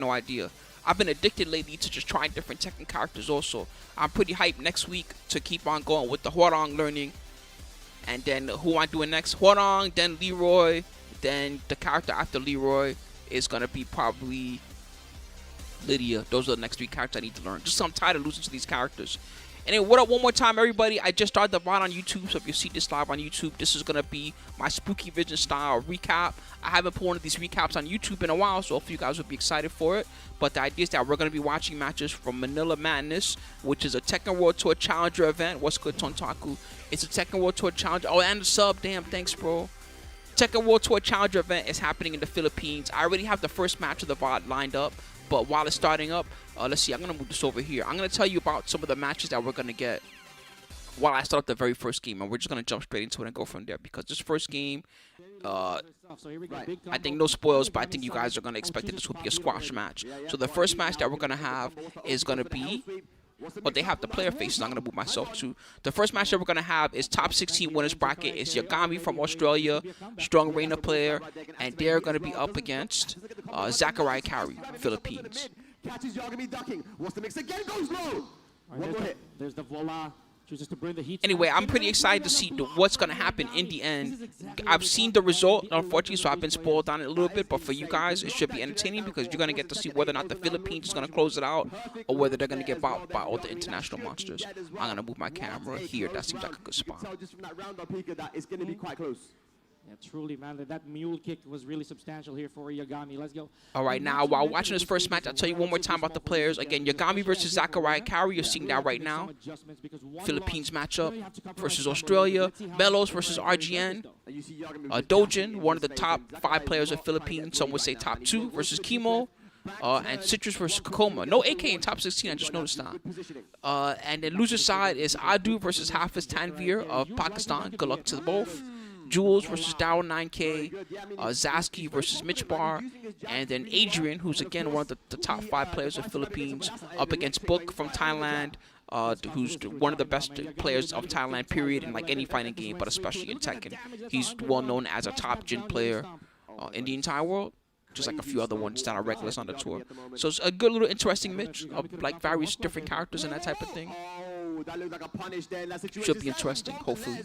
no idea. I've been addicted lately to just trying different Tekken characters also. I'm pretty hyped next week to keep on going with the Hwoarang learning. And then who am I doing next? Hwoarang, then Leroy. Then the character after Leroy is going to be probably Lydia. Those are the next 3 characters I need to learn. Just so I'm tired of losing to these characters. Anyway, what up one more time, everybody? I just started the VOD on YouTube, so if you see this live on YouTube, this is going to be my SpookyVision style recap. I haven't put one of these recaps on YouTube in a while, so hopefully you guys will be excited for it. But the idea is that we're going to be watching matches from Manila Madness, which is a Tekken World Tour Challenger event. What's good, Tontaku? It's a Tekken World Tour Challenger. Oh, and the sub. Damn, thanks, bro. Tekken World Tour Challenger event is happening in the Philippines. I already have the first match of the VOD lined up. But while it's starting up, let's see. I'm going to move this over here. I'm going to tell you about some of the matches that we're going to get while I start the very first game. And we're just going to jump straight into it and go from there. Because this first game, I think no spoils, but I think you guys are going to expect that this will be a squash match. So the first match that we're going to have is going to be... But they have the player faces. I'm going to move myself to. The first match that we're going to have is top 16 winners bracket. It's Yagami from Australia, strong Reina player, and they're going to be up against Zechariah, Carey, Philippines. Catches Yagami ducking. Wants to mix again, goes low. One more hit. There's the voila. Just to bring the heat. Anyway, I'm pretty excited to see what's going to happen in the end. I've seen the result, unfortunately, so I've been spoiled on it a little bit. But for you guys, it should be entertaining because you're going to get to see whether or not the Philippines is going to close it out or whether they're going to get bought by all the international monsters. I'm going to move my camera here. That seems like a good spot. Just from that round-up peak, that it's going to be quite close. Yeah, truly, man. That mule kick was really substantial here for Yagami. Let's go. All right, now, while watching this first match, I'll tell you one more time about the players. Again, Yagami versus Zechariah, Carey. You're seeing that right now. Philippines matchup versus Australia. Melos versus RGN. Doujin, one of the top 5 players of Philippines. Some would say top 2 versus KIMO. And Ctrus versus kkokkoma. No AK in top 16, I just noticed that. And then loser side is Adu versus Hafiz Tanveer of Pakistan. Good luck to the both. Jules versus Dow 9K, Zaskieee versus Mitch Bar, and then Adrian, who's again one of the top 5 players of Philippines, up against Book from Thailand, who's one of the best players of Thailand, period, in like any fighting game, but especially in Tekken. He's well known as a top Jin player in the entire world, just like a few other ones that are regulars on the tour. So it's a good little interesting mix of like various different characters and that type of thing. Should be interesting, hopefully.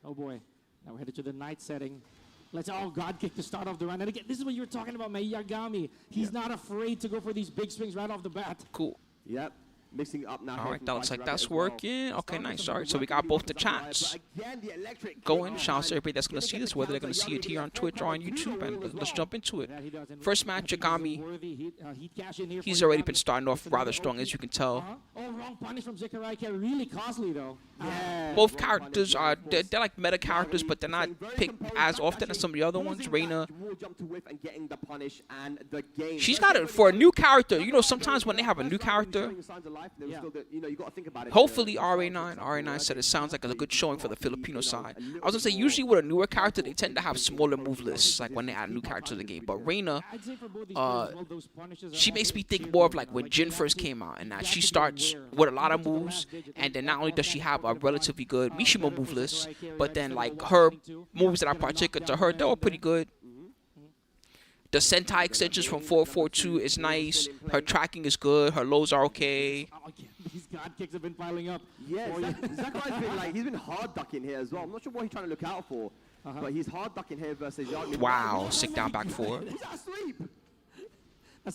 Oh boy, now we're headed to the night setting. Let's all God kick to start off the round. And again, this is what you were talking about, my Yagami. He's not afraid to go for these big swings right off the bat. Cool. Yep. Mixing up now. All right, that looks like that's working. Okay, nice. All right, so we got both the chats going. Shout out to everybody that's going to see this, whether they're going to see it here on Twitch or on YouTube, and let's jump into it. First match, Yagami. He's already been starting off rather strong, as you can tell. Oh, wrong punish from Zechariah. Really costly, though. Both characters are, they're like meta characters, but they're not picked as often as some of the other ones. Reina, she's got it for a new character. You know, sometimes when they have a new character, hopefully RA9 said it sounds like a good showing for the Filipino side. I was gonna say usually with a newer character they tend to have smaller move lists, like when they add a new character to the game. But Reina, she makes me think more of like when Jin first came out, and that she starts with a lot of moves, and then not only does she have a relatively good Mishima move list, but then like her moves that are particular to her, they were pretty good. The Sentai extensions from 442 is nice. Her tracking is good. Her lows are okay. These God kicks have been piling up. Yeah, Zechariah's been like, he's been hard ducking here as well. I'm not sure what he's trying to look out for, but he's hard ducking here versus Yagami. Wow, sick down back 4. He's asleep. I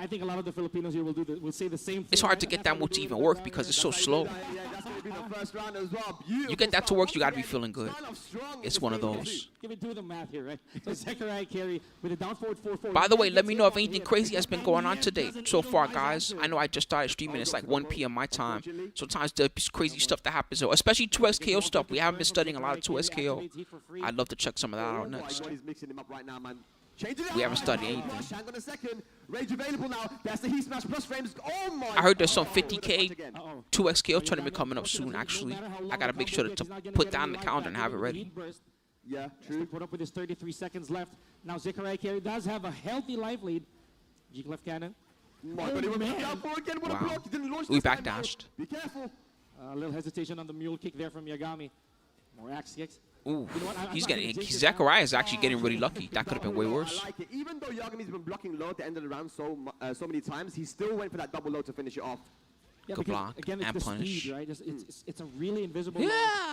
think a lot of the Filipinos here will say the same thing. It's hard to get that move to even work because it's so slow. You get that to work, you gotta be feeling good. It's one of those. Give it to the math here, right? So Zechariah Carey with a down forward 4-4. By the way, let me know if anything crazy has been going on today so far, guys. I know I just started streaming. It's like 1 p.m. my time. Sometimes there's crazy stuff that happens, especially 2SKO stuff. We haven't been studying a lot of 2SKO. I'd love to check some of that out next. We haven't studied anything. I heard there's some 50K 2XKO tournament coming up soon, actually. I gotta make sure to put that on the calendar and have it ready. Yeah, true. Put up with his 33 seconds left. Now Zechariah Carey does have a healthy life lead. G left cannon. Wow. We backdashed. Be careful. A little hesitation on the mule kick there from Yagami. More axe kicks. Ooh, You know what, I'm he's not getting. gonna jinx it Zechariah is now. actually getting really lucky. That could have been way worse. I like it. Even though Yagami's been blocking low at the end of the round so many times, he still went for that double low to finish it off. Yeah, Good because, block again, it's and the punish. speed, right? It's a really invisible Yeah.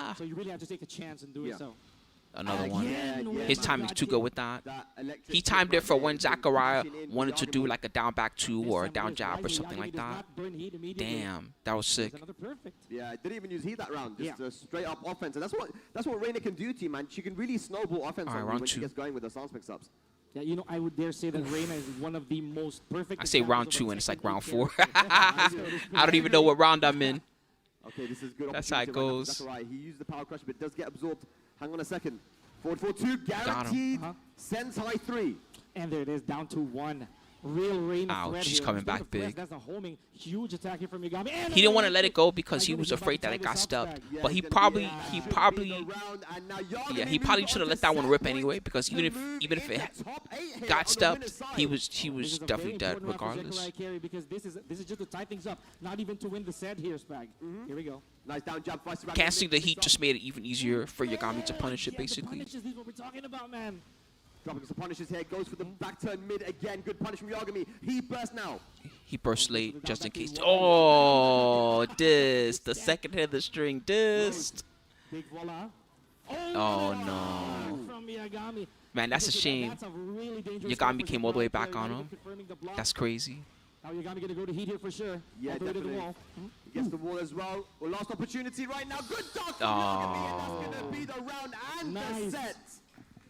line, so you really have to take a chance and do it. So Another one. Again, His with timing's God too kick. good with that. That electric He kick timed right it for there when has been Zechariah pushing in wanted to do Yagami. like a down back 2 This or a time down it is jab or rising. something Yagami like does that. not burn heat immediately. Damn, that was There's sick. another perfect. Yeah, didn't even use heat that round. Just Yeah. a straight up offense, and that's what Reina can do to you, man. She can really snowball offense All right, on you round when she 2. gets going with the stance mix-ups. Yeah, you know, I would dare say that Reina is one of the most perfect. I say examples round of a 2 and it's like technical round character. 4. I don't even know what round I'm in. Okay, this is good. That's how it opportunity right now for goes. Zechariah. He used the power crush, but it does get absorbed. Hang on a second. Forward 4-2, him. guaranteed. Sentai 3. And there it is, down to 1. Real Reina Ouch, threat she's here. coming Instead back of flash, big. That's a homing, huge attack here from Yagami. And He didn't want to another let it kick. go because he Again, was he's about afraid to that tie it this got up, stuck. Spag. Yeah, But he's he gonna probably, be- he should be probably, the round, and now yeah, Yagami he probably moves should have on let to that one set rip point anyway because to even if move it in the top 8 here got on the stepped, winner's side. he was This is a definitely very dead important round for regardless. Zechariah, Carey, because this is just to tie things up, not even to win the set here, Spag. Here we go. Nice down jab. Vice around Canceling the mix heat up. just made it even easier for Yagami to punish it, Yeah, the basically. punishes, this is what we're talking about, man. Dropping some punishes here. Goes for the back turn mid again. Good punish from Yagami. He burst now. He burst late just in case. Oh, dissed. The second hit of the string dissed. Big voila. Oh, no. From Yagami. Man, that's a That's shame. a really dangerous Yagami start for came all the way Zechariah, back on Carey, him. confirming the block. That's crazy. Now Yagami gonna go to heat here for sure. Yeah, all the way to the definitely. wall. He gets the wall as well. Well, last opportunity right now. Good dodge from Yagami, and that's going to be the round and the Nice. set.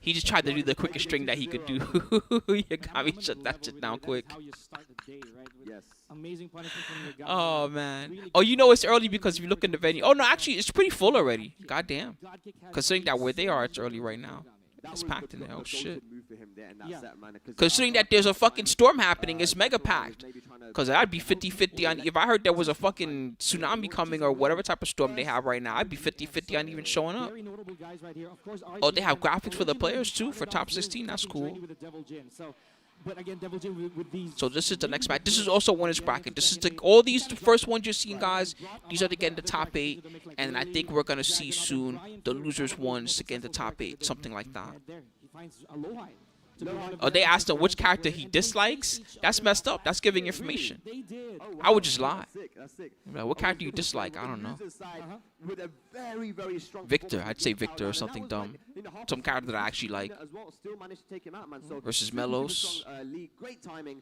He just tried to do the quickest string that he could do. Yagami shut that shit down quick. That's how you start the day, right? With Yes. amazing punishment from Yagami. Oh, man. Oh, you know it's early because if you look in the venue. Oh, no, actually, it's pretty full already. God damn. God kick has Considering that where they are, it's early right now. That It's was packed the- in there. the Oh, go-to shit. move for him there in that Yeah. set, man, 'cause Considering after that there's a fucking storm happening, it's mega Zechariah was packed. maybe trying to- Because I'd be 50-50 on, if I heard there was a fucking tsunami coming or whatever type of storm they have right now, I'd be 50-50 on even showing up. Very notable guys right here. Of course, Oh, they have RGN graphics for the originally players too for started top off doing 16. That's fucking cool. training with the Devil Jin. So, but again, Devil Jin with these. So this is the next match. This is also winners bracket. This is the all these first ones you're seeing, guys. These are to get in the top 8, and I think we're gonna see soon the losers ones to get in the top 8, something like that. Right there, he finds Aloha. to be one of Oh, they their asked him which best character players, he and they face dislikes. each That's other messed up. at That's giving Really? information. They did. Oh, I would just wow, lie. That's sick. That's sick. Like, what character you dislike? I don't know. Loser's side with a very, very strong Victor. performance I'd say against Victor or Taiwan, and something that was, dumb. like, in the half Some of character that I the actually like. as well, still managed to take him out, man. So Versus super, super Melos. strong, league. Great timing.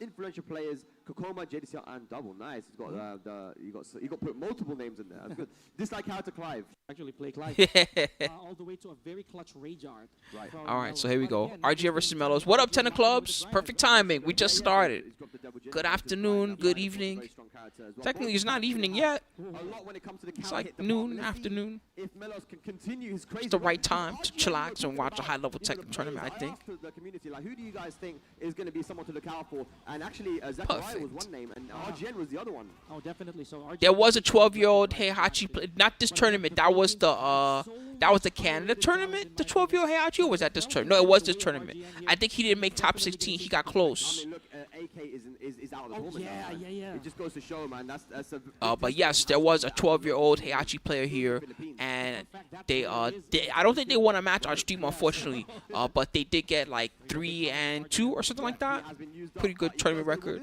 Influential players, kkokkoma, JDC, and double. Nice. He's got you got put multiple names in there. That's good. Dislike character Clive. Actually play Clive. All the way to a very clutch rage art. Right. from All right, so here we Melos. go. Again, RGA versus Melos. What up, 10 of clubs? Perfect timing. We just started. He's got the double jin. Good Versus afternoon, Bryan. good Bryan's also a evening. very strong character as well. Technically, Both it's not of them evening have yet. a lot when it comes to the It's counter like hit department. noon, Let's see afternoon. If Melos can continue his crazy It's the run. right time to RGN chillax were and watch a talking high-level about, Tekken the tournament, I players. think. asked the community, like, who do you guys think is going to be someone to look out for? And actually, Zechariah was Perfect. one name, and RGN was the other one. Oh, definitely. So RGN There was a 12-year-old Heihachi play, not this tournament. That was the Canada tournament. The 12-year-old Heihachi, or was that this tournament? No, it was this tournament. I think he didn't make top 16. He got I close. mean, look, AK is out of the Oh, tournament. yeah, now, man. yeah. It just goes to show, man. That's a. But yes, there was a 12-year-old Heihachi player here, and they I don't think they won a match on stream, unfortunately. But they did get like 3-2 or something like that. Pretty good tournament record.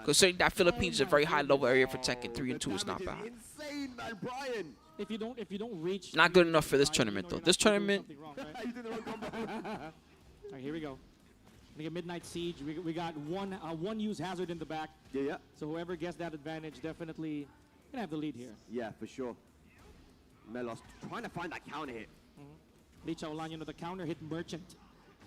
Considering that Philippines is a very high-level area for Tekken, 3-2 is not bad. Insane, man, Bryan. If you don't reach. Not good enough for this tournament, though. This tournament, He's in the wrong combo. All right, here we go. We get Midnight Siege. We got one use hazard in the back. Yeah. So whoever gets that advantage definitely gonna have the lead here. Yeah, for sure. Melos trying to find that counter hit. Li Chaolan, the counter hit merchant.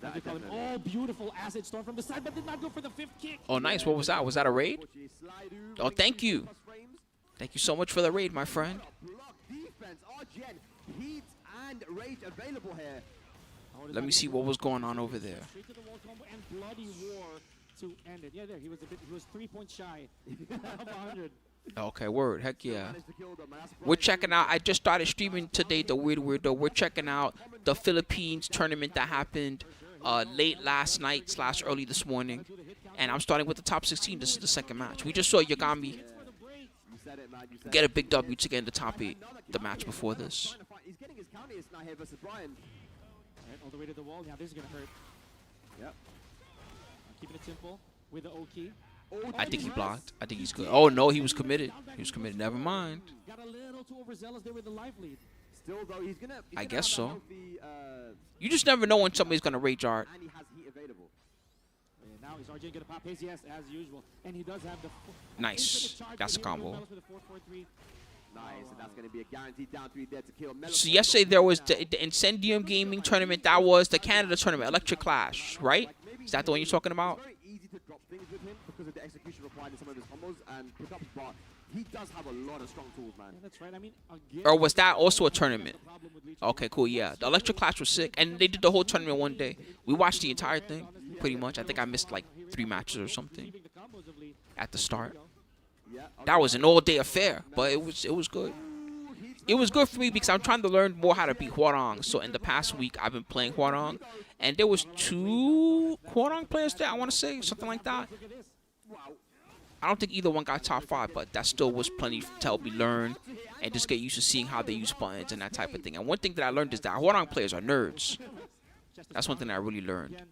That As we call him. definitely. Oh, beautiful acid storm from the side, but did not go for the 5th kick. oh nice. What was that? Was that a raid? Slide-oo, Oh, thank you. plus frames. Thank you so much for the raid, my friend. Block defense. RGN, heat and rage available here. Let me see what was going on over there. Straight to the wall combo and bloody war to end it. Yeah, there he was 3 points shy of 100. Okay, word. Heck yeah. Managed to kill them, man. That's We're Bryan. checking out. I just started streaming today, the Weird Weirdo. We're checking out the Philippines tournament that happened late last night / early this morning. And I'm starting with the top 16. This is the second match. We just saw Yagami You said it, man. You said get a big W to get in the top 8, the match before this. He's getting his counter funniest now here versus Bryan. Right, all the way to the wall. Now this is gonna hurt. Yep. Keeping it simple with the O key. I think he blocked. I think he's good. Oh, no, he was committed. He was committed. Never mind. Got a little too overzealous there with the life lead. Still though, he's gonna I guess have a so. healthy, You just never know when somebody's going to rage art. and he has heat available. And now is RJ gonna pop his? Yes, as usual. And he does have the Nice. infinite charge That's a with him, combo. Melos with a 4-4-3. Nice, and that's gonna be a guaranteed down 3 there to kill Melos. So yesterday there was the Incendium Gaming tournament. That was the Canada tournament, Electric Clash, right? Is that the one you're talking about? It's very easy to drop things with him because of the execution required in some of his combos and pickups, but he does have a lot of strong tools, man. Yeah, that's right. I mean, again, Or was that also a tournament? the problem with Leech. Okay, cool. Yeah, the Electric Clash was sick, and they did the whole tournament one day. We watched the entire thing, pretty much. I think I missed like 3 matches or something Leaving the combos of Lee. at the start. Yeah, That was an all-day affair, but it was good. It was good for me because I'm trying to learn more how to beat Hwarong. So in the past week, I've been playing Hwarong, and there was 2 Hwarong players there. I want to say something like that. Look at this. I don't think either one got top 5, but that still was plenty to help me learn and just get used to seeing how they use buttons and that type of thing. And one thing that I learned is that Hwarong players are nerds. That's one thing that I really learned. Again,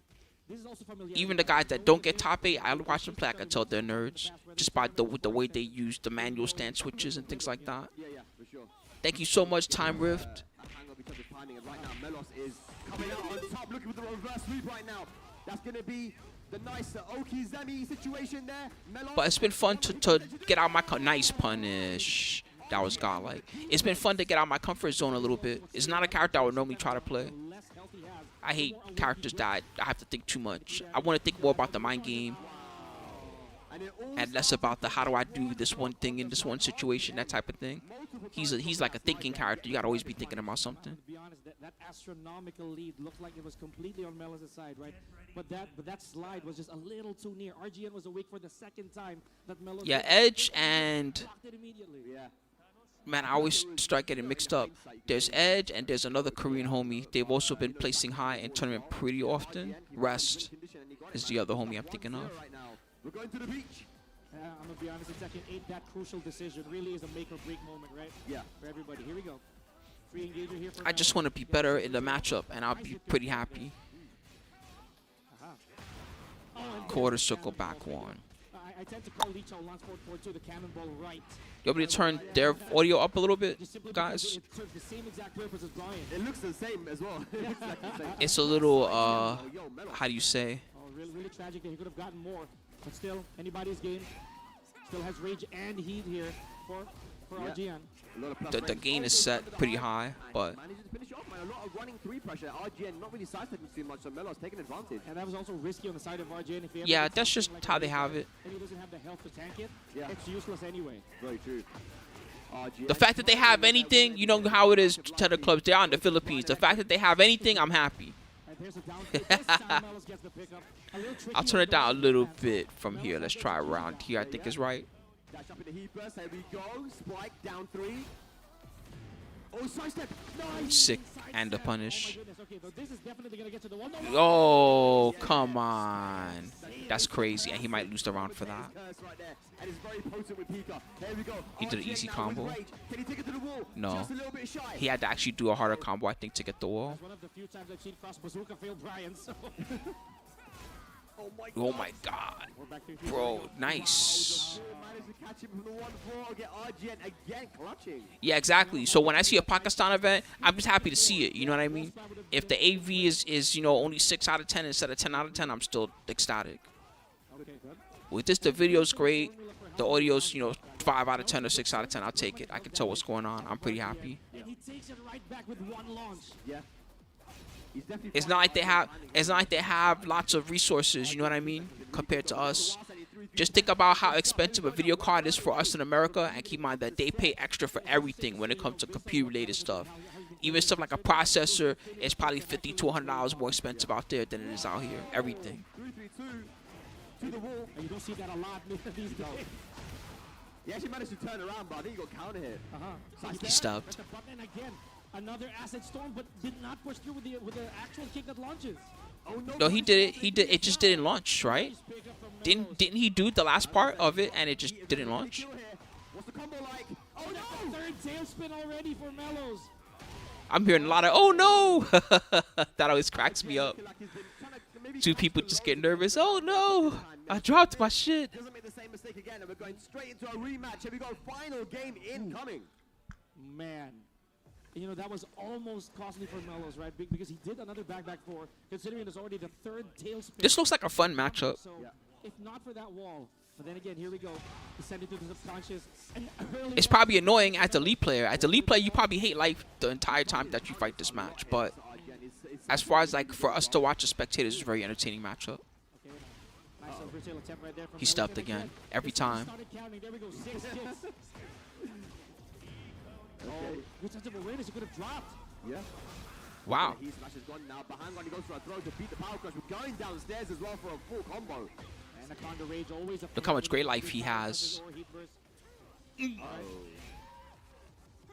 this is also familiar. Even the guys that don't get top 8, I watch them play, I can tell they're nerds just by the way they use the manual stance switches and things like that. yeah, for sure. Thank you so much, Time Rift. Hang on because of timing, and right now Melos is coming out on top, looking with the reverse sweep right now. That's gonna be the nice Oki Zemi situation there. Melos. But it's been fun to get out my nice punish. That was godlike. It's been fun to get out my comfort zone a little bit. It's not a character I would normally try to play. Less health he has. I hate characters that I have to think too much. I want to think more about the mind game And it all and less about the how do I do this one thing in this one situation, that type of thing. He's like a thinking character. You gotta always be thinking about something. To be honest, that astronomical lead looked like it was completely on Melos' side, right? But that slide was just a little too near. RGN was awake for the second time that Melos Yeah, Edge and blocked it immediately. yeah. man, I always start getting mixed up. There's Edge and there's another Korean homie. They've also been placing high in tournament pretty often. Rest is the other homie I'm thinking of. Right now, we're going to the beach. I'm gonna be honest, in Tekken 8, that crucial decision really is a make or break moment, right? Yeah. For everybody. Here we go. Free engager here for I just want to be better in the matchup, and I'll be pretty happy. Oh, and Quarter circle back one. I tend to call Leech out launch forward to the cannonball right. You want me to turn their audio up a little bit, Just simply guys? because it serves the same exact purpose as Bryan. It looks the same as well. It looks like the same. It's a little, Yo, Melos. how do you say? Oh, really tragic that he could have gotten more. But still, anybody's game. Still has rage and heat here for Yeah. RGN. A lot of plus The range. gain is Also set over the pretty arm, high, and but manages to finish off, man. A lot of running 3 pressure. RGN not really sidestepping too much, so Melos taking advantage. And that was also risky on the side of RGN. If he ever yeah, gets that's something just like how a they rage have guard it. And he doesn't have the health to tank it. Yeah. It's useless anyway. Very true. RGN. The fact that they have anything, you know how it is, tenor clubs, they're in the Philippines. The fact that they have anything, I'm happy. And there's a down. This time Melos gets the pickup. A little tricky I'll turn on it down a the little hands. bit from here. Let's try around here, I think is right. Dash up in the heat burst. Here we go. Spike down 3. Oh, sidestep. Nice. Sick, and the punish. Oh my goodness. Okay, so this is definitely gonna get to the wall. No, Oh, come on. That's crazy, and he might lose the round for that. Curse right there. And it's very potent with Pika. There we go. He did an RGN easy now with combo. rage. Can he take it to the wall? No. Just a little bit shy. He had to actually do a harder combo, I think, to get the wall. It's one of the few times I've seen Cross Bazooka fail Bryan. So Oh my god. we're back to Bro, nice. Managed to catch him from the 1-4. Get RGN again clutching. Yeah, exactly. So when I see a Pakistan event, I'm just happy to see it. You know what I mean? If the AV is you know, only 6 out of 10 instead of 10 out of 10, I'm still ecstatic. Okay, good. With this, the video's great. The audio's, you know, 5 out of 10 or 6 out of 10. I'll take it. I can tell what's going on. I'm pretty happy. And he takes it right back with one launch. Yeah. He's definitely It's not like they have lots of resources, you know what I mean, compared to us. Just think about how expensive a video card is for us in America, and keep in mind that they pay extra for everything when it comes to computer-related stuff. Even stuff like a processor is probably $50 to $100 more expensive out there than it is out here. Everything. 3-3-2 to the wall. And you don't see that a lot these days. He actually managed to turn around, but I think he got counter hit. He stubbed. The button again. Another asset storm, but did not push through with the actual kick that launches. Oh no. No, he did it. He did. It just didn't launch, right? Nice pickup from Didn't Melos. didn't he do the last part of it and it just didn't launch? What's the combo like? Oh Oh, no! that's the third tailspin already for Melos. I'm hearing a lot of "oh no." That always cracks me up. Two people just get nervous. Oh no, I dropped my shit. Doesn't make the same mistake again, and we're going straight into a rematch. Here we go, final game incoming. Man. You know, that was almost costly for Melos, right? Because he did another back 4, considering it's already the 3rd tailspin. This looks like a fun matchup. So, if not for that wall, but then again, here we go. He sent it to the subconscious. It's probably annoying as a lead player. As a lead player, you probably hate life the entire time that you fight this match. But as far as like for us to watch as spectators, it's a very entertaining matchup. He stuffed again every time. Okay. Good sense of awareness, he could have dropped. Yeah. Wow. He smashes gone now. Behind one, he goes for a throw to beat the power crush. We're going downstairs as well for a full combo. Anaconda Rage always a Look how much great life he has. Look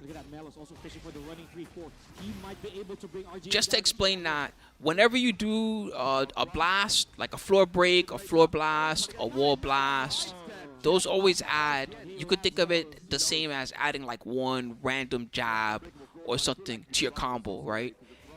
at that, Melos also fishing for the running 3-4. He might be able to bring RG. Just to explain that, whenever you do a blast, like a floor break, a floor blast, a wall blast, those always add, you could think of it the same as adding like one random jab or something to your combo, right?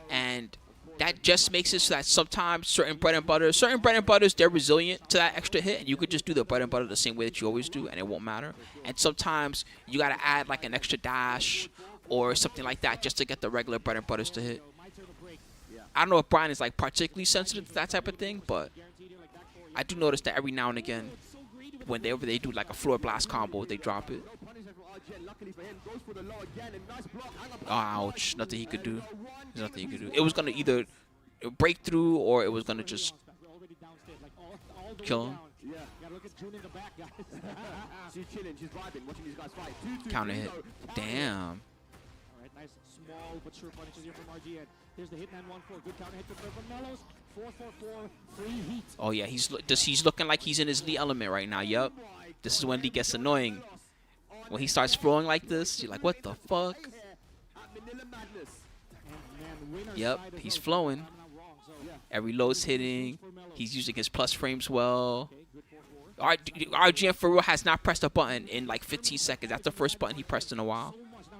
And that just makes it so that sometimes certain bread and butters, they're resilient to that extra hit, and you could just do the bread and butter the same way that you always do, and it won't matter. And sometimes you gotta add like an extra dash or something like that just to get the regular bread and butters to hit. I don't know if Bryan is like particularly sensitive to that type of thing, but I do notice that every now and again, whenever they do like a floor blast combo, they drop it. Oh, ouch. Nothing he could do. There's nothing he could do. It was going to either break through or it was going to just kill him. Counter hit. Damn. Nice small but sure punishes here from RGN. Here's the hitman 1-4. Good counter hit from Melos. 4-4-4. Free heat. Oh yeah, he's looking like he's in his Lee element right now. Yup. This is when Lee gets annoying. When he starts flowing like this, you're like, what the fuck? Yep, he's flowing. Every low's hitting. He's using his plus frames well. RGN for real has not pressed a button in like 15 seconds. That's the first button he pressed in a while.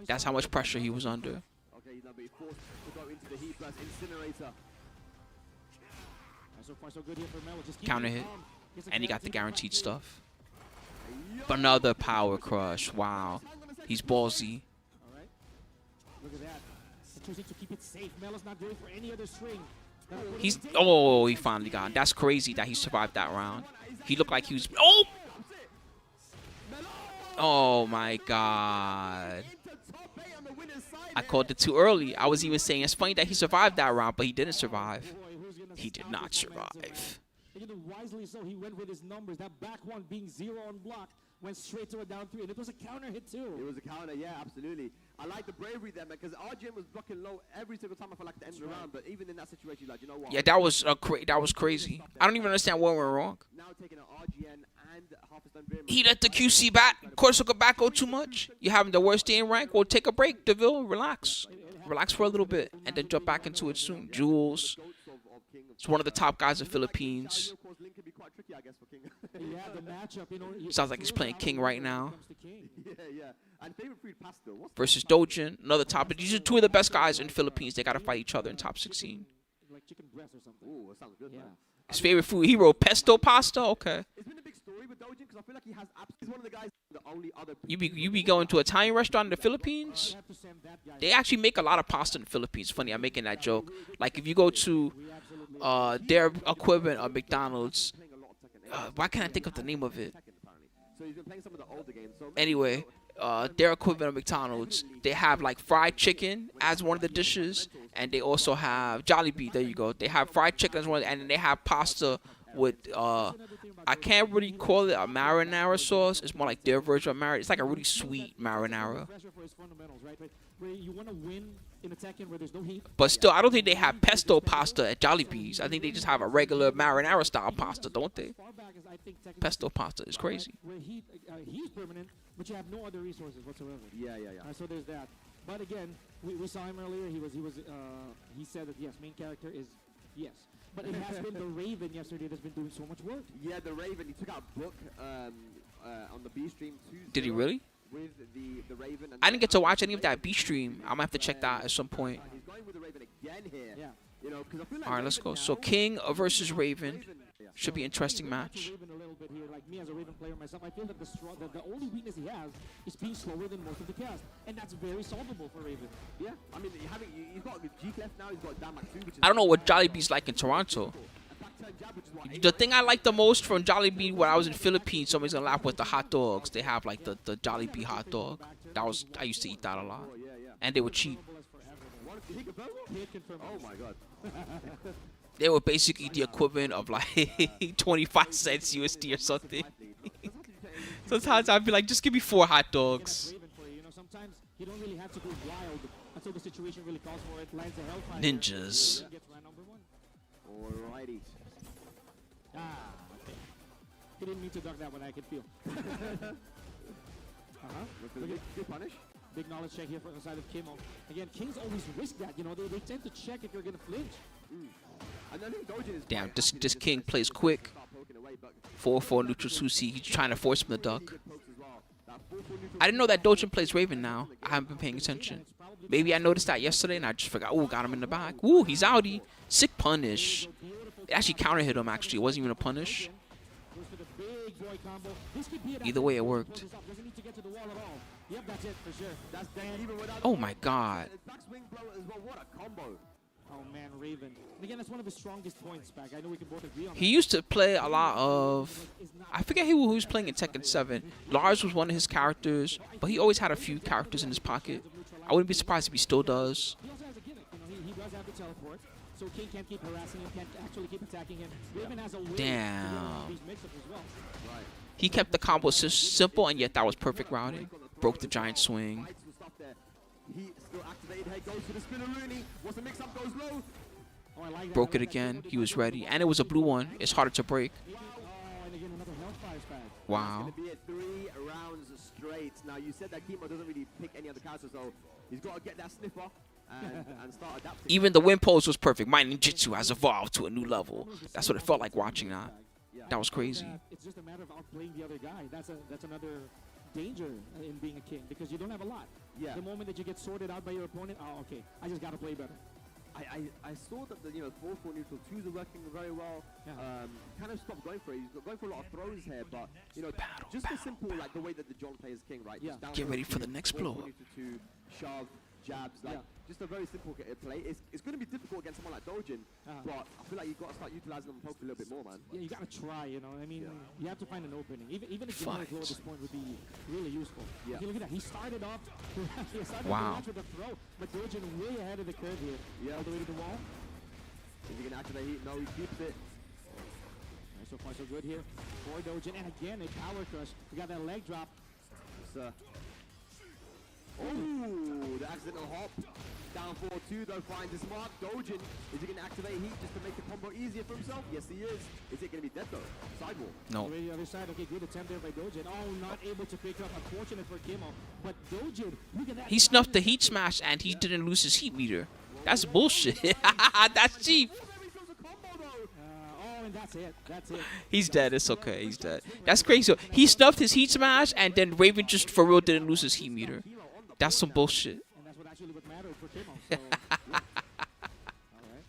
That's how much pressure he was under. Okay, he's not being forced to go into the heat plus incinerator. So far, so good here for Melos. Just Counter hit. And he got the guaranteed stuff. Another power crush. Wow. He's ballsy. All right. Look at that. He's choosing to keep it safe. Melos not going for any other string. Oh, he finally got him. That's crazy that he survived that round. He looked like he was. Oh! Oh my god. I called it too early. I was even saying it's funny that he survived that round, but he didn't survive. He did not survive. Wisely so, he went with his numbers. That back one being 0 on block went straight to a down 3, and it was a counter hit too. It was a counter, yeah, absolutely. I like the bravery there, man, because RGN was blocking low every single time I felt like the end of the round, but even in that situation, like, you know what? Yeah, that was crazy. I don't even understand what went wrong. Now taking an RGN and Hafiz Tanveer. He let the QC back, Corsica back go too much. You're having the worst day in rank. Well, take a break, DeVille. Relax. Relax for a little bit, and then jump back into it soon. Jules. It's one of the top guys in the Philippines. Sounds like he's playing King right now. Versus Doujin, another top. These are two of the best guys in the Philippines. They got to fight each other in top 16. His favorite food hero, pesto pasta? Okay. You be going to an Italian restaurant in the Philippines? They actually make a lot of pasta in the Philippines. Funny, I'm making that joke. Like if you go to their equivalent of McDonald's, why can't I think of the name of it? Anyway, their equivalent of McDonald's, they have like fried chicken as one of the dishes, and they also have Jollibee. There you go. They have fried chicken as one, and then they have pasta with I can't really call it a marinara sauce. It's more like their version of marinara. It's like a really sweet marinara. But still, I don't think they have pesto pasta at Jollibee's. I think they just have a regular marinara style pasta, don't they? Pesto pasta is crazy. He's permanent, but you have no other resources whatsoever. Yeah. So there's that. But again, we saw him earlier. He said that yes, main character is yes. But it has been the Raven yesterday that's been doing so much work. Yeah, the Raven. He took out Book on the B stream too. Did he really? with the Raven. And I didn't get to watch any of that B stream. I'm gonna have to check that at some point. He's going with the Raven again here. Yeah. You know, 'cause I feel like All right, let's Raven go. So now- King versus Raven Yeah. should be an interesting match. Raven a little bit here, like me as a Raven player myself, I feel that the only weakness he has is being slower than most of the cast, and that's very solvable for Raven. Yeah, I mean, you've got G Clef now, he's got Damak too, which is... I don't know what Jollibee's like in Toronto. a back-turn jab, which is what The thing I like the most from Jollibee when I was in Philippines, somebody's gonna laugh, with the hot dogs. They have like the Jollibee hot dog. I used to eat that a lot, Oh, yeah, yeah. and they were cheap. What, he confirmed it? Hit confirmed. Oh my god. They were basically the equivalent of like 25 cents USD or something. Sometimes I'd be like, just give me 4 hot dogs. Raven for you. You know, sometimes you don't really have to go wild until the situation really calls for it. Lands a Hellfire. Ninjas. Raven gets round number 1. Alrighty. Ah, okay. He didn't mean to duck that one, I can feel. With the Look at big punish. big knowledge check here from the side of KIMO. Again, Kings always risk that. You know, they tend to check if you're going to flinch. And I think Doujin is Damn, quite this happy to just, King like, plays start quick. poking away, but 4-4 neutral Susi. He's trying to force him to duck. good pokes as well. That 4-4 neutral I didn't know that Doujin plays Raven now. I haven't been paying attention. Maybe I noticed that yesterday and I just forgot. Ooh, got him in the back. Ooh, he's outie. Sick punish. It actually counter hit him, actually. It wasn't even a punish. Goes for the big boy combo. This could be it. Either way, it worked. Doesn't need to get to the wall at all. Yep, that's it for sure. That's dead even without... Oh my god. Backswing blow as well. What a combo. Oh man, Raven. And again, that's one of his strongest points back. I know we can both agree on He used to play a lot of... I forget who was playing in Tekken 7. Lars was one of his characters, but he always had a few characters in his pocket. I wouldn't be surprised if he still does. He also has a gimmick. You know, he does have the teleport, so King can't keep harassing him, can't actually keep attacking him. Raven has a way Damn. to get around these mix-ups as well. Right. He kept the combo simple, and yet that was perfect routing. Broke the giant swing. Lights will stop there. He still activated. Head goes to the spinner Rooney. What's the mix-up? Goes low. Oh, I like that. Broke it again. He was ready. And it was a blue one. It's harder to break. Oh, and again, another Hellfire's back. Wow. It's going to be a 3 rounds straight. Now, you said that KIMO doesn't really pick any other characters, so he's got to get that sniffer and start adapting. Even the win pose was perfect. My ninjutsu has evolved to a new level. That's what it felt like watching that. That was crazy. It's just a matter of outplaying the other guy. That's another danger in being a king because you don't have a lot. Yeah. The moment that you get sorted out by your opponent, oh, okay, I just got to play better. I saw that the 4-4 neutral 2s are working very well. Yeah. Kind of stopped going for it. He's going for a lot of throws here, but just the simple like the way that the John plays King, right? Yeah. Just down Get throw ready for two, the next 4-4 blow. neutral 2, shove, jabs, like just a very simple play. It's going to be difficult against someone like Doujin, but I feel like you've got to start utilizing them poke a little bit more, man. Yeah, you got to try, you know. I mean, you have to find an opening. Even a generic blow at this point would be really useful. Yeah. Okay, look at that. He started off Wow. with a throw, but Doujin way ahead of the curve here. Yeah. All the way to the wall. Is he going to activate heat? No, he keeps it. Alright, so far so good here for Doujin. And again, a power crush. We got that leg drop. It's, oh, the accidental hop. Down 4-2 though, finds his mark. Doujin, is he going to activate heat just to make the combo easier for himself? Yes, he is. Is it going to be dead though? Sidewall. No. Away the other side. Okay, good attempt there by Doujin. Oh, not able to pick up. Unfortunate for KIMO. But Doujin, look at that. He snuffed the heat smash, and he didn't lose his heat meter. That's bullshit. That's cheap. Oh, and that's it. That's it. He's dead. It's okay. He's dead. That's crazy. He stuffed his heat smash, and then Raven just for real didn't lose his heat meter. That's some bullshit. And that's what actually what mattered for KIMO. So, yeah. All right.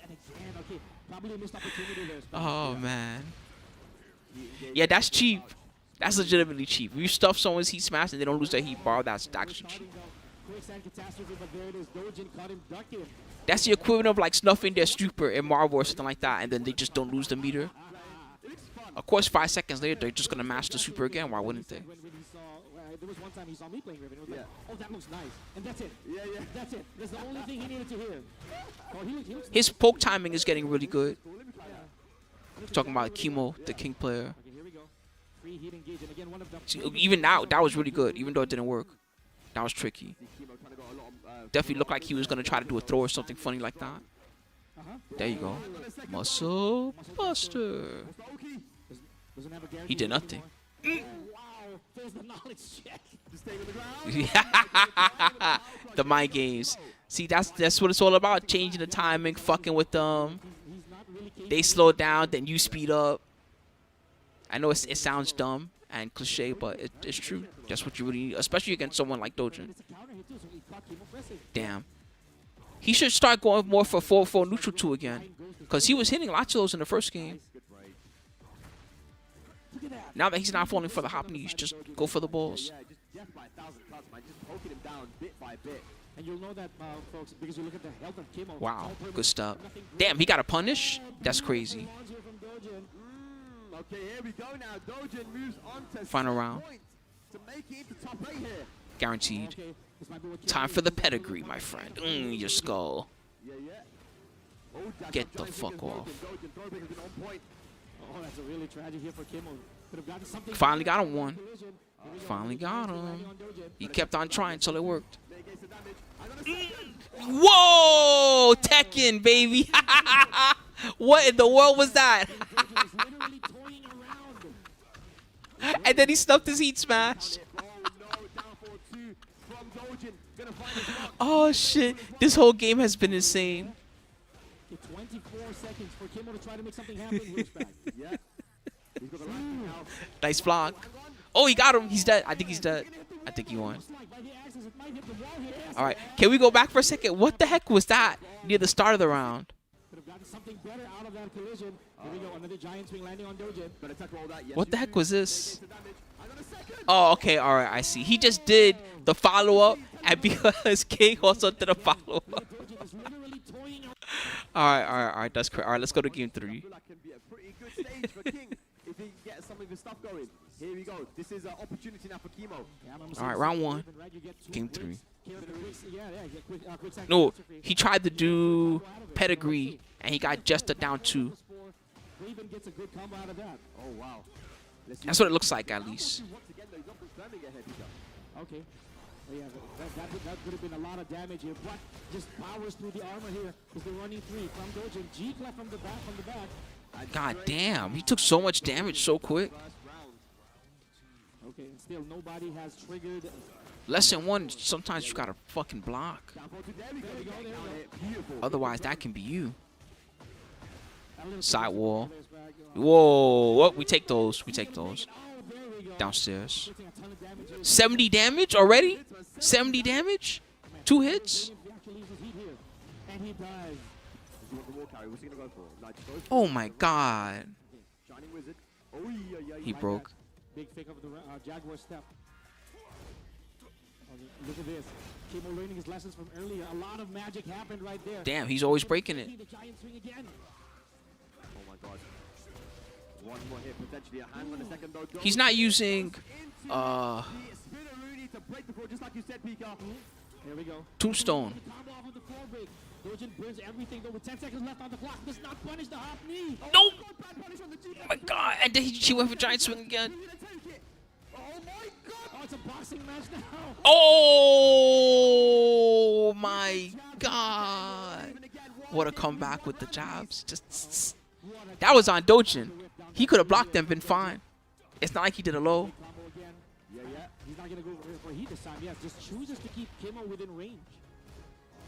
And again, okay, probably a missed opportunity there. Oh man. Yeah, that's cheap. That's legitimately cheap. If you stuff someone's heat smash and they don't lose their heat bar, that's actually cheap. Quicksand catastrophe, but there it is. Doujin caught him ducking. That's the equivalent of like snuffing their super in Marvel or something like that, and then they just don't lose the meter. Of course, 5 seconds later, they're just gonna mash the super again. Why wouldn't they? When he saw, there was one time he saw me playing Raven. It was like, oh, that looks nice. And that's it. Yeah. That's it. That's the only thing he needed to hear. Oh, he looks His poke timing is getting really good. Talking about KIMO, the King player. Okay, here we go. Free heat engage. And again, one of the... See, even now, that was really good, even though it didn't work. That was tricky. Definitely looked like he was gonna try to do a throw or something funny like that. There you go. Muscle Buster. Doesn't have a guarantee He did nothing. anymore. Oh, wow. There's the knowledge check. Just staying on the ground. The mind games. See, that's what it's all about. Changing the timing, fucking with them. He's not really capable. They slow down, then you speed up. I know it sounds dumb, and cliche, but it's true. That's what you really need, especially against someone like Doujin. It's a counter hit too, so he caught KIMO pressing. Damn. He should start going more for 4-4 neutral 2 again. Because he was hitting lots of those in the first game. Look at that. Now that he's not falling for the hop knees, just go for the balls. Yeah, just death by 1,000 cuts, man. Just poking him down bit by bit. And you'll know that, folks, because you look at the health of KIMO. Wow, good stuff. Damn, he got a punish? That's crazy. Okay, here we go now. Doujin moves on to Final round. points to make it into top 8 here. Guaranteed. Okay, this might be what Time for the pedigree, my friend. Your skull. Yeah, yeah. Oh, dash Get up, the giant fuck fingers off. broken. Doujin throwback has been on point. Oh, that's a really tragic here for KIMO. Could have gotten something. Finally got him one. Collision. Here we go. Finally got him. Landing on Doujin. He kept on trying until it worked. Mitigates the damage. And on a second. Whoa! Tekken, baby. What in the world was that? Doujin is literally toying around. And then he stuffed his heat smash. Oh, no. Down for 2 from Doujin. Gonna find his mark. Oh, shit. This whole game has been insane. Okay, 24 seconds for KIMO to try to make something happen. Here's back. Yeah. He's got the last thing now. Nice block. Oh, he got him. He's dead. I think he's dead. I think he won. All right. Can we go back for a second? What the heck was that near the start of the round? Could have gotten something better out of that collision. Here we go. Another giant swing landing on Doujin. Gonna tech roll that. Yes, What you the heck do. was this? Mitigates the damage. And on a second. Oh, okay. All right. I see. He just did the follow-up, and because King also did a follow-up. Doujin is literally toying around. All right. That's correct. All right. Let's go to game 3. I feel like can be a pretty good stage for King if he gets some of his stuff going. Here we go. This is an opportunity now for KIMO. Yeah, I'm All right, round 1. right, you get 2 Game wins. 3. Yeah, you get quick second No, catastrophe. he tried to do pedigree, and he got just a down 2. Raven gets a good combo out of that. Oh, wow. Let's That's what it looks like, at least. once again, though, he's not confirming it here, Peter. Okay. Oh, yeah, that could have been a lot of damage here, but just powers through the armor here because they're running 3 from Doujin. G clef from the back. And God straight damn, he took so much damage so quick. first round. Okay, and still nobody has triggered. Lesson 1, sometimes you gotta fucking block. Down for 2. There we go. There we go, there we Down go. it. Beautiful. Otherwise, that can be you. A little Side closer. wall. There's back. Whoa, what? We take those. We take those. Oh, there we go. Downstairs. Getting a ton of damage here. 70 damage already? 70 damage? 2 hits? If he actually uses heat here. And he does. Does he want the wall carry? What's he gonna go for? Like, go for Oh my god. Shining Wizard. Oh, yeah, yeah. He like broke. Big fake of the Jaguar step. Oh, look at this. KIMO learning his lessons from earlier. A lot of magic happened right there. Damn, he's always breaking it. The giant swing again. that. Oh, my God. One more hit, potentially a hand on the second, though. He's not using, Into uh, the spinner to break the floor, just like you said, Pika. Here we go. Tombstone. The combo off of the floor break. Doujin burns everything though with 10 seconds left on the clock. Does not punish the hop knee. Nope. Bad punish on the G. Oh my god. And then she went for giant swing again. He's gonna take it. Oh, my God. Oh, it's a boxing match now. Oh my god. What a comeback with the jobs. Just that was on Doujin. He could have blocked them, been fine. It's not like he did a low. Combo again. Yeah, yeah. He's not gonna go for heat this time. Yes, just chooses to keep KIMO within range.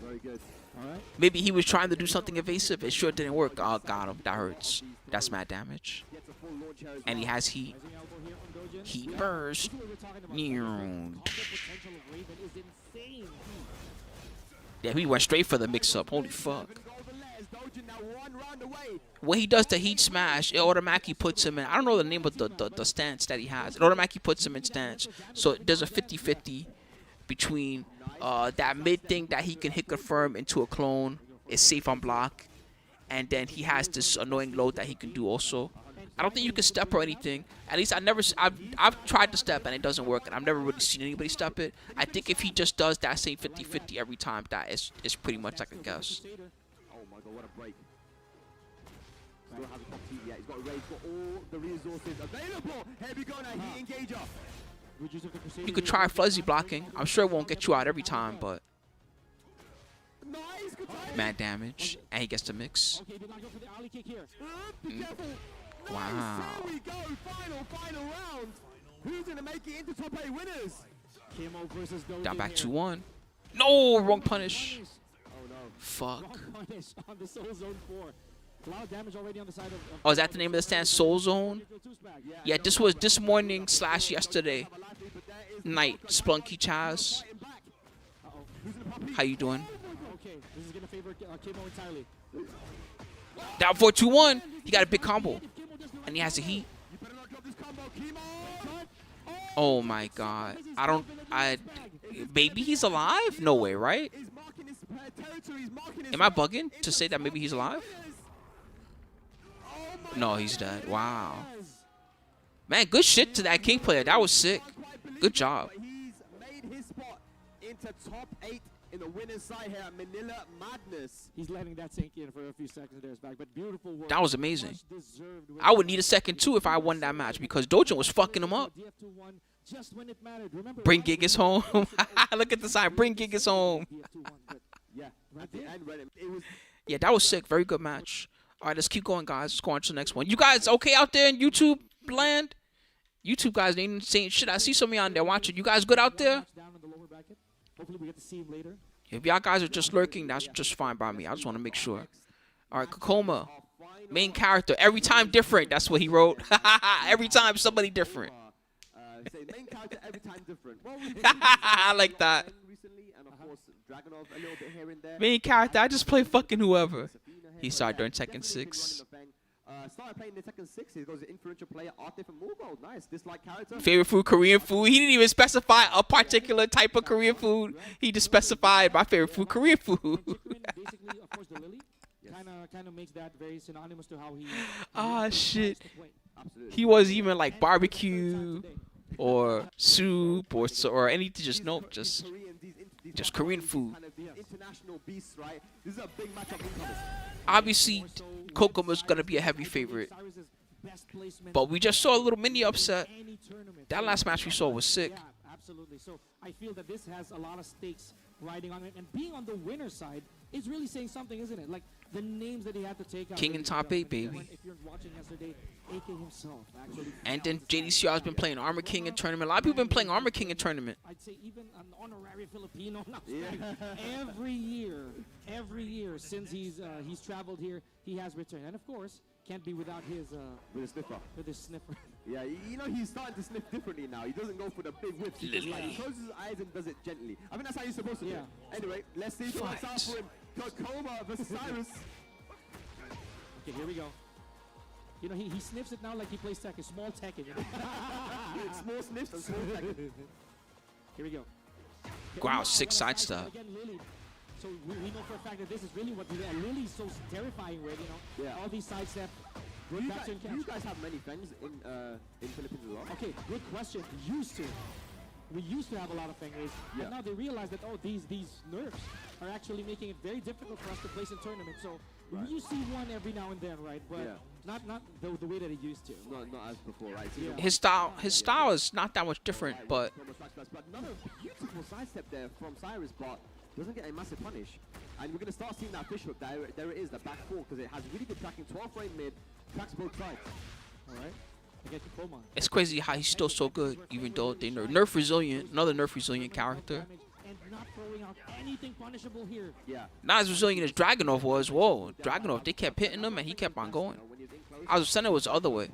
Very good. All right. Maybe he was trying to do something evasive. It sure didn't work. Oh, got him. That hurts. That's mad damage. Gets a full launch here as And he well. has heat. Rising elbow here from Doujin. Heat Yeah, burst. this is what we're talking about. Meow. All the potential of Raven is insane. Yeah, he went straight for the mix-up. Holy fuck. Gonna go over layers. Doujin now 1 round away. When he does the heat smash, it automatically puts him in. I don't know the name of the stance that he has. It automatically puts him in stance. So there's a 50-50 between that mid thing that he can hit confirm into a clone. Is safe on block. And then he has this annoying load that he can do also. I don't think you can step or anything. At least I've tried to step and it doesn't work. And I've never really seen anybody step it. I think if he just does that same 50-50 every time, that is pretty much like a guess. Oh, my God. What a break. Still hasn't got heat yet. He's got rage. Got all the resources available. Here we go now. Heat engager. Good use of the Crusader You could here. try fuzzy blocking. I'm sure it won't get you out every time, but Nice. Good time. mad damage. And he gets the mix. Okay, did not go for the alley kick here. Be careful. Nice. Wow. Here we go. Final round. Who's going to make it into top 8 winners? KIMO versus Doujin Down back here. 2-1. No, wrong punish. Oh, no. Fuck. Wrong punish on the Soul Zone 4. A lot of damage already on the side of Oh, is that the name of the stand? Soul Zone? Yeah, this was this morning / yesterday night. Splunky Chaz. How you doing? Okay, this is going to favor KIMO entirely. Down 4-2-1. He got a big combo. And he has a heat. Oh my god. Maybe he's alive? No way, right? Am I bugging to say that maybe he's alive? No, he's dead. Wow. Man, good shit to that King player. That was sick. Good job. He's made his spot into top 8 in the winner's side here at Manila Madness. He's letting that sink in for a few seconds there, back, but beautiful work. That was amazing. I would need a second too if I won that match because Doujin was fucking him up. Bring Gigas home. Look at the sign. Bring Gigas home. Yeah, that was sick. Very good match. All right, let's keep going, guys. Let's go on to the next one. You guys okay out there in YouTube land? YouTube guys ain't saying shit. I see some of y'all on there watching. You guys good out there? Hopefully we get to see him later. If y'all guys are just lurking, that's just fine by me. I just want to make sure. All right, Kkokkoma. Main character. Every time different. That's what he wrote. Every time somebody different. Main character every time different. I like that. Main character. I just play fucking whoever. He started during Tekken 6. Started playing the Tekken 6. He goes to influential player, Artif and Morgold. Nice. Dislike character. Favorite food, Korean food. He didn't even specify a particular type of Korean food. He just specified my favorite food, Korean food. Basically, of course, the Lili kind of makes that very synonymous to how he. Ah, shit. He was even like barbecue or soup or anything. Just nope. Just Korean food. International beasts, right? This is a big matchup incoming. Obviously, Kkokkoma is gonna be a heavy favorite, but we just saw a little mini upset. That last match we saw was sick. Yeah, absolutely. So I feel that this has a lot of stakes riding on it, and being on the winner's side is really saying something, isn't it? Like the names that he had to take out. King in top 8, baby. If you're watching yesterday, AK himself actually. And then JDCR has been playing Armor King in tournament. A lot of people been playing Armor King in tournament. I'd say even an honorary Filipino. Every year since he's traveled here, he has returned, and of course can't be without his with a sniffer. With his sniffer. Yeah, you know he's starting to sniff differently now. He doesn't go for the big whips. He just like closes his eyes and does it gently. I mean that's how you're supposed to do it. Anyway, let's see what works out for him. Kkokkoma versus Cyrus. Okay, here we go. You know, he sniffs it now like he plays Tekken. Small Tekken, you know? Small sniffs and small Tekken. Here we go. Wow, 6 side stuff. Again, Lili. So we know for a fact that this is really what Lili's so terrifying with, you know? Yeah. All these side steps. Do you guys have many Fengs in Philippines as well? Okay, good question. We used to have a lot of Feng rays, and now they realize that these nerfs are actually making it very difficult for us to place in tournaments. So you see one every now and then, right? But not the way that it used to. Not as before, right? So His style is not that much different, but another beautiful sidestep there from Cyrus, but doesn't get a massive punish. And we're going to start seeing that fish hook. There it is, the back four, because it has really good tracking. 12 frame mid, tracks both sides. All right. It's crazy how he's still so good, even though they nerf resilient. Another nerf resilient character. And not throwing out anything punishable here. Yeah. Not as resilient as Dragunov was. Whoa, Dragunov, they kept hitting him and he kept on going. I was saying it was the other way.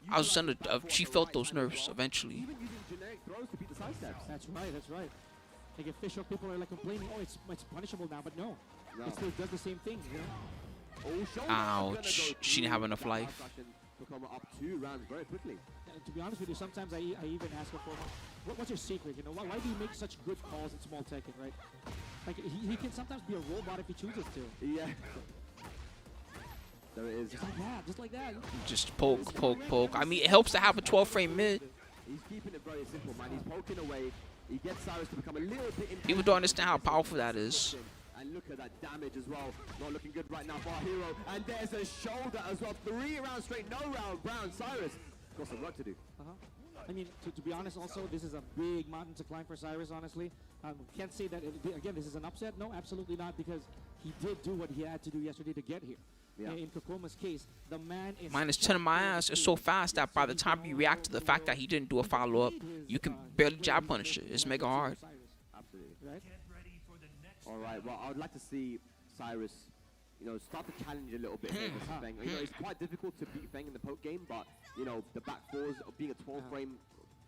I was saying she felt those nerfs eventually. Even using generic throws to beat the side steps. That's right. Like if fish hook, people are like complaining, it's punishable now, but no. It still does the same thing, you know? Ouch, she didn't have enough life. Up 2 rounds very quickly. To be honest with you, sometimes I even ask her for what's your secret? You know, why do you make such good calls in small Tekken, right? Like he can sometimes be a robot if he chooses to. Yeah. There it is. Just like that. Just poke. I mean, it helps to have a 12 frame mid. He's keeping it very simple, man. He's poking away. He gets Cyrus to become a little bit. People don't understand how powerful that is. And look at that damage as well. Not looking good right now for our hero. And there's a shoulder as well. 3 rounds straight, no round. Brown, Cyrus. Got some work to do. I mean, to be honest, also, this is a big mountain to climb for Cyrus, honestly. Can't say that, again, this is an upset. No, absolutely not, because he did do what he had to do yesterday to get here. Yeah. In Kkokkoma's case, the man is... Minus 10 in my ass is so fast that by the time you react to the fact that he didn't do a follow-up, you can barely jab punish it. It's mega hard. Absolutely. Right? All right, well, I would like to see Cyrus you know, start to challenge a little bit here versus Feng. You know, it's quite difficult to beat Feng in the poke game, but you know, the back fours being a 12 frame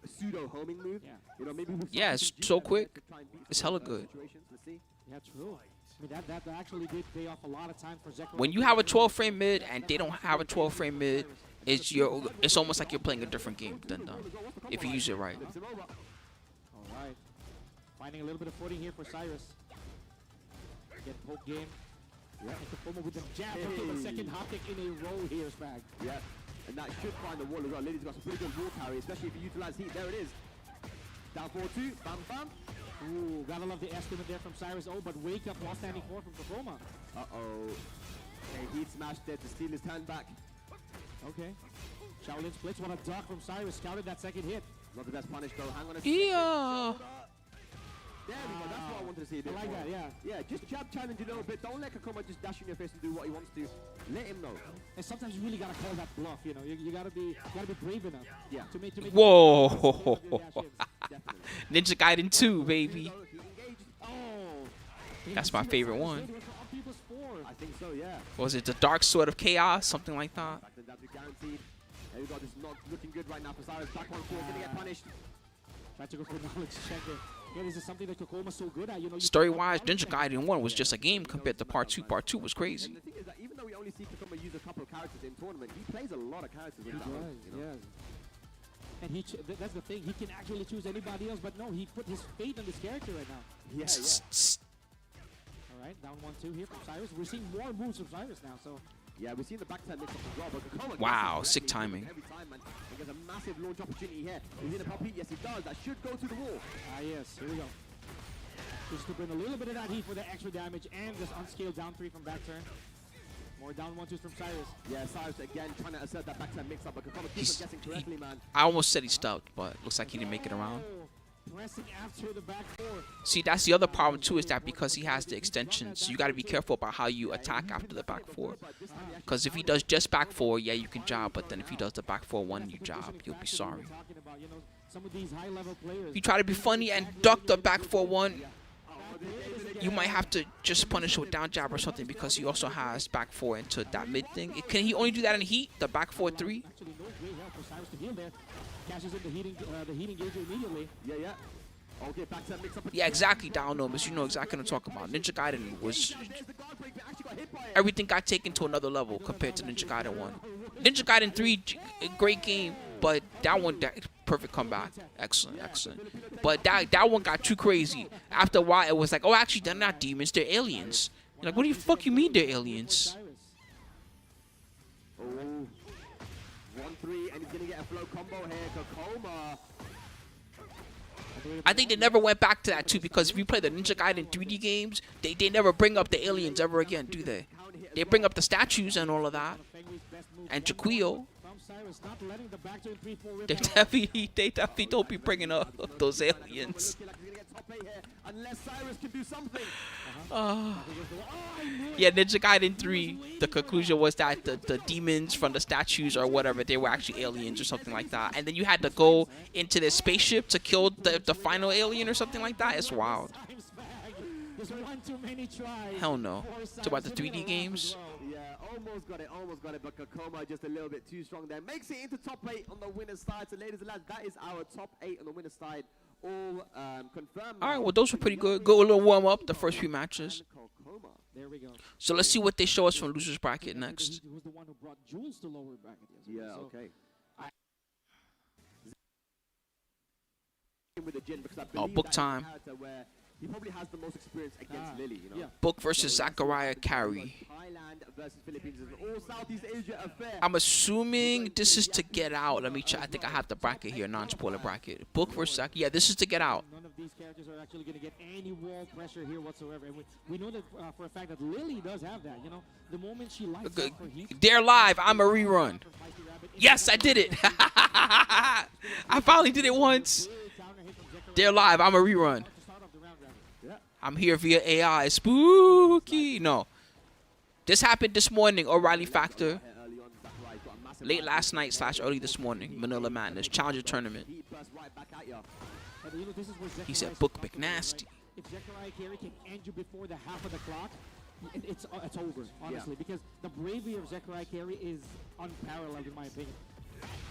pseudo homing move. You know, maybe it's so quick. It's hella good. Let's see. Yeah, true. I mean, that actually did pay off a lot of time for Zechariah. When you have a 12 frame mid and they don't have a 12 frame mid, it's almost like you're playing a different game than them if you use it right. All right. Finding a little bit of footing here for Cyrus. Again, poke game. Yeah, and kkokkoma with the jab for the second hop kick in a row here, Spag. Yeah, and that should find the wall as well. Lili's got some pretty good wall carry, especially if you utilize heat. There it is. Down 4-2, bam bam. Ooh, gotta love the estimate there from Cyrus. Oh, but wake up while standing 4 from kkokkoma. Uh-oh. A heat smash there to steal his turn back. Okay. Shaolin splits. What a duck from Cyrus. Scouted that second hit. Not the best punish though. Hang on a Yeah. There we go. That's what I wanted to see a bit I like more. that, yeah. Yeah, just jab challenge a little bit. Don't let kkokkoma just dash in your face and do what he wants to. Let him know. And sometimes you really gotta call that bluff. You know, you gotta be brave enough. Yeah. To make. Whoa. Definitely. Ninja Gaiden 2, baby. He engaged. Oh. That's my favorite one. I think so, yeah. Was it the Dark Sword of Chaos? Something like that. Back to that, guaranteed. There we go. This is not looking good right now for Cyrus. Back 1-4, gonna get punished. Try to go for knowledge check there. Yeah, this is something that kkokkoma so good at. You know, Story-wise, Ninja Gaiden 1 was just a game compared to Part 2. Part 2 was crazy. And the thing is that even though we only see kkokkoma use a couple of characters in tournament, he plays a lot of characters when he's at home, you know? And that's the thing. He can actually choose anybody else, but no, he put his fate on this character right now. Yeah, yeah. All right, down 1-2 here from Cyrus. We're seeing more moves from Cyrus now, so. Yeah, we've seen the back turn mix up as well, but kkokkoma Wow, gets it sick directly timing. every time, man. And gets a massive launch opportunity here. He's in a pop heat. Yes, he does. That should go to the wall. Ah, yes. Here we go. Just to bring a little bit of that heat for the extra damage and this unscaled down 3 from back turn. More down 1-2s from Cyrus. Yeah, Cyrus again trying to assert that back turn mix up, but kkokkoma keeps on guessing correctly, man. I almost said he stopped, but looks like he didn't make it around. Oh, pressing after the back 4. See, that's the other problem too, is that because he has the extensions, you got to be careful about how you attack after the back 4. Because if he does just back 4, yeah, you can job, but then if he does the back 4-1, you job, you'll be sorry. If you try to be funny and duck the back 4-1, you might have to just punish with down jab or something, because he also has back 4 into that mid thing. Can he only do that in heat, the back 4-3? Actually, no great help for Cyrus to heal there. Cashes in the heat engager immediately. Yeah, yeah. Okay, back turn mix up. Yeah, exactly, down Nomus. You know exactly what I'm talking about. Ninja Gaiden was... Everything got taken to another level compared to Ninja Gaiden 1. Ninja Gaiden 3, great game, but that one, perfect comeback. Excellent, excellent. But that one got too crazy. After a while, it was like, oh, actually, they're not demons, they're aliens. You're like, what do you mean they're aliens? Oh, 1-3, and he's gonna get a flow combo here. kkokkoma. I think they never went back to that too, because if you play the Ninja Gaiden 3D games, they never bring up the aliens ever again, do they? They bring up the statues and all of that, and Jaquio. They definitely don't be bringing up those aliens. Unless Cyrus can do something. Yeah, Ninja Gaiden 3, the conclusion was that the demons from the statues or whatever, they were actually aliens or something like that. And then you had to go into the spaceship to kill the final alien or something like that. It's wild. Hell no. It's about the 3D games. Yeah, almost got it, but kkokkoma just a little bit too strong there. Makes it into top 8 on the winner's side. So ladies and lads, that is our top 8 on the winner's side. All confirmed. All right, well, those were pretty good. Go a little warm up the first few matches. There we go. So let's see what they show us from losers bracket next. He was the one who brought Jules to lower bracket. Yeah, okay. With the Jin, because I believe book that time. where he probably has the most experience against Lili, you know. Yeah. Book versus Zechariah Carey. Thailand versus Philippines is an all Southeast Asia affair. I'm assuming this is to get out. Let me check. I think I have the bracket here, non-spoiler bracket. Book versus Zach. Yeah, this is to get out. None of these characters are actually going to get any wall pressure here whatsoever. And we know that for a fact that Lili does have that. You know, the moment she lights up for heat. They're live. I'm a rerun. Yes, I did it. I finally did it once. They're live. I'm a rerun. I'm here via AI. Spooky. No. This happened this morning. O'Reilly Factor. Late last night / early this morning. Manila Madness. Challenger tournament. This is where He said, Book McNasty. If Zechariah Carey can end you before the half of the clock, it's over, honestly, because the bravery of Zechariah Carey is unparalleled in my opinion.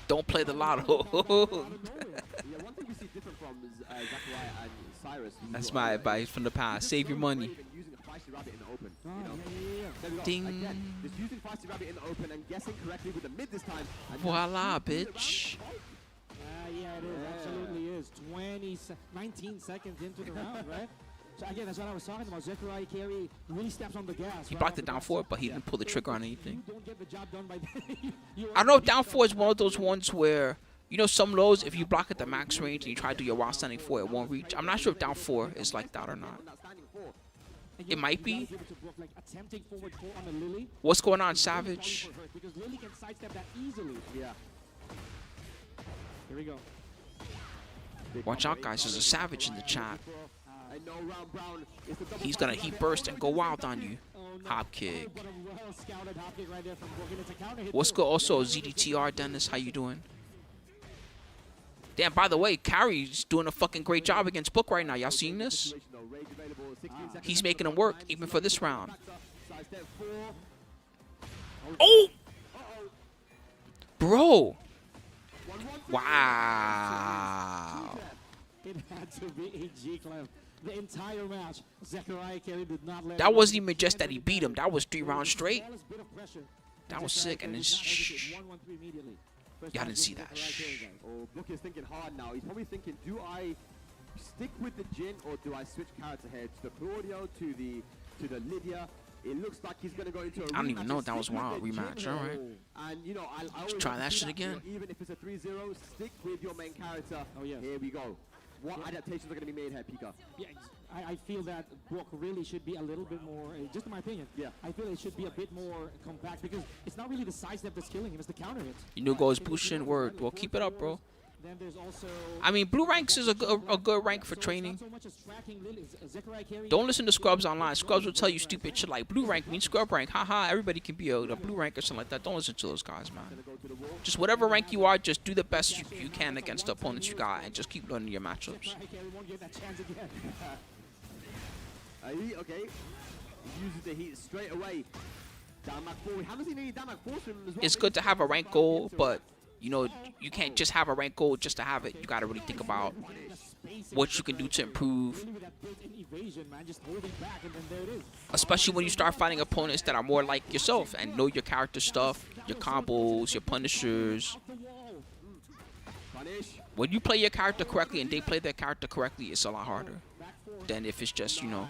Don't play the lotto. Yeah, one thing we see different from Zechariah and Cyrus. That's my advice from the past. Save your money. Using a feisty rabbit in the open. Yeah. Ding. Again, just using feisty rabbit in the open and guessing correctly with the mid this time. And Voila, bitch. Yeah, it is. Absolutely is. 19 seconds into the round, right? So again, that's what I was talking about. Zechariah Carey really steps on the gas. He blocked it down four, but he didn't pull the trigger on anything. You don't get the job done by I don't know if down four is one of those ones where, you know, some lows, if you block at the max range and you try to do your while standing four, it won't reach. I'm not sure if down four is like that or not. It might be. What's going on, Savage? Because Lili can sidestep that easily. Yeah. Here we go. Watch out, guys. There's a Savage in the chat. He's gonna heat burst and go wild on you. Hop kick. What's good? Also, ZDTR Dennis, how you doing? Damn, by the way, Carey's doing a fucking great job against Book right now. Y'all seeing this? He's making him work, even for this round. Oh! Bro! Wow. It had to be a G-Clef. The entire match, Zechariah Carey did not let That wasn't even just that he beat him. That was 3 rounds straight. That was sick. And it's y'all didn't see that. Oh, Book is thinking hard now. He's probably thinking, do I stick with the Jin or do I switch character head to the Claudio, to the Lydia? It looks like he's gonna go into a I don't even know if that was wild rematch. All right. And you know, I always try that shit again. Even if it's a 3-0, stick with your main character. Oh yeah. Here we go. What adaptations are going to be made here, Pika? Yeah, I feel that Book really should be a little bit more, just in my opinion, I feel it should be a bit more compact because it's not really the sidestep that's killing him, it's the counter hits. You know, goes Bushin word. Well, keep it up, bro. Then there's also, I mean, blue ranks is a good rank for training. Don't listen to scrubs online. Scrubs will tell you stupid shit like blue rank means scrub rank. Haha, everybody can be a blue rank or something like that. Don't listen to those guys, man. Just whatever rank you are, just do the best you can against the opponents you got and just keep learning your matchups. Okay. He uses the heat straight away. Down back four. We haven't seen any down back fours from him as well. It's good to have a rank goal, but you know, you can't just have a rank goal just to have it. You got to really think about what you can do to improve. Especially when you start fighting opponents that are more like yourself and know your character stuff, your combos, your punishers. When you play your character correctly and they play their character correctly, it's a lot harder than if it's just, you know,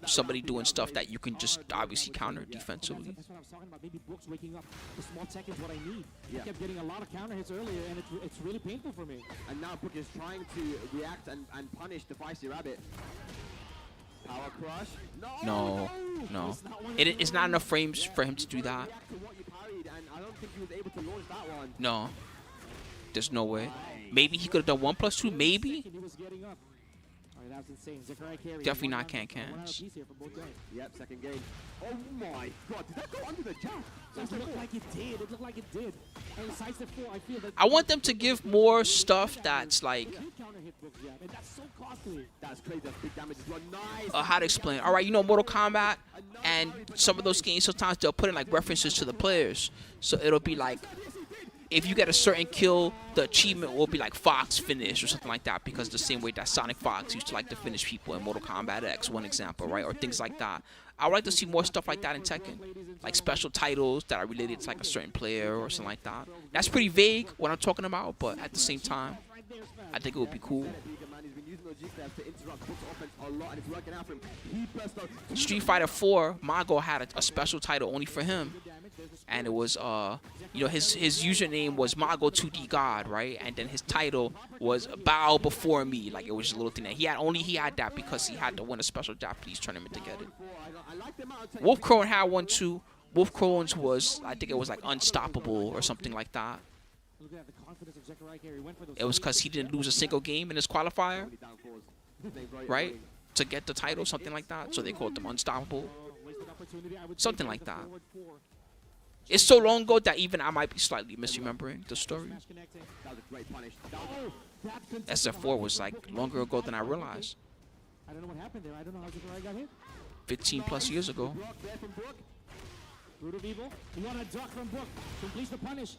somebody doing stuff that you can just obviously counter defensively. That's what I was talking about. Maybe Book's waking up. The small tech is what I need. I kept getting a lot of counter hits earlier, and it's really painful for me. And now Book is trying to react and punish the feisty rabbit. Power crush? No. It's not enough frames for him to do that. No. There's no way. Maybe he could have done 1+2, maybe? That was insane. Zechariah Carey. Definitely not can-cans. Yep, second game. Oh my god, did that go under the jump? It looked like it did. It looked like it did. And sidestep 4, I feel that. I want them to give more stuff that's like. That's so costly. That's crazy. That's big damage as well. Nice. How to explain? All right, you know Mortal Kombat, and some of those games sometimes they'll put in like references to the players, so it'll be like. If you get a certain kill, the achievement will be like Fox finish or something like that, because the same way that Sonic Fox used to like to finish people in Mortal Kombat X, one example, right? Or things like that. I would like to see more stuff like that in Tekken, like special titles that are related to like a certain player or something like that. That's pretty vague what I'm talking about, but at the same time, I think it would be cool. Street Fighter 4, Mongo had a special title only for him, and it was you know, his username was Mago 2D God, right? And then his title was Bow Before Me. Like, it was just a little thing that he had that because he had to win a special Japanese tournament to get it. Wolf Crone had one too. Wolf Crone's was, I think it was like Unstoppable or something like that. It was because he didn't lose a single game in his qualifier, right? To get the title, something like that. So they called them Unstoppable. Something like that. It's so long ago that even I might be slightly misremembering the story. SF4 was like longer ago than I realized. I don't know what happened there. I don't know how Zechariah got hit. 15 plus years ago. Brook there from Brook. Root of evil. You want a duck from Brook. Completes the punish.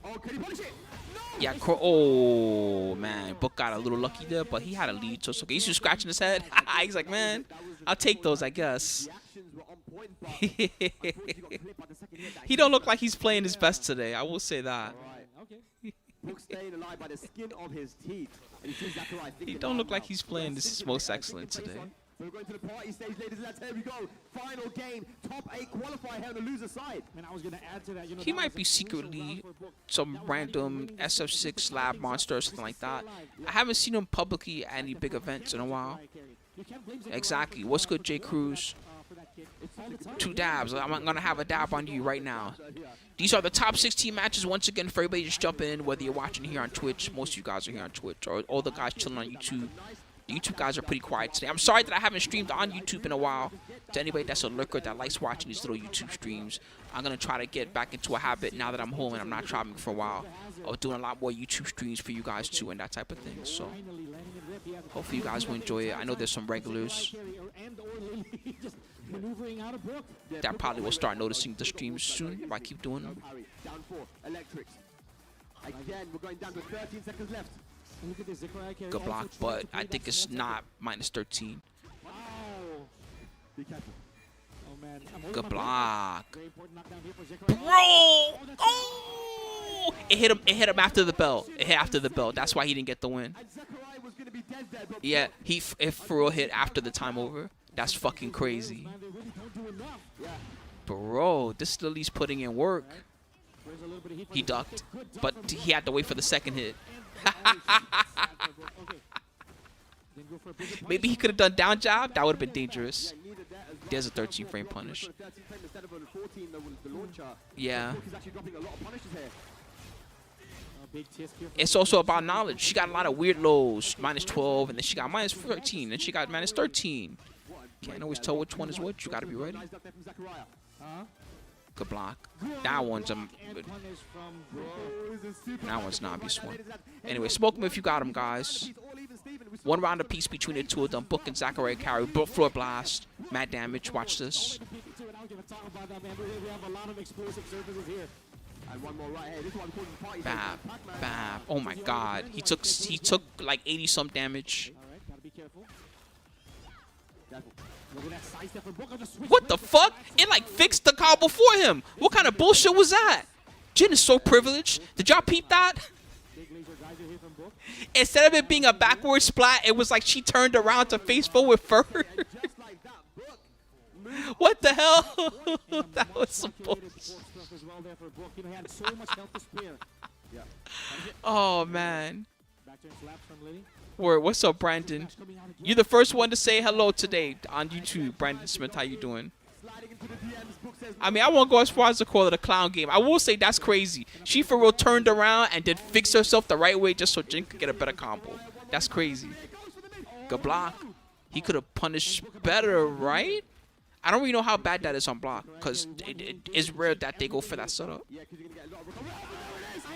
Oh, can he punish it? No! Yeah, oh man, Book got a little lucky there, but he had a lead, so it's okay. He's just scratching his head. He's like, man, I'll take those, I guess. The actions were on point, but unfortunately got clipped by the second hit that He don't look like he's playing his best today. I will say that. Alright. Okay. Brook staying alive by the skin of his teeth. And he sees Zechariah He thinking don't look now. like he's playing this most excellent today. So we're going to the party stage, ladies and gents. Here we go. Final game. Top 8 qualifier here on the loser side. Man, I was gonna add to that. You know, He that might was be a crucial secretly round for Brook. some That was not even random winning this SF6 fight. lab monster or something like that. I haven't seen him publicly at any big events in a while. You can't blame Zechariah Exactly. for- What's for good, J. going Cruz? for that kick. All the time. 2 dabs. I'm gonna have a dab on you right now. These are the top 16 matches once again for everybody just jump in, whether you're watching here on Twitch. Most of you guys are here on Twitch, or all the guys chilling on YouTube. The YouTube guys are pretty quiet today. I'm sorry that I haven't streamed on YouTube in a while. To anybody that's a lurker that likes watching these little YouTube streams, I'm gonna try to get back into a habit now that I'm home and I'm not traveling for a while, of doing a lot more YouTube streams for you guys too and that type of thing. So hopefully you guys will enjoy it. I know there's some regulars that probably will start noticing the streams soon if I keep doing them. Down 4. Electrics. Again, we're going down to 13 seconds left. Look at this, Zechariah Carey Good also block, trying but to play I that think it's small not minus 13. Wow. Be careful. Oh man. I'm holding Good my breath. block. Very important knockdown here for Bro! Zechariah. Oh! It hit him after the bell. It hit after the bell. That's why he didn't get the win. And Zechariah was going to be dead there, but Yeah, it for real hit after the time over. That's fucking crazy. Man, they really don't do enough. yeah. Bro, this Lili's putting in work. There's a little bit of heat He from the ducked, kick. Good duck but from he had to wait for the second hit. Okay. Then go for a bigger punch. Maybe he could have done down jab. That would have been dangerous. Yeah, needed that as well. There's a 13 frame punish. 13 frame instead of a 14 that was the launcher. Yeah. Brook is actually dropping a lot of punishes here. Big tisk here from It's also about knowledge. She got a lot of weird lows. Minus 12, and then she got minus 13, and she got minus 13. Can't always tell which one is which. You got to be ready. Nice duck there from Zechariah. Huh? Good block. That one's a... And punish from Brook. Oh, he's a super That one's an right obvious there, one. ladies and gents. Anyway, smoke them if you got them, guys. All even, Steven. We saw One round apiece between the two of them. Book and Zechariah Carey. Both floor blast. Mad damage. Watch this. I was gonna talk about that, man. We have a lot of explosive surfaces here. and one more right here. This is what I'm calling party. Bab. Pac-Man. Bab. Oh my god. He took like 80 some damage. All right, gotta be careful. Careful. Look at that side step from Brook on the switch. What the fuck? It like fixed the combo for him. What kind of bullshit was that? Jin is so privileged. Did y'all peep that? Big laser geyser here from Brook. Instead of it being a backward splat, it was like she turned around to face forward first. And just like that, Brook moved What the hell? And a That was some calculated bullshit. support stuff as well there for Brook. You know, he had so much health to spare. Yeah. Oh man. Back turn slaps from Lili. Word, what's up, Brandon? Slaps coming out again. You're the first one to say hello today on YouTube, Brandon Smith. How you doing? Sliding into the DMs. Brook says, I mean, I won't go as far as to call it a clown game. I will say that's crazy. She for real turned around and did fix herself the right way just so Jin could get a better combo. That's crazy. Good block. He could have punished better, right? I don't really know how bad that is on block because it is rare that they go for that setup. yeah, because you're going to get a lot of recovery. Oh,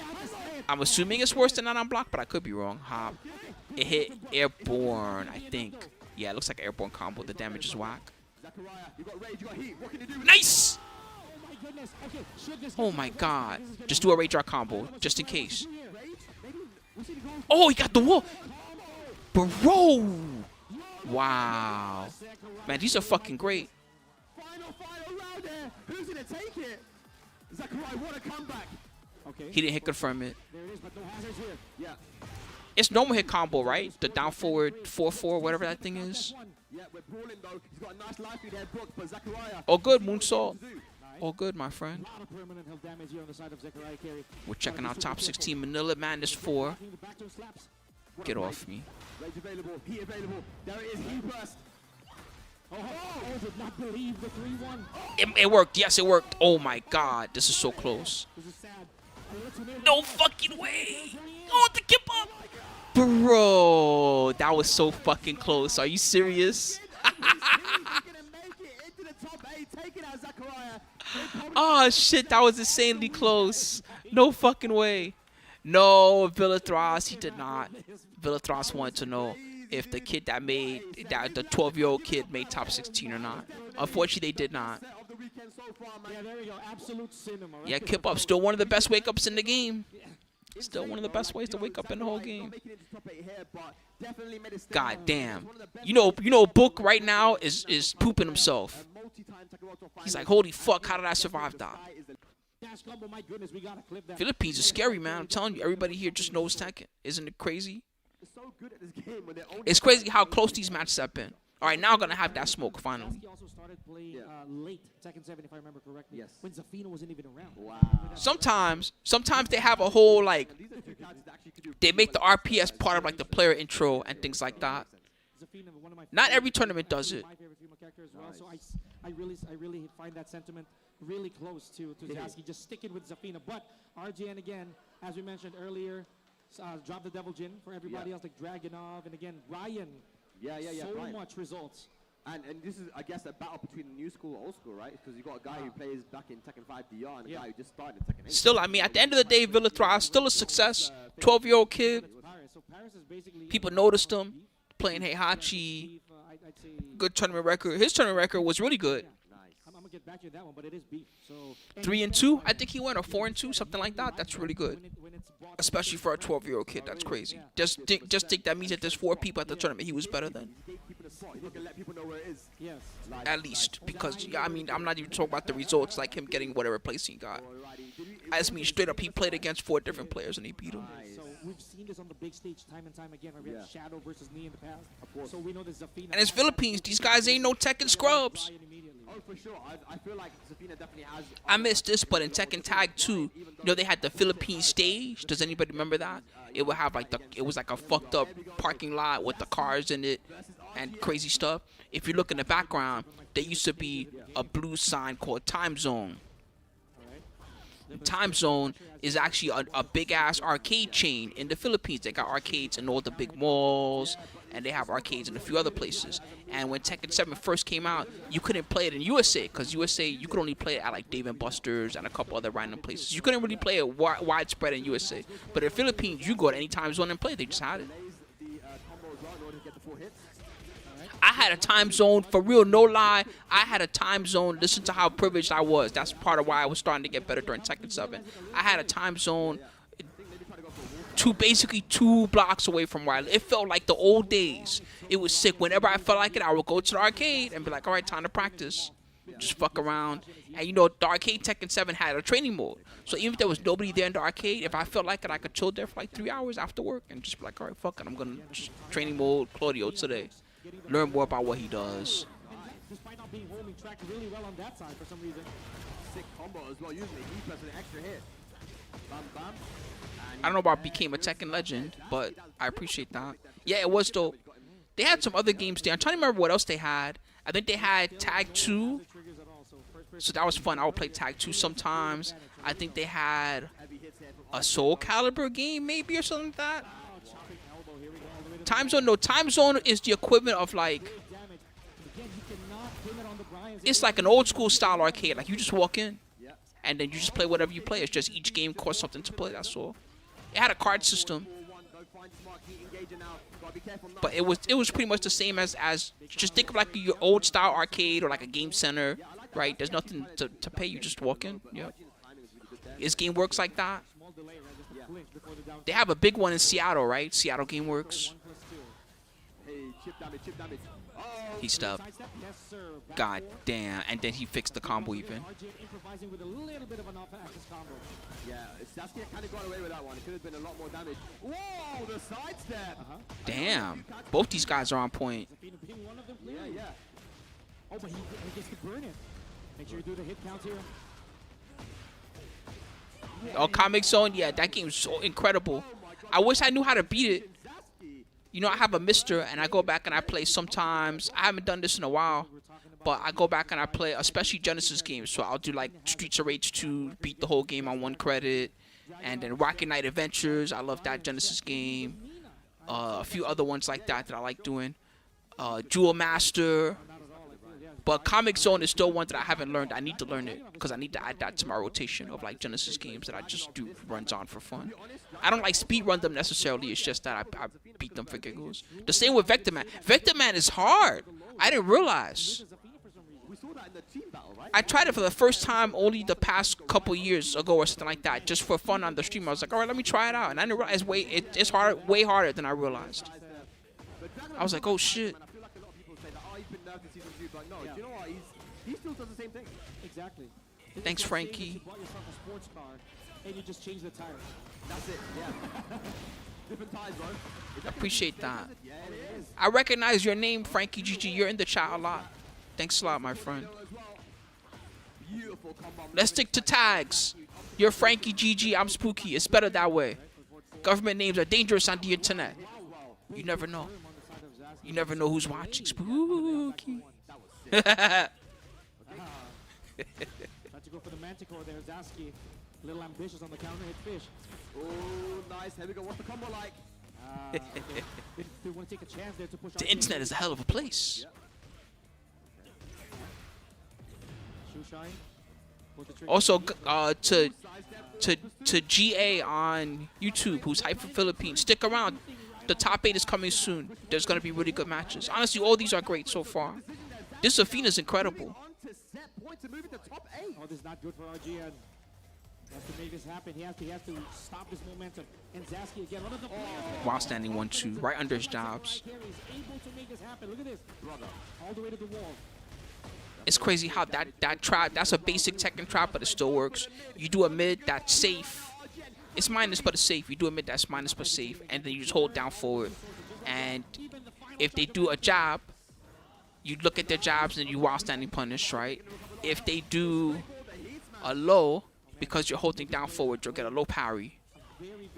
there it is. I'm assuming it's worse than that on block, but I could be wrong. Hop. It hit airborne, I think. Yeah, it looks like an airborne combo. The damage is whack. Zechariah, you got rage, you got heat. What can you do? Nice! Oh my goodness. Okay, should this Oh my god. Just do a rage draw combo, just in case. Rage? Maybe we see the goal. Oh, he got the wall. Bro. Wow. Man, these are fucking great. Final round there. Who's going to take it? Zechariah, what a comeback. Okay. He didn't hit confirm it. There it is, but no hazards here. Yeah. It's normal hit combo, right? The down forward 4-4, whatever that thing is. Yeah, we're brawling though. He's got a nice life lead there, Brook, but Zechariah. Oh, good, moonsault. to do. Oh, good, my friend. A lot of permanent health damage here on the side of Zechariah Carey. We're checking out top 16 Manila Madness 4. Blocking the back turn slaps. Get off me. Rage available, heat available. There it is, heat burst. Oh, did not believe the 3-1. It worked. Yes, it worked. Oh my god. This is so close. This is sad. A little too near. No fucking way. Oh, the kip up. Bro, that was so fucking close. Are you serious? He's gonna make it into the top 8, taking out Zechariah. Oh shit, that was insanely close. No fucking way. No, Villathras, he did not. Villathras wanted to know. if the kid that made that the 12-year-old kid made top 16 or not. Unfortunately, they did not. Yeah, there we go. Absolute cinema. Right? Yeah, Kip Up still one of the best wake ups in the game. Still one of the best ways to wake up in the whole game. God damn. You know, Book right now is pooping himself. He's like, holy fuck, how did I survive that? Dash combo, my goodness, we gotta clip that. Philippines is scary, man. I'm telling you, everybody here just knows Tekken. Isn't it crazy? It's crazy how close these matches have been. All right, now I'm gonna have that smoke finally. Zaskieee also started playing late Tekken 7, if I remember correctly. Yes. When Zafina wasn't even around. Wow. Sometimes they have a whole like they make the RPS part of like the player intro and things like that. Zafina, one of my Not every tournament does it. My favorite female character as well. So I really find that sentiment really close to Zaskieee, just sticking with Zafina. But RGN again, as we mentioned earlier, drop the Devil Jin for everybody else like Dragunov, and again Bryan. So Bryan. much results. And this is, I guess, a battle between the new school and old school, right? Because you got a guy who plays back in Tekken 5 DR and a guy who just started in Tekken 8. Still, I mean, at the end of the day, Villatra still a success. 12-year-old kid. So Paris is basically People noticed him playing Heihachi. I'd say Good tournament record. His tournament record was really good. I'm gonna get back to that one, but it is beef. So 3-2, I think he went, or 4-2, something like that. That's really good, when it's brought especially for a 12-year-old kid. That's crazy. Just think that means that there's 4 people at the tournament he was better than. He's not gonna let people know where it is. yes. At least, because yeah, I mean, I'm not even talking about the results, like him getting whatever place he got. I just mean straight up, he played against 4 different players and he beat them. So we've seen this on the big stage time and time again. Where we had Shadow versus Me in the past. So we know that Zafina. And it's Philippines. These guys ain't no Tekken scrubs. Oh, for sure. I feel like Zafina definitely has. I missed this, but in Tekken Tag 2, you know they had the Philippine stage. Does anybody remember that? It would have like it was like a fucked up parking lot with the cars in it and crazy stuff. If you look in the background, there used to be a blue sign called Time Zone. Time Zone is actually a big ass arcade chain in the Philippines. They got arcades in all the big malls, and they have arcades in a few other places. And when Tekken 7 first came out, you couldn't play it in USA, because USA you could only play it at like Dave & Buster's and a couple other random places. You couldn't really play it widespread in USA. But in the Philippines, you go to any Time Zone and play. They just had it. I had a time zone, for real, no lie. I had a time zone. Listen to how privileged I was. That's part of why I was starting to get better during Tekken 7. I had a time zone basically 2 blocks away from where I lived. It felt like the old days. It was sick. Whenever I felt like it, I would go to the arcade and be like, all right, time to practice. Just fuck around. And you know, the arcade Tekken 7 had a training mode. So even if there was nobody there in the arcade, if I felt like it, I could chill there for like 3 hours after work and just be like, all right, fuck it. I'm going to just training mode Claudio today. Learn more about what he does. Despite not being home, he tracked really well on that side for some reason. Sick combo as well. Usually he pressed an extra hit. Bam, bam. I don't know about became a Tekken legend, but I appreciate that. Yeah, it was dope. They had some other games there. I'm trying to remember what else they had. I think they had Tag 2. So that was fun. I would play Tag 2 sometimes. I think they had a Soul Calibur game maybe or something like that. Time Zone, no. Time Zone is the equivalent of like, it's like an old school style arcade. Like you just walk in and then you just play whatever you play. It's just each game costs something to play, that's all. It had a card system, but it was pretty much the same as just think of like your old style arcade or like a game center, right? There's nothing to pay, you just walk in. Yep. This game works like that. They have a big one in Seattle, right? Seattle Game Works. He stepped. God damn. And then he fixed the combo even. Yeah, Zaskieee kind of got away with that one. It could have been a lot more damage. Whoa, the sidestep. Damn. Both these guys are on point. Yeah. Oh, but he gets to burn it. Make sure you do the hit count here. Oh, Comic Zone, yeah, that game's so incredible. I wish I knew how to beat it. You know, I have a Mister, and I go back and I play sometimes. I haven't done this in a while, but I go back and I play, especially Genesis games. So I'll do like Streets of Rage 2, beat the whole game on 1 credit. And then Rocket Knight Adventures, I love that Genesis game. A few other ones like that I like doing. Jewel Master. But Comic Zone is still one that I haven't learned. I need to learn it because I need to add that to my rotation of like Genesis games that I just do runs on for fun. I don't like speed run them necessarily. It's just that I beat them for giggles. The same with Vector Man. Vector Man is hard. I didn't realize. I tried it for the first time only the past couple years ago or something like that, just for fun on the stream. I was like, all right, let me try it out, and I didn't realize it's hard, way harder than I realized. I was like, oh shit. He still does the same thing. Exactly. Thanks, Frankie. You bought yourself a sports car and you just change the tires. That's it. Yeah. Different tires, bro. I appreciate that. Yeah, it is. I recognize your name, Frankie GG. You're in the chat a lot. Thanks a lot, my friend. Beautiful combo. Let's stick to tags. You're Frankie GG. I'm Spooky. It's better that way. Government names are dangerous on the internet. You never know. You never know who's watching. Spooky. Tried to go for the Manticore there, Zaskieee. A little ambitious on the counter hit fish. Oh, nice. Here we go. What's the combo like? They want to take a chance there to push. The internet is a hell of a place. Shoe shine. Also, to GA on YouTube, who's hype for Philippines, stick around. The top 8 is coming soon. There's gonna be really good matches. Honestly, all these are great so far. This Zafina is incredible. Oh, this is not good for RGN. He has to make this happen. He has to stop this momentum. And Zaskieee again, one of the While standing 1-2, right under his jobs. Carey is able to make this happen. Look at this. All the way to the wall. It's crazy how that trap, that's a basic Tekken trap, but it still works. You do a mid, that's safe. It's minus, but it's safe. You do a mid, that's minus, but safe. And then you just hold down forward. And if they do a jab, you look at their jabs and you while standing punish, right? If they do a low, because you're holding down forward, you'll get a low parry.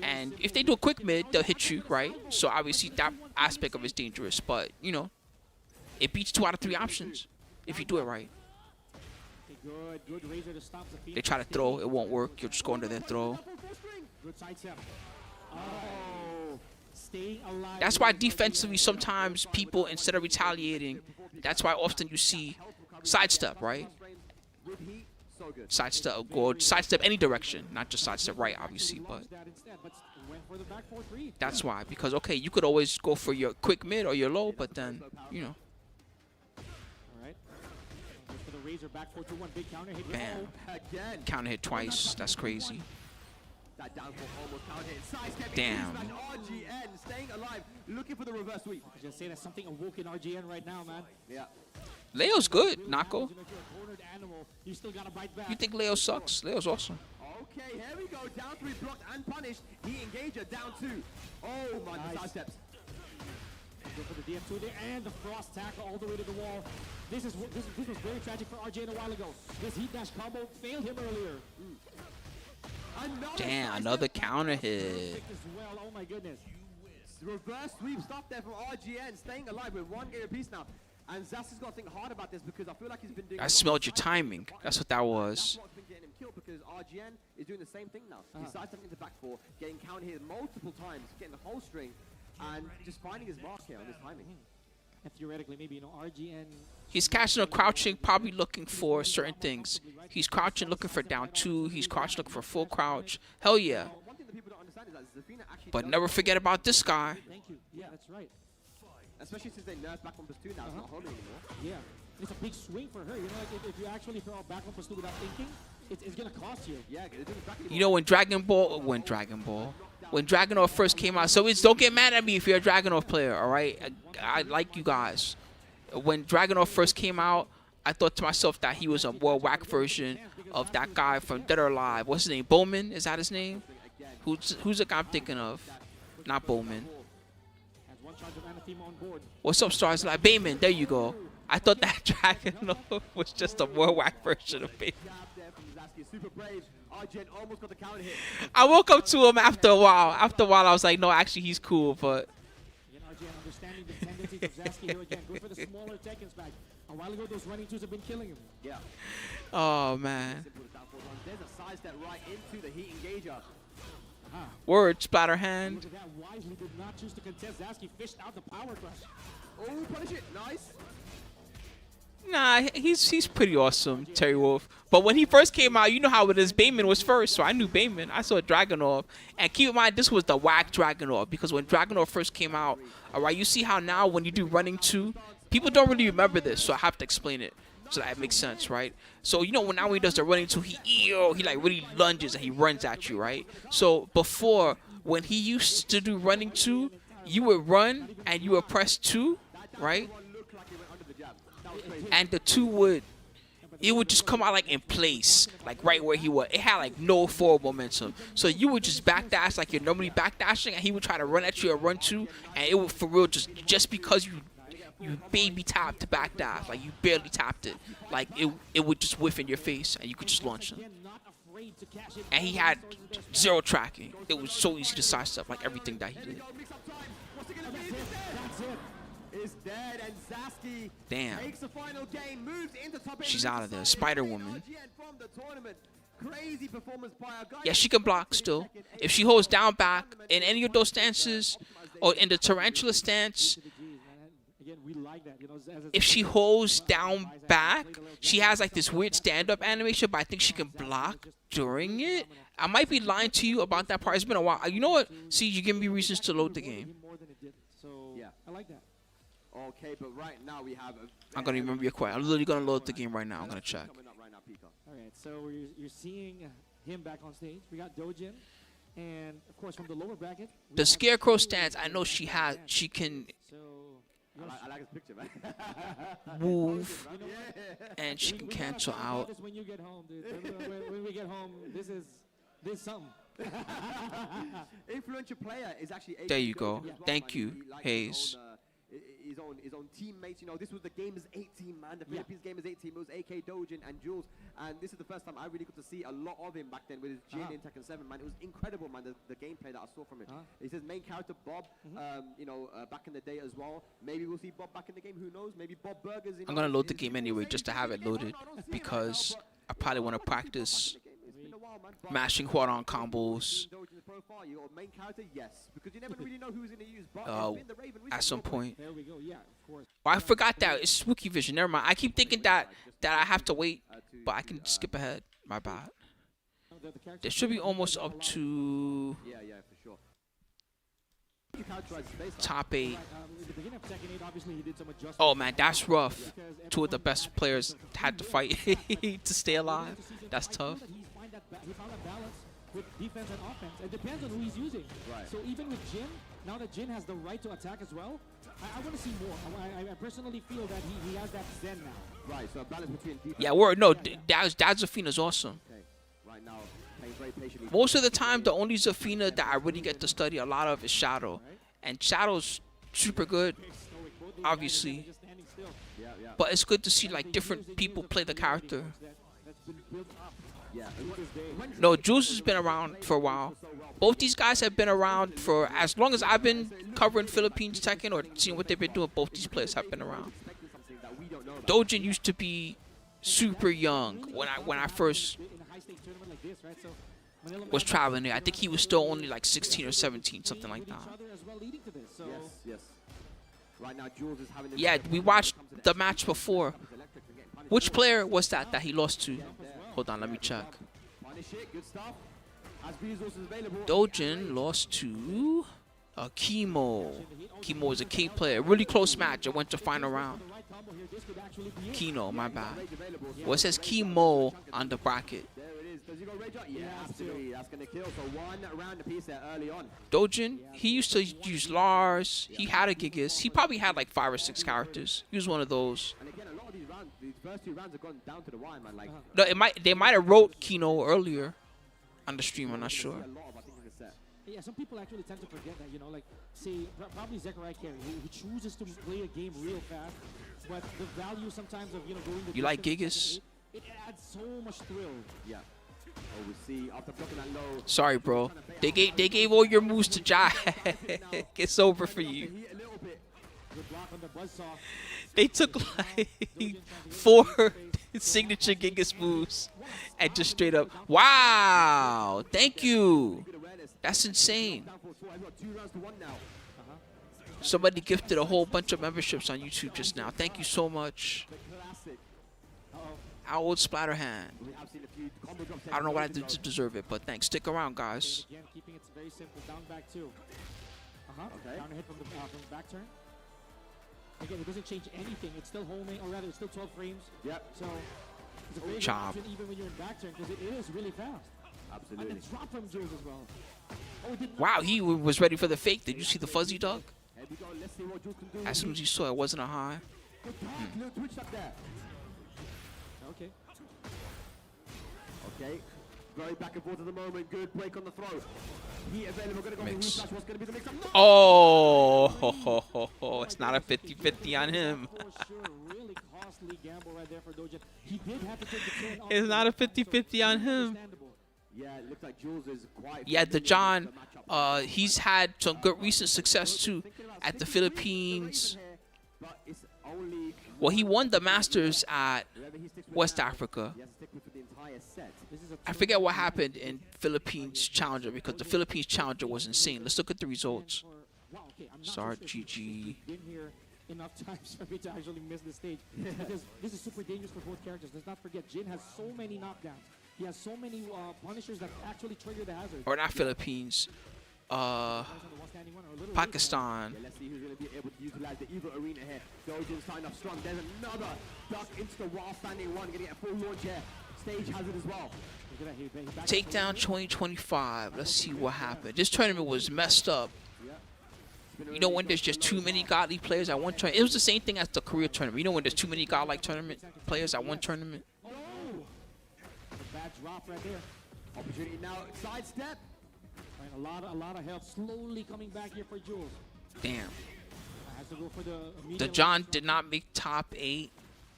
And if they do a quick mid, they'll hit you, right? So obviously that aspect of it is dangerous. But, you know, it beats 2 out of 3 options if you do it right. Good razor to stop Zafina. They try to throw, it won't work. You'll just go under their throw. Good side step. Oh, staying alive. That's why defensively sometimes people, instead of retaliating, that's why often you see sidestep, right? Sidestep, go sidestep any direction, not just sidestep right, obviously, but that's why. Because okay, you could always go for your quick mid or your low, but then you know. Bam. Counter hit twice. That's crazy. Damn. RGN staying alive, looking for the reverse sweep. Just say that something awoke in RGN right now, man. Yeah. Leo's good, Nako. You still gotta bite back. You think Leo sucks? Leo's awesome. Okay, here we go. Down 3 blocked and punished. He engager down 2. Oh my, nice. Side steps. Go for the DF2 there and the frost tackle all the way to the wall. This was very tragic for RJ a while ago. This heat dash combo failed him earlier. Damn, another counter hit. Well. Oh my goodness. Reverse sweep stop there from RGN, staying alive with 1 game apiece now. And Zaskiee's got to think hard about this because I feel like he's been doing. I smelled your timing. That's what that was. That's what's been getting him killed because RGN is doing the same thing now. He's sidestepping into back 4, getting counter hit multiple times, getting the whole string, and just finding his mark here on this timing. And theoretically, maybe, you know, RGN. He's catching or crouching, probably looking for certain things. He's crouching, looking for down 2. He's crouching, looking for full crouch. Hell yeah. One thing that people don't understand is that Zafina actually. But never forget about this guy. Thank you. Yeah, that's right. Especially since they nerfed back on +2 now, it's not holding anymore. Yeah. It's a big swing for her. You know, like if you actually throw out back on +2 without thinking, it's gonna cost you. Yeah, it didn't back You know when Dragon Dragunov first came out, so don't get mad at me if you're a Dragunov player, all right? I like you guys. When Dragunov first came out, I thought to myself that he was a more whack version of that guy from Dead or Alive. What's his name? Bowman? Is that his name? Who's the guy I'm thinking of? Not Bowman. What's up, Stars? Like Bayman. There you go. I thought that Dragunov was just a more whack version of Bayman. I woke up to him after a while. After a while, I was like, no, actually, he's cool, but. Understanding the tendencies of Zaskieee here again. Go for the smaller Tekkens back. A while ago, those running twos have been killing him. Yeah. Oh, man. There's a side step right into the heat engager. Word, Splatterhand. Look at that. Wisely did not choose to contest. Zaskieee fished out the power crush. Oh, punish it. Nice. Nah, he's pretty awesome, Terry Wolf. But when he first came out, you know how it is. Bayman was first, so I knew Bayman. I saw Dragunov. And keep in mind, this was the whack Dragunov, because when Dragunov first came out, all right, you see how now when you do running 2, people don't really remember this, so I have to explain it so that it makes sense, right? So you know when now when he does the running 2, he like really lunges and he runs at you, right? So before, when he used to do running 2, you would run and you would press 2, right? And the 2 would just come out like in place, like right where he was. It had like no forward momentum. So you would just backdash like you're normally backdashing, and he would try to run at you or run 2, and it would for real just because you baby tapped to backdash, like you barely tapped it, like it would just whiff in your face and you could just launch him. And he had 0 tracking. It was so easy to sidestep like everything that he did. Is dead, and Zaskieee Damn. takes the final game, moves into top 8. She's out of there. Spider Woman. Crazy performance by a guy. Yeah, she can block still. If she holds down back in any of those stances, or in the tarantula stance, if she holds down back, she has like this weird stand-up animation, but I think she can block during it. I might be lying to you about that part. It's been a while. You know what? See, you give me reasons to load the game. Yeah, I like that. Okay, but right now we have. I'm gonna remember your question. I'm literally gonna load the game right now. I'm gonna check. All right, so you're seeing him back on stage. We got Doujin, and of course from the lower bracket. The Scarecrow stance, I know she has. She can. I like his picture, man. Move, and she can cancel out. When you get home, dude. When we get home, this is something. Influential player is actually. There you go. Thank you, Hayes. His own teammates, you know, this was the Gamers 8 team, man. The Philippines Gamers 8 team. It was AK, Doujin, and Jules. And this is the first time I really got to see a lot of him back then with his Jin in Tekken 7, man. It was incredible, man, the gameplay that I saw from him. He says main character Bob, you know, back in the day as well. Maybe we'll see Bob back in the game. Who knows? Maybe Bob Burgers. I'm going to load the game anyway just to have it loaded, because I probably want to practice mashing Huaron combos at some point. Well, I forgot that it's SpookyVision. Never mind. I keep thinking that I have to wait, but I can skip ahead. My bad. There should be almost up to top 8. Oh man, that's rough. 2 of the best players had to fight to stay alive. That's tough. He found a balance with defense and offense. It depends on who he's using. Right. So even with Jin, now that Jin has the right to attack as well, I want to see more. I personally feel that he has that Zen now. Right. So a balance between defense. Yeah, that Zafina's awesome. Okay. Right now, playing very patiently. Most of the time, the only Zafina that I really get to study a lot of is Shadow, and Shadow's super good, obviously. But it's good to see like different people play the character. No, Jules has been around for a while. Both these guys have been around for as long as I've been covering Philippines Tekken or seeing what they've been doing. Both these players have been around. Doujin used to be super young when I first was traveling there. I think he was still only like 16 or 17, something like that. Yeah, we watched the match before. Which player was that he lost to? Hold on, let me check. Doujin lost to KIMO. KIMO is a key player. Really close match. It went to final round. KIMO, my bad. Well, it says KIMO on the bracket. Doujin, he used to use Lars. He had a Gigas. He probably had like 5 or 6 characters. He was one of those. No, they might have wrote Kino earlier on the stream. I'm not sure. Yeah, some people actually tend to forget that, you know, like, say, probably Zechariah Carey, who chooses to play a game real fast, but the value sometimes of, you know, going the... You like Gigas? It adds so much thrill. Yeah. Oh, we see after blocking that low. Sorry, bro. They gave all your moves to Jai. It's over for you. They took like 4 signature Gigas moves and just straight up, wow, thank you. That's insane. Somebody gifted a whole bunch of memberships on YouTube just now. Thank you so much. Owl splatter hand. We have seen a few combo drops. I don't know what I did to deserve it, but thanks. Stick around, guys. Again, keeping it very simple. Down back two. Okay. Down hit from the back turn. Again, it doesn't change anything. It's still homing, or rather, it's still 12 frames. Yep. So it's a very good Chop. option even when you're in back turn because it is really fast. Absolutely. And the drop from Jules as well. Oh, it did not. Wow, he was ready for the fake. Did you see the fuzzy dog? Here we go. Let's see what Jules can do. As soon as you saw it, wasn't a high. Good pass, little twitch up there. Okay. Okay. Going back and forth at the moment. Good break on the throw. He available. Going to go Mix. for flash. What's going to be the mix up? No! Oh, it's not a 50-50 on him. For sure, really costly gamble right there for Doujin. He did have to take the turn off It's the not a back, so 50-50 on him. understandable. Yeah, it looks like Jules is quite. Yeah, the familiar John, with the matchup. he's had some good recent success too at the Philippines. But it's only Well, he won the Masters at whoever he sticks with West now, Africa. he has to stick with for the entire set. This is a I forget what happened in Philippines Challenger because the Philippines Challenger was insane. Let's look at the results. Wow, okay, I'm not Sorry, so sure if GG. we've been here enough times for me to actually miss the stage because this is super dangerous for both characters. Let's not forget, Jin has so many knockdowns. He has so many punishers that actually trigger the hazard. Or not Philippines. Pakistan. Yeah, let's see who's going to be able to utilize the evil arena here. Doujin starting off strong. There's another duck into the wall standing one. Going to get a full launch here. Stage hazard as well. Takedown 2025. Let's see what happened. This tournament was messed up. You know when there's just too many godly players at one tournament? It was the same thing as the career tournament. You know when there's too many godlike tournament players at one tournament? Oh! A bad drop right there. Opportunity now. Sidestep. Right, a lot of help slowly coming back here for Jules. Damn. Has to go for the The immediate John launch. did not make top 8.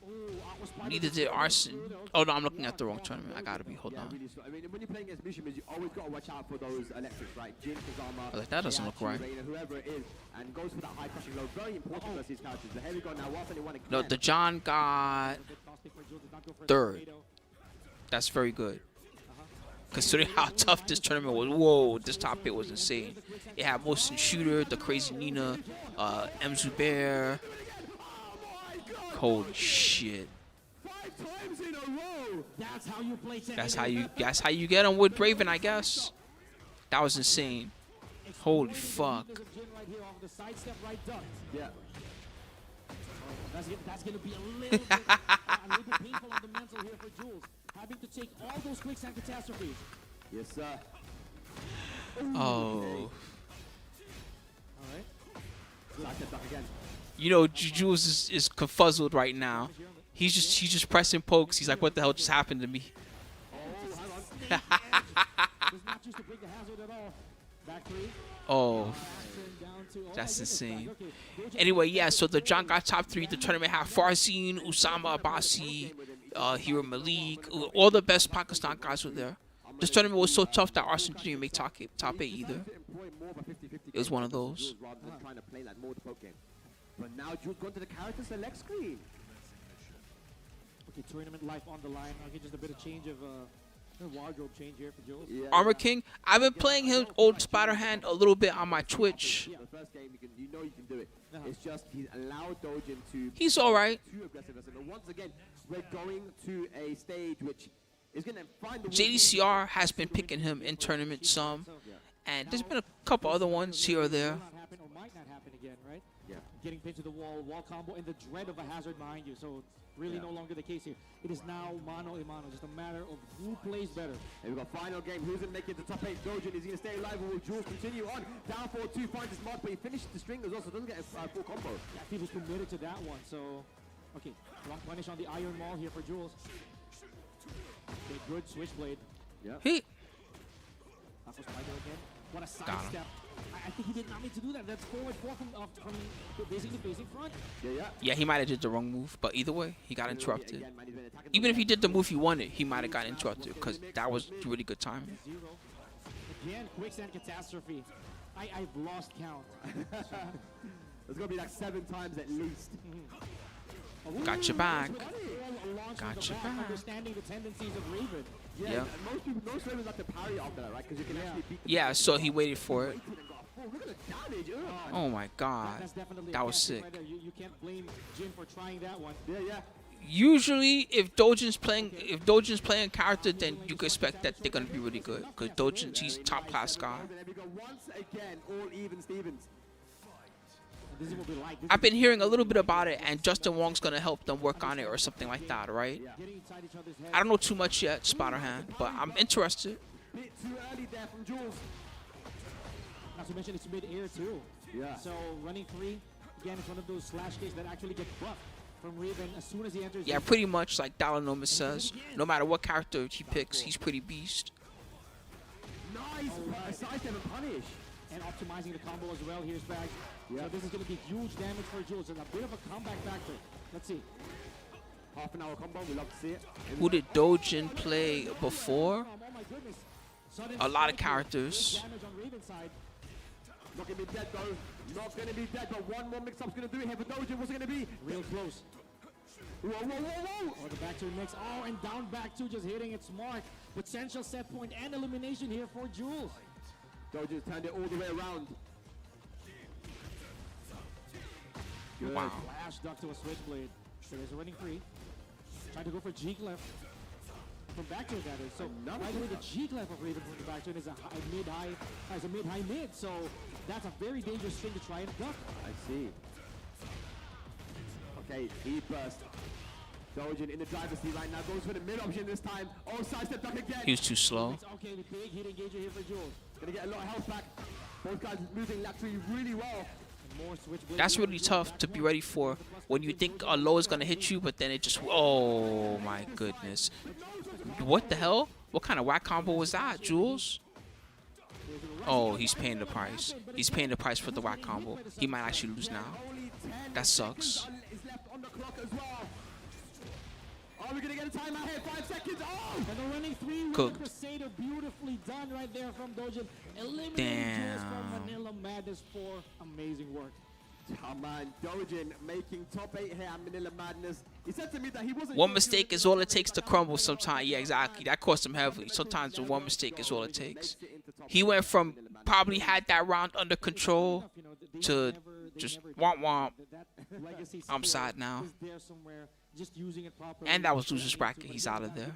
Oh, Aqua Spider Neither was did so Arson. good. Oh no, I'm looking at the wrong tournament. I gotta be. Hold Yeah, on. really slow. I mean, when you're playing against Mishimas, you always got to watch out for those electrics, right? Jin, Kazama, Oh, that doesn't look right. Reina, whoever it is, and goes for that high crushing low. Very important versus these characters. But here we go now. Whilst anyone No, the John got A bit costly for Jules, did not go for the third. tornado. That's very good. Considering how tough this tournament was. Whoa, this top 8 was insane. It had Motion Shooter, the Crazy Nina, M. Zubair. Holy shit. 5 times in a row. That's how you play Tekken. That's how you get him with Braven, I guess. That was insane. Holy fuck. There's a Jin right here off the sidestep right duck. Yeah. That's going to be a little bit painful on the mental here for Jules. Having to take all those quicksand catastrophes. Yes, sir. Oh. All right. Sidestep duck again. You know, Jules is confuzzled right now. He's just pressing pokes. He's like, what the hell just happened to me? Oh, hang on. Does not choose to break the hazard at all. Back three. Oh, Down to, that's my goodness, insane. back. Okay. Doujin Anyway, yeah, so the John got top 3. The tournament had Farzin, Usama Abbasi, Hero Malik. All the best Pakistan guys were there. This tournament was so tough that Arsenal didn't make top 8 either. It was one of those. Rather than trying to play that mode poke game. But now Jules gone to the character select screen. Okay, tournament life on the line. Okay, just a bit of change of wardrobe change here for Jules. Yeah. Armor King, I've been playing his old Spider Hand a little bit on my Twitch. The first game, you know you can do it. It's just he's allowed Doujin to He's alright. too aggressive. And once again, we're going to a stage which is going to find the JDCR has been picking him in tournaments some. And there's been a couple other ones here or there. Will not happen or might not happen again, right? Yeah. Getting pinned to the wall combo, and the dread of a hazard behind you. So really no longer the case here. It is now mano a mano, just a matter of who plays better. And we've got final game. Who's going to make it to top 8? Doujin, is he going to stay alive or will Jules continue on? Down 4-2, finds his mark, but he finished the string as well, so doesn't get a full combo. Yeah, he was committed to that one. So, okay, wrong punish on the Iron Maul here for Jules. Okay, good switchblade. Yeah. He Aqua Spider again. What a Got him. sidestep. I think he did not mean to do that. That's forward 4 from basically facing front. Yeah, he might have did the wrong move, but either way, he got interrupted. Again, man, he's been attacking Even if he did the move he wanted, he might have got interrupted because that was really good timing. 0. Again, quicksand catastrophe. I've lost count. There's going to be like 7 times at least. Got your back. Got Got your back. Understanding the tendencies of Raven. Yeah, Yeah. and most ravens like to parry after that, right? Because you can actually beat the Yeah, so he waited for it. and got a full. Look at the damage. Oh my god. That's definitely That a was tactic sick. right there. You can't blame Jin for trying that one. Yeah, yeah. Usually, if Doujin's playing a character, then you can expect that they're gonna be really good. Because Doujin, he's a top class guy. Once again, all even Stevens. This is what we like. I've been hearing a little bit about it, and Justin Wong's gonna help them work on it or something like that, right? Getting inside each other's heads. I don't know too much yet, Spatterhand, but I'm interested. Bit too early there from Jules. Not to mention it's mid-air too. Yeah. So running 3, again, it's one of those slash kicks that actually get buffed from Raven as soon as he enters. Yeah, pretty much like Dalanomus says. No matter what character he picks, he's pretty beast. Nice. Sidestep and punish. And optimizing the combo as well. Here's Bag. Yeah. So this is going to be huge damage for Jules and a bit of a comeback factor. Let's see. Half an hour combo. We love to see it. Who did Doujin play before? Oh my goodness. Sudden A lot of spike, characters. damage on Raven's side. Not going to be dead, though. Not going to be dead, but one more mix-up's going to do it here for Doujin. What's it going to be? Real close. Whoa, whoa, whoa, whoa. Oh, the back two mix. Oh, and down back two, just hitting its mark. Potential set point and elimination here for Jules. Doujin's turned it all the way around. Good. Wow. Flash duck to a switchblade. So there's a running free. Trying to go for Jeek left. From back to that is. So Another by the way, the one. Jeek left of Raven from the back turn is a mid-high mid. So that's a very dangerous thing to try and duck. I see. Okay, he burst. Doujin in the driver's seat right now. Goes for the mid option this time. Oh, sidestep duck again. He was too slow. It's okay, the big hit engager here for Jules. Gonna get a lot of health back. Both guys moving laterally really well. And more switchblade. That's really tough to be ready for when you think a low is gonna hit you, but then it just, oh my goodness. What the hell? What kind of whack combo was that, Jules? Oh, he's paying the price. He's paying the price for the whack combo. He might actually lose now. Only 10 That sucks. is left on the clock as well. Are we gonna get a time out here? 5 seconds. Oh! And the running 3 with Cooked. the Crusader, beautifully done right there from Doujin. Eliminating Jules from Damn. Manila Madness for amazing work. Oh man, Doujin making top 8 here at Manila Madness. He said to me that he wasn't. One mistake is all it takes to crumble sometimes. Yeah, exactly. That cost him heavily. Sometimes the one mistake is all it takes. He went from probably had that round under control to just womp womp. I'm sad now. And that was loser's bracket. He's out of there.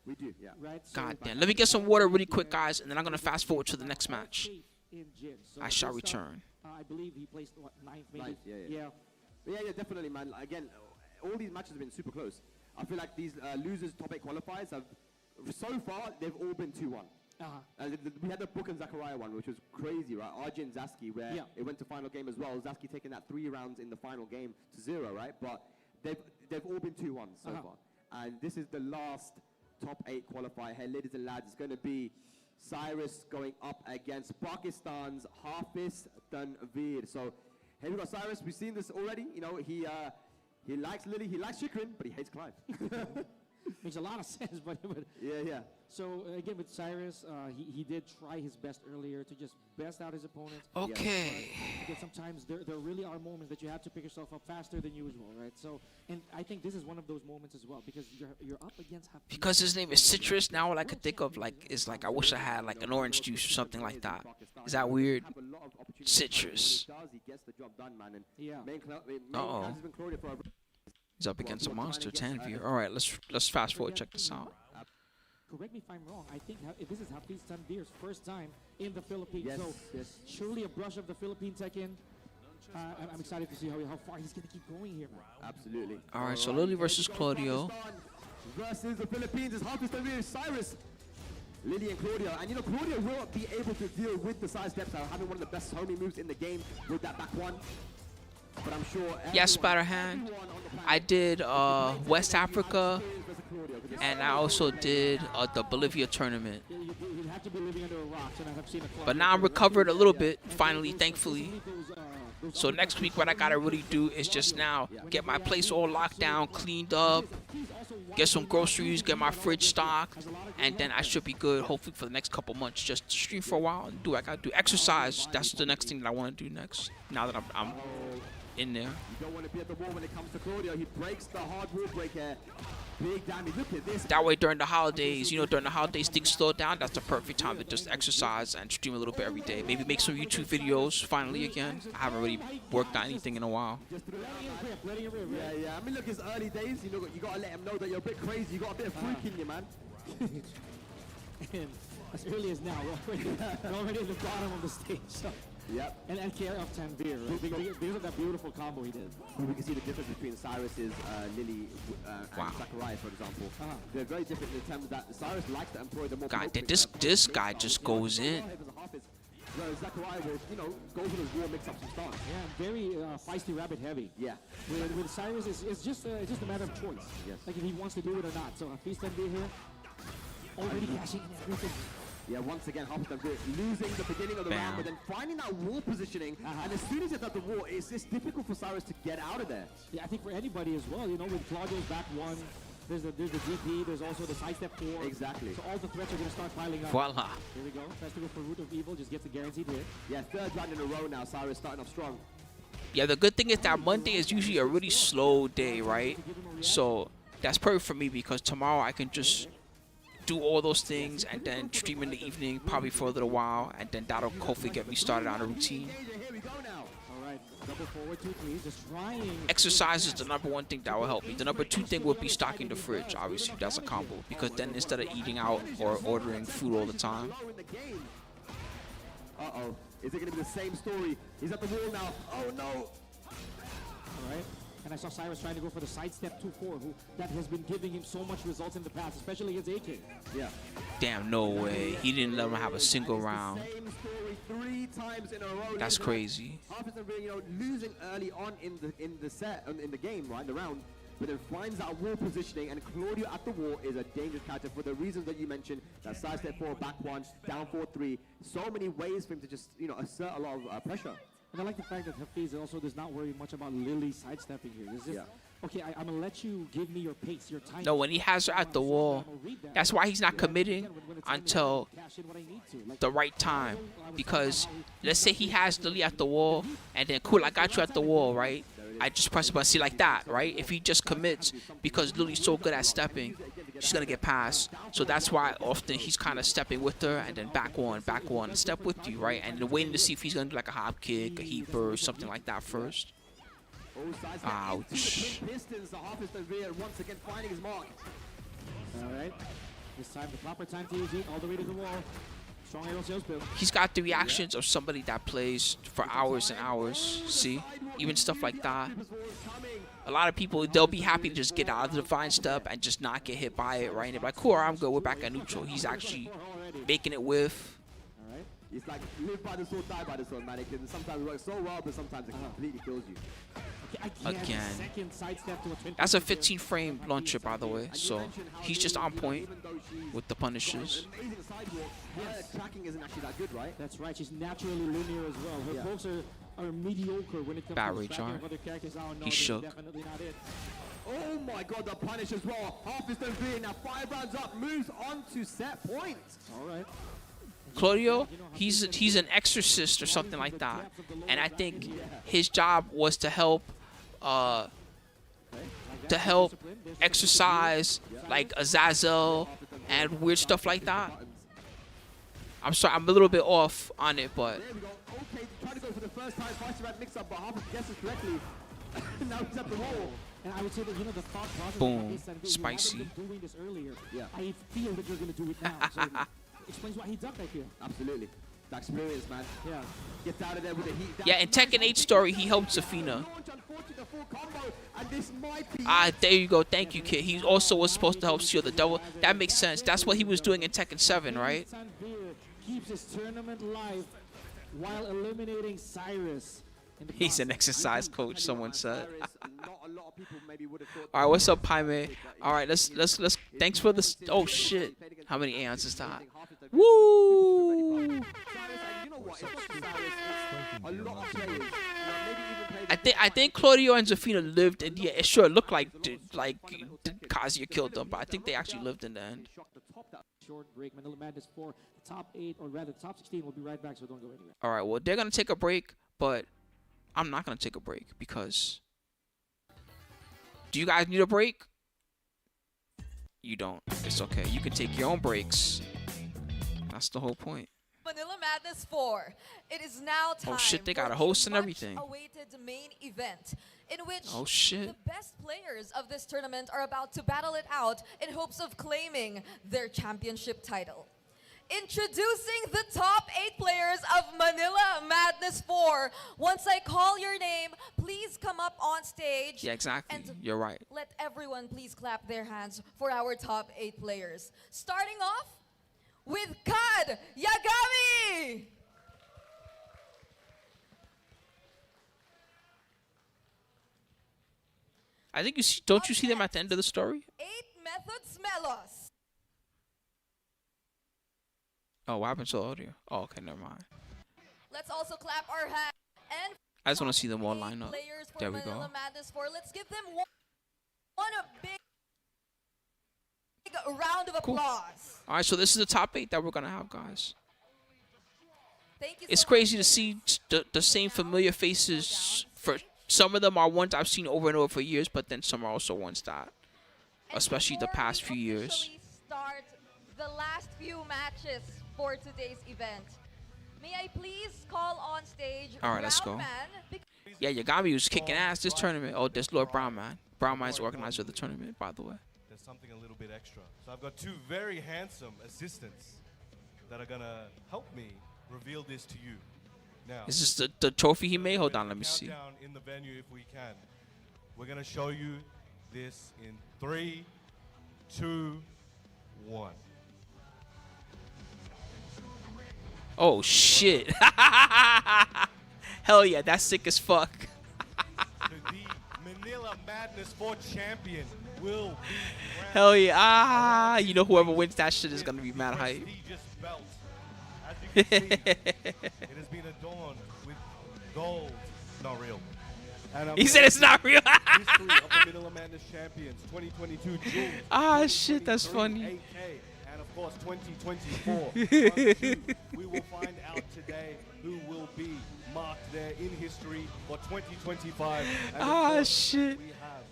We do, yeah. God damn. Let me get some water really quick, guys, and then I'm going to fast forward to the next match. I shall return. I believe he placed what, 9th maybe. Ninth, yeah. Yeah, definitely, man. Again, all these matches have been super close. I feel like these losers top 8 qualifiers have, so far, they've all been 2-1. We had the Book and Zechariah one, which was crazy, right? RJ and Zaskieee, where it went to final game as well. Zaskieee taking that 3 rounds in the final game to 0, right? But they've all been 2-1 so far. And this is the last top 8 qualifier here, ladies and lads. It's going to be Cyrus going up against Pakistan's Hafiz Tanveer. So here we go, Cyrus. We've seen this already. You know, he likes Lili, he likes Chikrin, but he hates Clive. Makes a lot of sense, but yeah. So again with Cyrus, he did try his best earlier to just best out his opponent. Okay. Because sometimes there really are moments that you have to pick yourself up faster than usual, right? So, and I think this is one of those moments as well because you're up against Hafiz. Because his name is Citrus, now all I could think of is like I wish I had like an orange juice or something like that. Is that weird? Citrus. He gets the job done, man. And Yeah. Uh-oh. He's up against a monster, Tanveer. All right, let's fast forward. Check this out. Correct me if I'm wrong. I think this is Hafiz Tanveer's first time in the Philippines. Yes, so yes. surely a brush of the Philippine Tekken. I'm excited to see how far he's going to keep going here, man. Absolutely. All right, so Lili versus Claudio. Versus the Philippines is Hafiz Tanveer, Cyrus, Lili and Claudio. And you know, Claudio will be able to deal with the side steps, having one of the best homing moves in the game with that back one. But I'm sure Yes, Spatterhand. I did West Africa, and I also did the Bolivia tournament. You'd have to be living under a rock to not have seen a Claudio. But now I'm recovered a little bit, finally, thankfully. So next week, what I gotta really do is just now get my place all locked down, cleaned up, get some groceries, get my fridge stocked, and then I should be good, hopefully, for the next couple months. Just stream for a while and do what I gotta do. Exercise, that's the next thing that I want to do next, now that I'm in there. You don't want to be at the wall when it comes to Claudio. He breaks the hard wall break here. Big damage. Look at this. That way during the holidays, you know, during the holidays things slow down. That's the perfect time to just exercise and stream a little bit every day. Maybe make some YouTube videos finally again. I haven't really worked on anything in a while. Yeah. I mean, look, it's early days. You know, you gotta let him know that you're a bit crazy. You got a bit of freak in you, man. And as early as now, we're already at the bottom of the stage. So. Yep. And Carey of Tanveer. Because of that beautiful combo he did. We can see the difference between Cyrus's Lili and Zechariah, for example. They're very different in terms that Cyrus likes to employ the more. God, this guy just goes in. Whereas Zechariah will, you know, go for those raw mix-ups and stance. Yeah, very feisty rabbit heavy. Yeah. With Cyrus, it's just a matter of choice. Yes. Like if he wants to do it or not. So Hafiz Tanveer here, already cashing in everything. Yeah, once again, Hafiz Tanveer losing the beginning of the round, but then finding that wall positioning. And as soon as it's at the wall, it's just difficult for Cyrus to get out of there. Yeah, I think for anybody as well, you know, with Claudio's back one, there's the GP, there's also the sidestep 4. Exactly. So all the threats are going to start piling up. Voila. Here we go. Tries to go for Root of Evil, just gets a guaranteed hit. Yeah, third round in a row now, Cyrus starting off strong. Yeah, the good thing is that Monday is usually a really slow day, right? So that's perfect for me because tomorrow I can just do all those things and then stream in the evening, probably for a little while, and then that'll hopefully get me started on a routine. Here we go now. All right, double forward 2-3, just trying. Exercise is the ¡1 thing that will help me. The ¡2 thing would be stocking the fridge. Obviously, that's a combo because then instead of eating out or ordering food all the time. Uh-oh. Is it going to be the same story? He's at the wall now. Oh, no. All right. And I saw Cyrus trying to go for the sidestep 2-4, that has been giving him so much results in the past, especially against AK. Yeah. Damn, no way. He didn't let him have a single round. Same story 3 times in a row. That's crazy. Hafiz Tanveer, you know, losing early on in the game, right, the round, but then finds that wall positioning, and Claudio at the wall is a dangerous character for the reasons that you mentioned. That sidestep 4, back 1, down 4-3. So many ways for him to just, you know, assert a lot of pressure. And I like the fact that Hafiz also does not worry much about Lili sidestepping here. It's just, okay, I'm going to let you give me your pace, your time. No, when he has her at the wall, that's why he's not committing until the right time. Because let's say he has Lili at the wall, and then, cool, I got you at the wall, right? I just press the button, see, like that, right? If he just commits, because Lili's so good at stepping, she's going to get past. So that's why often he's kind of stepping with her, and then back one, and step with you, right? And then waiting to see if he's going to do like a hop kick, a heaper, or something like that first. Ouch. Once again finding his mark. All right. This time, the proper time to use it, all the way to the wall. Strong aerial sales build. He's got the reactions of somebody that plays for hours and hours. See? Even stuff like that. A lot of people, they'll be happy to just get out of the divine step and just not get hit by it, right? And they're like, cool, I'm good. We're back at neutral. He's actually making it with. All right. It's like live by the sword, die by the sword, man. It can sometimes work so well, but sometimes it completely kills you. Again. That's a 15 frame launcher, by the way. So he's just on point with the punishes. Tracking isn't actually that good, right? That's right. She's naturally linear as well. Her pokes are mediocre when it comes to the tracking of other characters. Oh, no, he shook. Definitely not it. Oh my god, the punish as well. Hafiz Tanveer now 5 rounds up, moves on to set point. All right. Claudio, he's an exorcist or something like that, and I think his job was to help exercise like Azazel and weird stuff like that. I'm sorry, I'm a little bit off on it, but There we go. Okay, trying to go for the first time, fights about mix-up, but Hafiz guesses correctly. Now he's at the wall. And I would say that, you know, the thought process. Boom. That Spicy. You haven't been doing this earlier. Yeah. I feel that you're going to do it now. So explains why he ducked, I feel. Absolutely. The experience, man. Yeah. Gets out of there with the heat. yeah, in Tekken 8 story, he helped Zafina. There you go. Thank you, kid. He also was supposed to help seal the double. That makes sense. That's what he was doing in Tekken 7, right? Tanveer keeps his tournament live while eliminating Cyrus. He's an exercise coach, someone said. All right, what's up, Jaime? All right, let's. Thanks for the. Oh shit! How many aeons is that? Woo! I think Claudio and Zafina lived in. Yeah, it sure looked like Kazuya killed them, but I think they actually lived in the end. Short break. Manila Madness 4. The top 8, or rather, the top 16 will be right back, so don't go anywhere. All right, well, they're gonna take a break, but I'm not gonna take a break because. Do you guys need a break? You don't. It's okay. You can take your own breaks. That's the whole point. Manila Madness 4. It is now time. Oh shit, they got for a host the and everything. much-awaited main event, in which Oh shit. the best players of this tournament are about to battle it out in hopes of claiming their championship title. Introducing the top 8 players of Manila Madness 4. Once I call your name, please come up on stage. Yeah, exactly. And You're right. let everyone please clap their hands for our top 8 players. Starting off with QAD Yagami! I think you see. Don't you see them at the end of the story? 8thmethods Melos. Oh, what happened to the audio? Oh, okay, never mind. Let's also clap our hands. And I just want to see them all top line up. players for There we Manila go. Madness 4. Let's give them one big round of Cool. applause. All right, so this is the top 8 that we're gonna have, guys. Thank you It's so crazy much. to see the same familiar faces. For some of them are ones I've seen over and over for years, but then some are also ones that, And especially the before past we few years. officially start the last few matches for today's event, may I please call on stage All right, let's Brown go. Man, Yeah, Yagami was kicking ass this tournament. Oh, there's Lord Brown Man. Brown Man's the organizer of the tournament, by the way. There's something a little bit extra. So I've got 2 very handsome assistants that are gonna help me reveal this to you. Now, Is this the trophy he made? Hold on, let me see. countdown in the venue if we can. We're gonna show you this in 3, 2, 1. Oh shit! Hell yeah, that's sick as fuck. So the Manila Madness 4 champion will be crowned. Hell yeah! Ah, you know whoever wins that shit is gonna be mad The hype. prestigious belt. As you can see, it has been adorned with gold. Not real. And He said it's not real. history of the Manila Madness champions 2022 Jules. Ah, shit, that's 2023 funny. 8K, and of course 2024. Round 2, we will find out today who will be marked there in history for 2025. And of Ah, course, shit. we have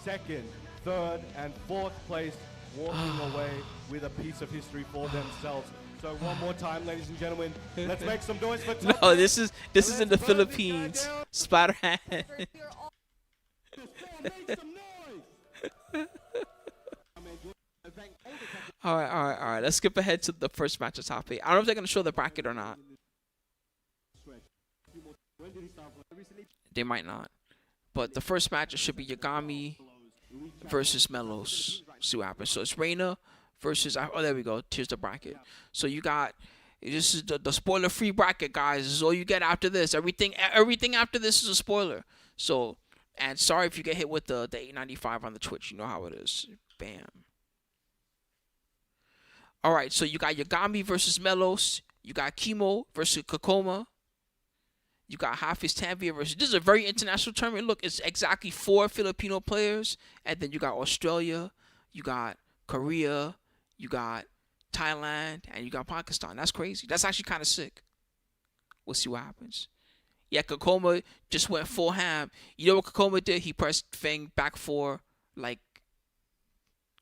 2nd, 3rd, and 4th place walking away with a piece of history for themselves. So one more time, ladies and gentlemen, let's make some noise for top No, eight. this is in the Let's burn this guy Philippines. down. Spider-Man. you're all Make some noise! All right. Let's skip ahead to the first match of top 8. I don't know if they're gonna show the bracket or not. They might not. But the first match should be Yagami versus Melos. See what happens. So it's Reina versus. Oh, there we go. Here's the bracket. So you got. This is the spoiler-free bracket, guys. This is all you get after this. Everything after this is a spoiler. So, and sorry if you get hit with the 895 on the Twitch. You know how it is. Bam. All right. So you got Yagami versus Melos. You got KIMO versus kkokkoma. You got Hafiz Tanveer versus. This is a very international tournament. Look, it's exactly 4 Filipino players, and then you got Australia, you got Korea, you got Thailand, and you got Pakistan. That's crazy. That's actually kind of sick. We'll see what happens. Yeah, kkokkoma just went full ham. You know what kkokkoma did? He pressed Feng back 4 like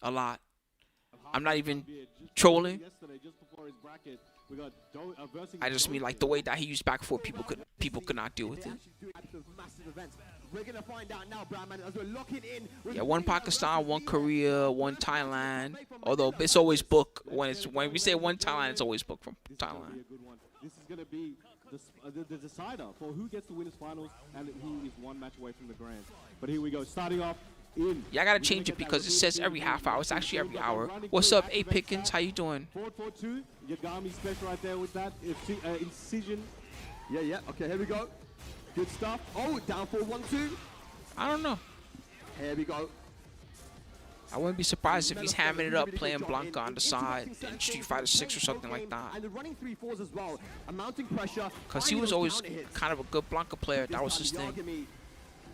a lot. I'm not even trolling. I just mean like the way that he used back 4, people could not deal with it. We're gonna find out now, Bryan, as we're locking in. Yeah, 1 Pakistan, 1 Korea, 1 Thailand. Although it's always booked when we say 1 Thailand, it's always booked from Thailand. This is going to be the decider for who gets to win his finals and who is 1 match away from the grand. But here we go, starting off in. Yeah, I gotta change it because it says every half hour. It's actually every hour. What's up, A Pickens? How you doing? 4-4-2. Yagami special right there with that incision. Yeah. Okay, here we go. Good stuff. Oh, down for 1-2. I don't know. Here we go. I wouldn't be surprised if he's hamming it up, playing Blanca on the side in Street Fighter 6 or something like that. And the running 3-4s as well. Mounting pressure. Because he was always kind of a good Blanca player. That was his thing.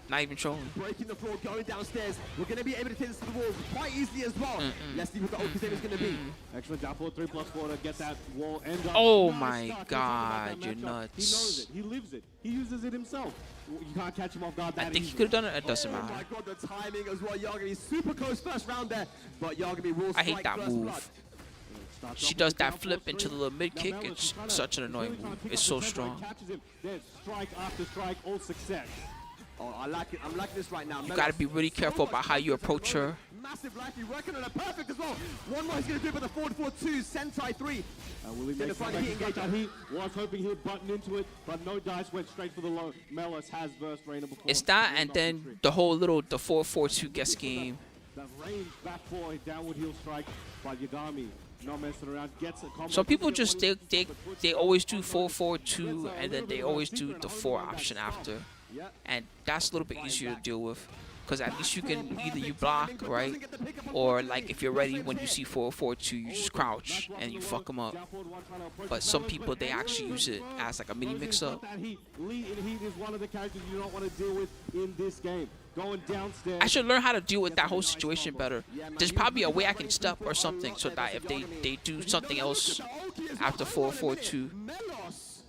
Not even trolling. Breaking the floor, going downstairs. We're going to be able to take this to the walls quite easily as well. Let's see what the Oki is going to be. Excellent down forward 3+4 to get that wall end up. Oh Nice my start. God, He you're knows nuts. it. He lives it. He uses it himself. You can't catch him off guard that I think he easily. could have done it. It doesn't Oh matter. my God, the timing as well. Yagami super close first round there, but Yagami will I strike hate that first move. blood. She does that flip into the little mid kick. It's such an annoying move. It's so strong. There's strike after strike, all success. Oh, I like it. I'm liking this right now. You gotta be really careful about how you approach her. Massive likely working on it. Perfect as well. One more he's going to do it with a forward 4-2, Sentai 3. Will he Gonna make find that a heat back? engager. He was hoping he'd button into it, but no dice, went straight for the low. Melos has versed Reina before. It's that, and then the whole little 4-4-2 guess game. That range back for a downward heel strike by Yagami. Not messing around, gets a combo. So people just they always do 4-4-2, and then they always do the 4 option after, and that's a little bit easier to deal with, because at least you can either you block, right, or like if you're ready when you see 4-4-2, you just crouch and you fuck them up. But some people, they actually use it as like a mini mix-up. Heat is one of the characters you don't want to deal with in this game. Going downstairs. I should learn how to deal with that whole situation better. There's probably a way I can step or something so that if they do something else after 4-4-2. Melos.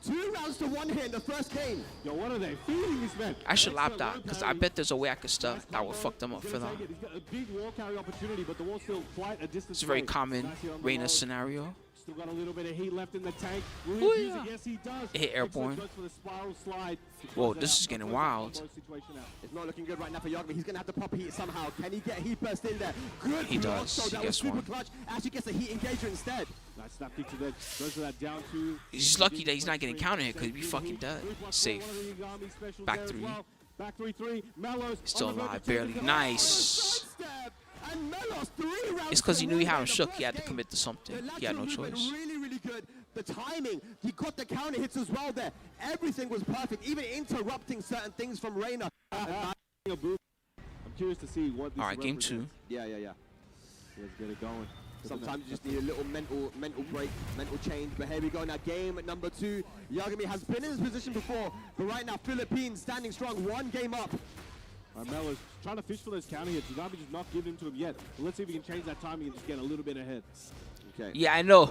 2 rounds to 1 here in the first game. Yo, what are they feeding this man? I should lap that, because I bet there's a way I could step that would fuck them up for them. He's got a big wall carry opportunity, but the wall's still quite a distance It's a very away. common Nice hit on the Reina low. scenario. Still got a little bit of heat left in the tank. Will Ooh, he use yeah. it? Yes, he does. It hit airborne. Goes for the spiral slide to Whoa, close it this out. is getting Close wild. the situation out. It's not looking good right now for Yagami. He's going to have to pop heat somehow. Can he get heat burst in there? Good He block, does. so He that gets was super one. clutch. Actually gets a heat engager instead. Nice snap kick to that. Goes for that down two. He's lucky that he's not getting counter hit, because he'd be fucking dead. Safe. Back 3. Back 3-3. Melos Still on the verge alive, of taking barely. the- Nice. And Melos 3 rounds It's because he to knew he 1 had in him the shook. first He had to game. commit to something. The He had no lateral movement choice. really, really good. The timing, he got the counter hits as well there. Everything was perfect, even interrupting certain things from Reina. I'm curious to see what this All right, game represents. 2. Yeah. Let's get it going. Sometimes you just need a little mental break, mental change. But here we go now, game number 2. Yagami has been in this position before, but right now Philippines standing strong, 1 game up. Melos trying to fish for those counter hits. Yagami just not giving them to him yet. But let's see if we can change that timing and just get a little bit ahead. Okay. Yeah, I know.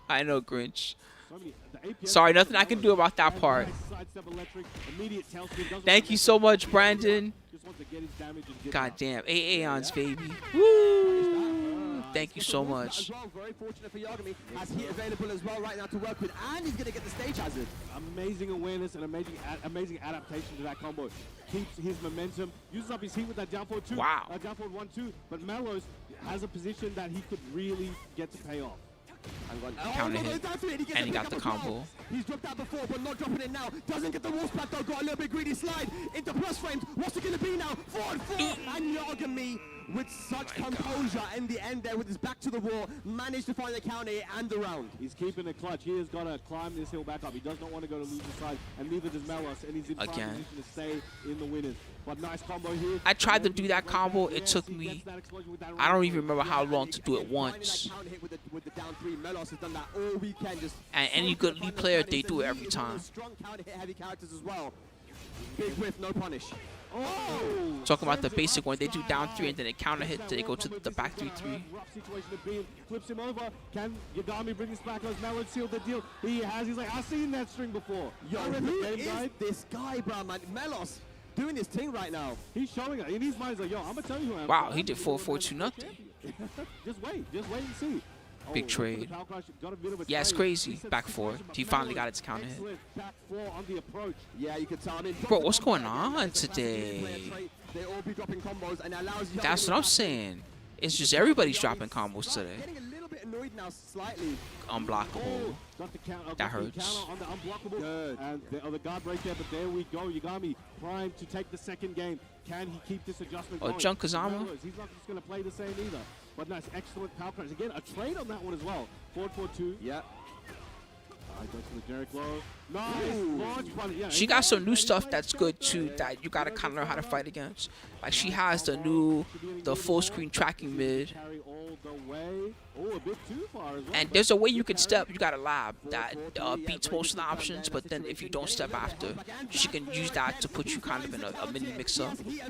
I know, Grinch. So many, the APS Sorry, nothing I can do about that part. Sidestep electric, immediate tail spin, doesn't Thank want you to- so much, Brandon. Just wants to get his damage and get God out. damn. 8 Aeons, baby. Woo! Thank you so As much. well, very fortunate for Yagami. Has heat available as well right now to work with, and he's going to get the stage hazard. Amazing awareness and amazing adaptation to that combo. Keeps his momentum, uses up his heat with that down forward 2. Wow. Down forward 1-2. But Melos has a position that he could really get to pay off. Counter hit. And he got the combo. He's dropped that before, but not dropping it now. Doesn't get the wall back though. Got a little bit greedy slide into plus frames. What's it going to be now? Forward 4. And Yagami with such composure in the end there with his back to the wall, managed to find the counter hit and the round. He's keeping it clutch. He has got to climb this hill back up. He does not want to go to loser's side, and neither does Melos, and he's in prime Again. position to stay in the winners. But nice combo here. I tried to do that combo. It took me, I don't even remember how long to do it once. Counter hit with the down 3. Melos has done that all weekend. Just And any good lead player, they do it every Some time. strong counter hit heavy characters as well. Big whiff, no punish. Oh! Talking about the basic one, they do down 3 and then they counter hit, then they go to the back 3-3. Rough situation to be in. Flips him over. Can Yagami bring this back? As Melos sealed the deal. He's like, I've seen that string before. Yo, I read the who game is guide. this guy, bro, man? Melos doing his thing right now. He's showing it. In his mind, he's like, yo, I'm going to tell you who I am. Wow, he did 4-4-2 nothing. Just wait and see. Big trade. Yeah, it's crazy. Back 4. He finally got its counter hit. Back 4 on the approach. Yeah, you could tell. I mean, Bro, what's going on today? They all be dropping combos and allows you. That's what I'm saying. It's just everybody's dropping combos today. Getting a little bit annoyed now, slightly. Unblockable. Got the count, That got the hurts. counter on the unblockable. Good. And the guard break there, but there we go. Yagami primed to take the second game. Can he keep this adjustment Oh, going? Junk Kazama. Melos, he's not just going to play the same either. But nice, excellent power crunch. Again, a trade on that one as well. Forward 4-2. Yeah. Goes for the Derek low. Nice. Launch punish. Yeah, She got some new stuff that's good too that you gotta kind of learn how to fight against. Like she has the full screen tracking mid. Carry all all the way. Oh, a bit too far as well. And there's a way you can step. You got a lab that beats most of the options, but then if you don't step after, she can use that to put you kind of in a mini mix-up. They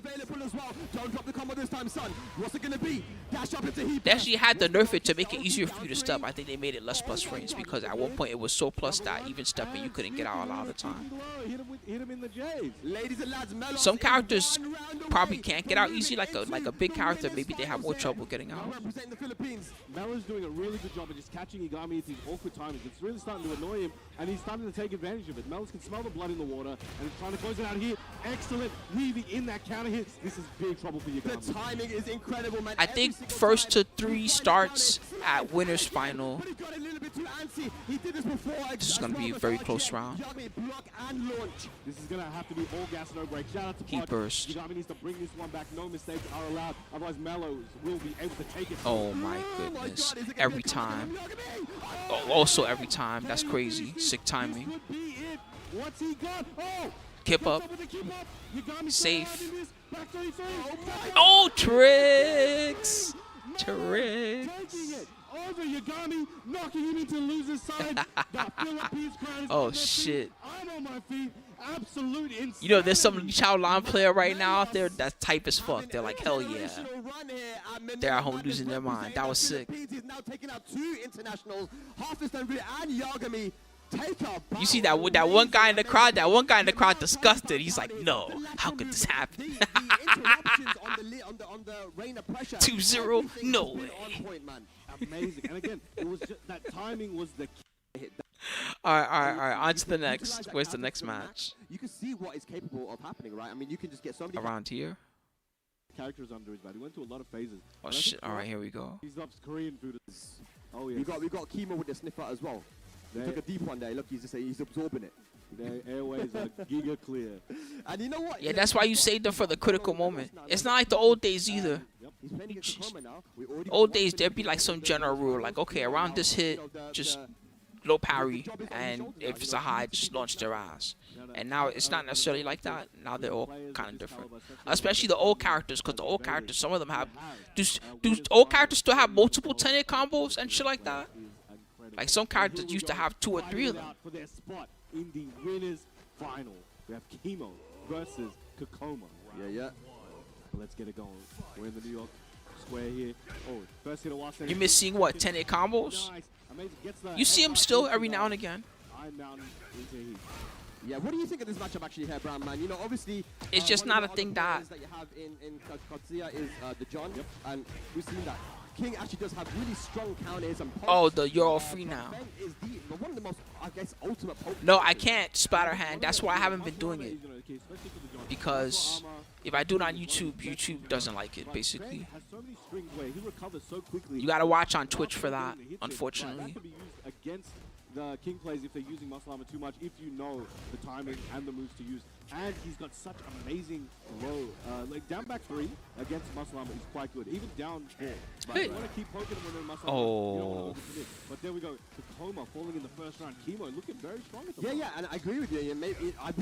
actually had to nerf it to make it easier for you to step. I think they made it less plus frames because at one point it was so plus that even stepping you couldn't get out a lot of the time. Some characters probably can't get out easy, like a big character. Maybe they have more trouble getting out. Melo's doing a really good job of just catching Yagami at these awkward timings. It's really starting to annoy him, and he's starting to take advantage of it. Melos can smell the blood in the water, and he's trying to close it out here. Excellent, weaving in that counter hit. This is big trouble for Yagami. The timing is incredible, man. I think first to 3 starts at winners final. This is going to be a very close round. This is going to have to be all gas, no break. Shout out to He Pod. burst. Yagami needs to bring this one back. No mistakes are allowed. Otherwise, Melos will be able to take it. Oh my goodness. Every time. Oh, also every time. That's crazy. Sick timing. Could be it. What's he got? Oh! Kip up. Yagami Safe. back 33. Oh, tricks. Tricks. Taking it over Yagami, knocking him into loser's side. The Philippines crowd is Oh, on their shit. feet. I'm on my feet. Absolute insanity. You know, there's some Chao Lan player right now out there that's type as fuck. They're like, hell yeah. They're at home losing their mind. That was sick. You see that one guy in the crowd? That one guy in the crowd disgusted. He's like, no, how could this happen? 2-0? No way. Amazing. And again, it was just, that timing was the key. All right. On to the next. Where's the next match? You can see what is capable of happening, right? I mean, you can just get so many Around here? Characters under his back. He went through a lot of phases. Oh, And I shit. think All right, here we go. He loves Korean food. Oh, yeah. We got KIMO with the sniffer as well. He took a deep one there. Look, he's absorbing it. Their airways are giga clear. And you know what? Yeah, that's why you saved them for the critical moment. It's not like the old days either. He's playing against kkokkoma now. We already Old days, there'd be like some general rule, like, okay, around this hit, just low parry, and if it's a high, just launch their ass. And now it's not necessarily like that. Now they're all kind of different. Especially the old characters, because the old characters, some of them have... Do old characters still have multiple 10-hit combos and shit like that? Like, some characters used to have 2 or 3 of them. For their spot in the winners final. We have KIMO versus kkokkoma. Yeah. Let's get it going. We're in the New York square here. Oh, first hit a while. You miss seeing what, 10-hit combos? Nice. Amazing. Gets the You see them still every now and again. Iron Mountain into heat. Yeah, what do you think of this matchup actually here, Brown, man? You know, obviously... It's just one of not the a thing other that- players you have in Kotsuya is the John, and we've seen that King actually does have really strong counters and pumps. Oh, you're all free now. Feng is one of the most, I guess, ultimate Pokemon. No, I can't splatter hand. That's why I haven't been doing it. Because if I do it on YouTube, YouTube doesn't like it, basically. Has so many strings where he recovers so quickly. You gotta watch on Twitch for that, unfortunately. That could be used against the King plays if they're using muscle armor too much, if you know the timing and the moves to use. And he's got such amazing low, like down back 3 against muscle armor is quite good. Even down 4. But Hey. you want to keep poking him when they're in muscle armor. You don't want Oh. to overcommit. But there we go. kkokkoma falling in the first round. KIMO looking very strong at the Yeah, moment. and I agree with you. We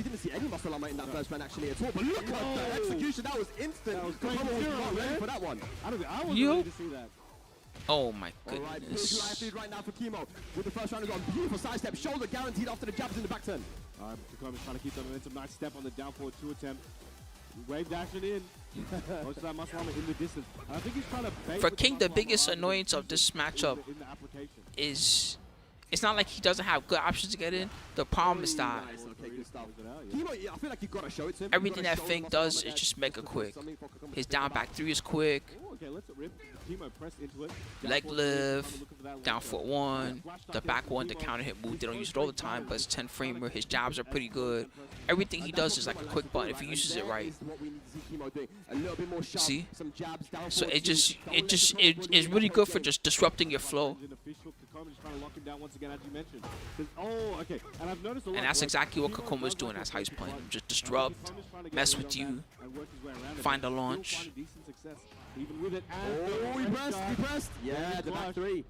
didn't see any muscle armor in that first round actually at all. But look at the execution. That was instant. That was Kkokkoma was 0, not ready man. for that one. I wasn't You- ready to see that. Oh my All right, big goodness. life lead right now for KIMO. With the first round, he's got a beautiful sidestep. Shoulder guaranteed after the jabs in the back turn. kkokoma's trying to keep the momentum. Nice step on the down forward 2 attempt. Wave dashing in. Most of that muscle armor in the distance. And I think he's trying to bait For with King, muscle the biggest armor annoyance of this matchup in the application. is it's not like he doesn't have good options to get in. The problem is that Nice, okay, good stuff. Close it out, yeah. KIMO, I feel like you've got to show it to him. everything You've that gotta show Feng the muscle does armor is there. just mega quick. Something for Kkokkoma His to down step back 3 is quick. Oh, okay, let's rip. KIMO pressed into it. Leg Down forward, lift, trying to look for that down leg foot shot. 1, Flash the back back into 1, the KIMO. counter hit move. They don't He's use it all the going time, straight but it's down. 10 framer. His jabs are pretty good. Everything he does is like a quick button if he uses it right. What we need to see KIMO doing. A little bit more sharp, See? some jabs down So forward it speed. just Don't let the it's really good for just disrupting your flow. Official. Kkokoma's trying to lock him down once again, as you mentioned. Oh, okay. And I've noticed a lot. And that's like, exactly what KIMO Kkokkoma is does doing. like That's to how he's pick playing. one. Just Kkokoma's disrupt, trying to get mess the with job you, done and work his way around it, find but a still launch. finding decent success, even with it. And Oh, he the pressed, shot. he pressed. Yeah, the back 3.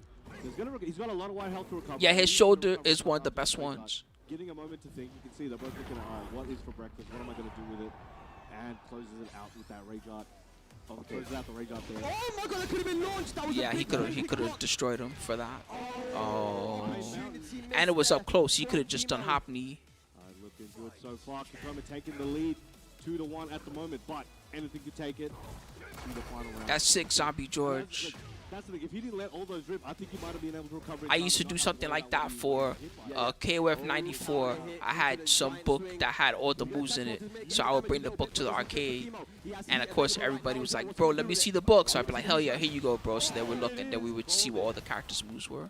He's got a lot of white health to recover. Yeah, his He's shoulder gonna recover is one of the from best that shot. ones. Getting a moment to think. You can see they're both looking at, all right, what is for breakfast? What am I going to do with it? And closes it out with that rage art. Closes out the range out there. Oh my god, that could have been launched. That was Yeah, a he big could have block. destroyed him for that. Oh. Opportunity And it was missed up close. He could have just done hop knee. Look into it so far. kkokkoma taking the lead 2-1 at the moment, but anything to take it to the final round. That's sick, Zombie George. That's the thing. If he didn't let all those rip, I think he might have been able to recover. I used to do something like that for KOF 94. I had some book that had all the moves in it. So I would bring the book to the arcade. And of course, everybody was like, bro, let me see the book. So I'd be like, hell yeah, here you go, bro. So they would look and then we would see what all the characters' moves were.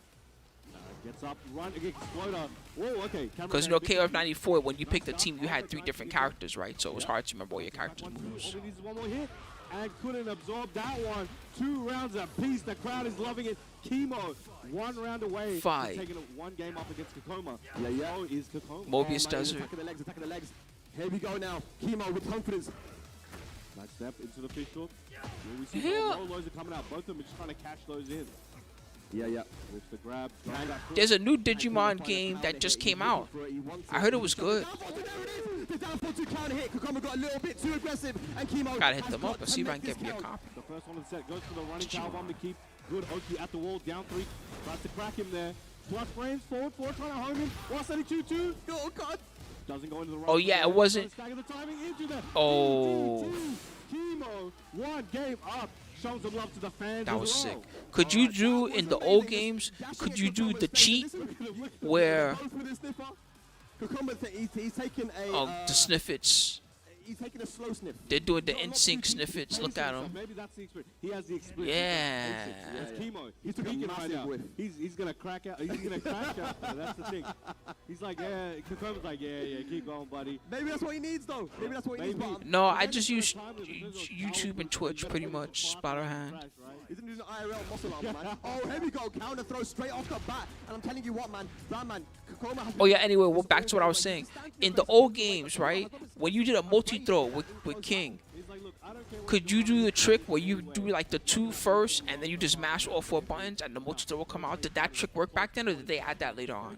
Gets up, run against Exploder. Whoa, okay. Because you know, KOF 94, when you picked a team, you had 3 different characters, right? So it was hard to remember all your characters' moves. All he needs is one more hit. And couldn't absorb that one. 2 rounds apiece. The crowd is loving it. KIMO, 1 round away. 5. Taking 1 game off against kkokkoma. Yeah. So is kkokkoma. Mobius Desert. Attacking the legs. Here we go now. KIMO with confidence. Nice step into the fish hook. Here we see Yeah. low lows are coming out. Both of them are just trying to catch those in. Yeah. With the grab. There's a new Digimon game that just came out. I heard it was good. The down 4-2 counter hit. kkokkoma got a little bit too aggressive, and KIMO Gotta hit them up and see if I can get me a copy. copy. The first one of the set goes for the running power bomb to keep good Oki at the wall. Down 3. Tries to crack him there. Plus frames forward 4 trying to home him. 172-2. Oh god. Doesn't go into the right. Oh, yeah, it wasn't. Stagger the timing into the Oh. 2-2. KIMO, 1 game up. Showing some love to the fans. That as was well. sick. Could you do in the old games? Could you do the cheat where kkokkoma, he's taking a the sniffets? he's taking a slow sniff. They're doing the NSYNC sniffets. Look at him. Maybe that's the experience. He has the experience. Yeah. Yes, KIMO. He took a peeking right massive now. whiff. He's gonna crack out. He's gonna crack out. That's the thing. He's like, yeah. kkokoma's like, yeah. Keep going, buddy. Maybe that's what he needs, though. Maybe that's what he needs. Maybe. But No, I just use YouTube and Twitch pretty much. Splatterhand. he's using IRL muscle arm, man. Oh, here we go. Counter throw straight off the bat. And I'm telling you what, man. Bryan, kkokkoma has Oh yeah. Anyway, well, back to what I was saying. In the old games, right? When you did a multi-throw with King, could you do the trick where you do like the 2 first and then you just mash all 4 buttons and the multi-throw will come out? Did that trick work back then, or did they add that later on?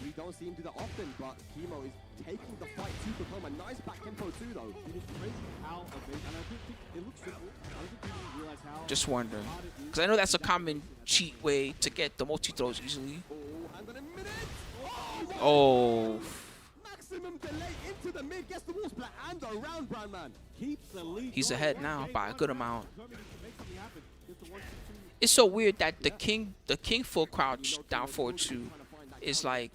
We don't see him do that often, but KIMO is taking the fight to kkokkoma. Nice back tempo too, though. It is crazy how amazing. And I think it looks simple. I don't think people realize how. Just wondering, because I know that's a common cheat way to get the multi-throws easily. Oh, hand on a minute. Oh, Oh. maximum delay into the mid. Gets the wall split and around Bryan, man. Keeps the lead. He's going. ahead now by a good amount. kkokkoma needs to make something happen. Gets the 1-2-2. It's so weird that the king full crouch down forward 2 is like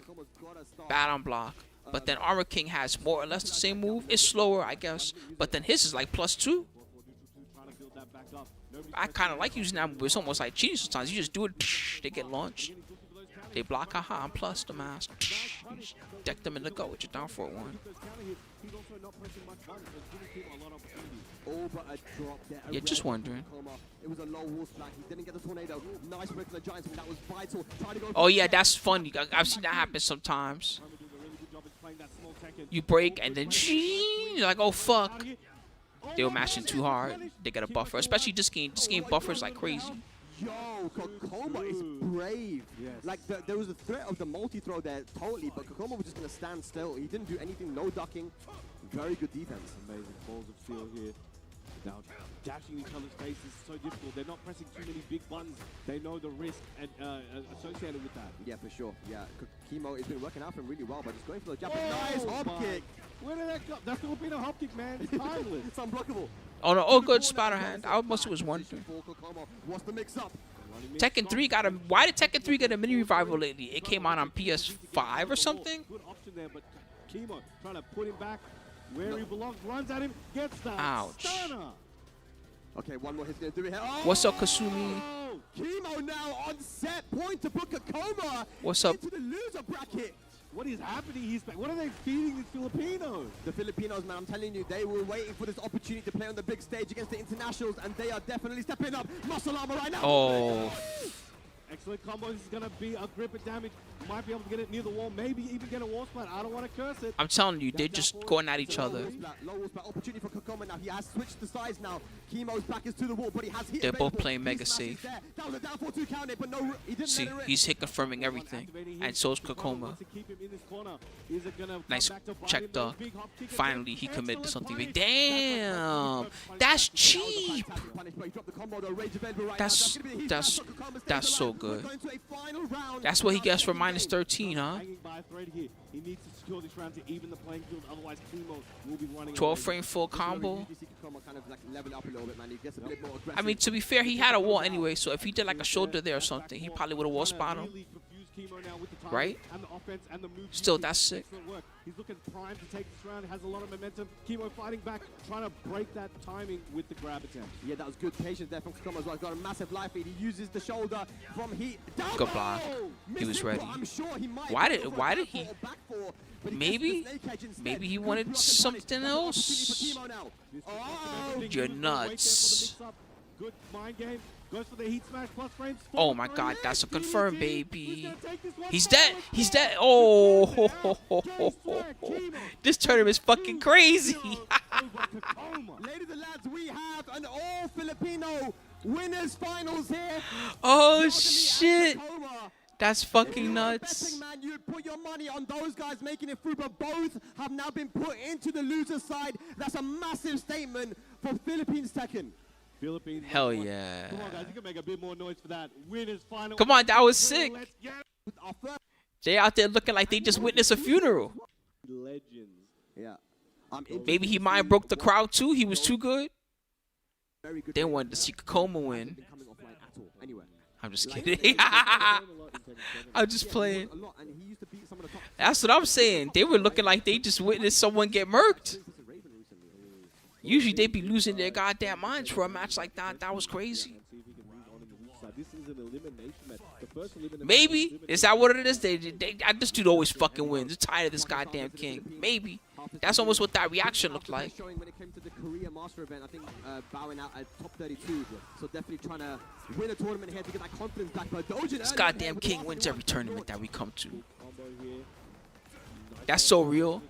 bad on block, but then Armor King has more or less the same move. It's slower, I guess, but then his is like +2. I kind of like using that move. It's almost like cheating sometimes. You just do it, they get launched. They block, haha, I'm plus the mask. Deck them in the go with your down forward 1. Oh, but a drop there. Yeah, just wondering. It was a low wall splat. He didn't get the tornado. Nice break from the Giants. That was vital. Tried to go Oh yeah, that's funny. I've seen that happen sometimes. You break and then you're like, oh fuck. They were mashing too hard. They got a buffer, especially this game. This game buffers like crazy. Yo, kkokkoma is brave. Yes. Like, there was a threat of the multi-throw there, totally, but kkokkoma was just going to stand still. He didn't do anything, no ducking. Very good defense. Amazing balls of steel here. Now, dashing each other's faces is so difficult. They're not pressing too many big buttons. They know the risk and associated with that. Yeah, for sure. Yeah, KIMO has been working out for him really well, but just going for the jump. Nice hop kick. Where did that go? That's Filipino hop kick, man. It's timeless. It's unblockable. Oh no, oh good Splatterhand. I must was wondering. What's the mix-up? Tekken 3 got a. Why did Tekken 3 get a mini revival lately? It came out on PS5 or something. Good option there, but KIMO trying to put him back where he belongs. Runs at him, gets the Ouch. stunner. Okay, one more hit's gonna do it here. Oh! What's up, Kasumi? KIMO now on set point to put kkokkoma What's up? into the loser bracket. What is happening? What are they feeding these Filipinos? The Filipinos, man, I'm telling you, they were waiting for this opportunity to play on the big stage against the internationals, and they are definitely stepping up. Muscle armor right now. Oh. Excellent combo. This is going to be a grip of damage. Might be able to get it near the wall. Maybe even get a wall splat. I don't want to curse it. I'm telling you, they're just going at each other. Low wall splat opportunity for kkokkoma now. He has switched the sides now. KIMO's back is to the wall, but he has hit. They're both playing mega safe. That was a down 4-2 counter, but no, he didn't See, let it he's hit confirming everything. And so is kkokkoma. Nice check duck. Finally, he committed to something big. Damn! That's cheap! That's so good. That's what he gets for minus 13, huh? 12 frame full combo. I mean, to be fair, he had a wall anyway, so if he did like a shoulder there or something, he probably would have wall spot him. Right? Still, that's sick. He's looking primed to take this round. Has a lot of momentum. KIMO fighting back, trying to break that timing with the grab attempt. Yeah, that was good patience there from kkokkoma as well. Got a massive life lead. He uses the shoulder from heat. Good block. He was ready. Why did he? Maybe he wanted something else. You're nuts. Good mind game. Goes for the heat smash plus frames. Oh my God, that's a confirm, baby. He's dead. He's dead. Oh, this tournament's fucking crazy. Ladies and lads, we have an all Filipino winners finals here. Oh shit. That's fucking nuts. Betting, man, you'd put your money on those guys making it through, but both have now been put into the loser side. That's a massive statement for Philippines Tekken. Philippines. Hell yeah. Come on, guys. You can make a bit more noise for that. Winners final. Come on, that was sick. They out there looking like they just witnessed a funeral. Legends. Yeah. Maybe he mind broke the crowd too. He was too good. They wanted to see kkokkoma win. I'm just kidding. I'm just playing. That's what I'm saying. They were looking like they just witnessed someone get murked. Usually they be losing their goddamn minds for a match like that. That was crazy. Maybe. Is that what it is? This dude always fucking wins. I'm tired of this goddamn king. Maybe. That's almost what that reaction looked like. When it came to the Korea Master event, I think bowing out at top 32. So definitely trying to win a tournament here to get that confidence back. But Doujin, this goddamn king wins every tournament that we come to. That's so real.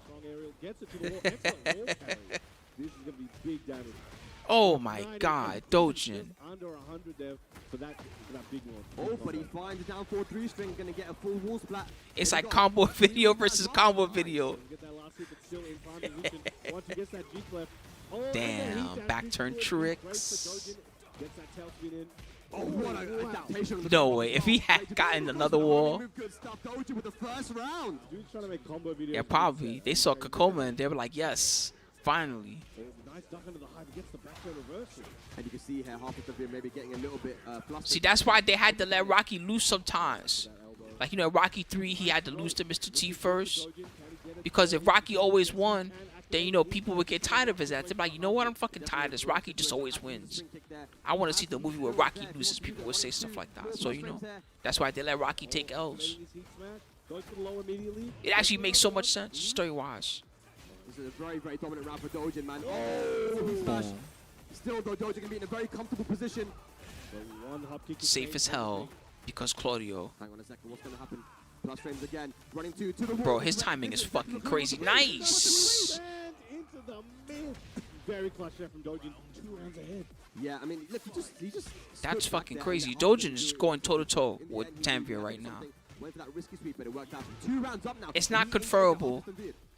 Oh my God, Doujin. Oh, but he finds down 4-3 string, gonna get a full wall splat. It's like combo video versus combo video. Damn, back turn tricks. Oh, what an adaptation. No way. If he had gotten another wall. Yeah, probably. They saw kkokkoma and they were like, yes, finally. And you can see here, Hafiz maybe getting a little bit flustered. See, that's why they had to let Rocky lose sometimes. Like, you know, Rocky 3, he had to lose to Mr. T first. Because if Rocky always won, then, you know, people would get tired of his ass. They're like, you know what? I'm fucking tired of this. Rocky just always wins. I want to see the movie where Rocky loses. People would say stuff like that. So, you know, that's why they let Rocky take L's. It actually makes so much sense, story-wise. This is a very, very dominant round for Doujin, man. Oh, still, though, Doujin can be in a very comfortable position. Safe as hell, because Claudio. Hang on a second, what's going to happen? Plus frames again, running to the wall. Bro, his timing is fucking crazy. Nice! Very clutch there from Doujin, 2 rounds ahead. Yeah, I mean, look, he just that's fucking crazy. Doujin is going toe-to-toe with Tanveer right now. Went for that risky sweep, but it worked out. 2 rounds up now. It's not conferable,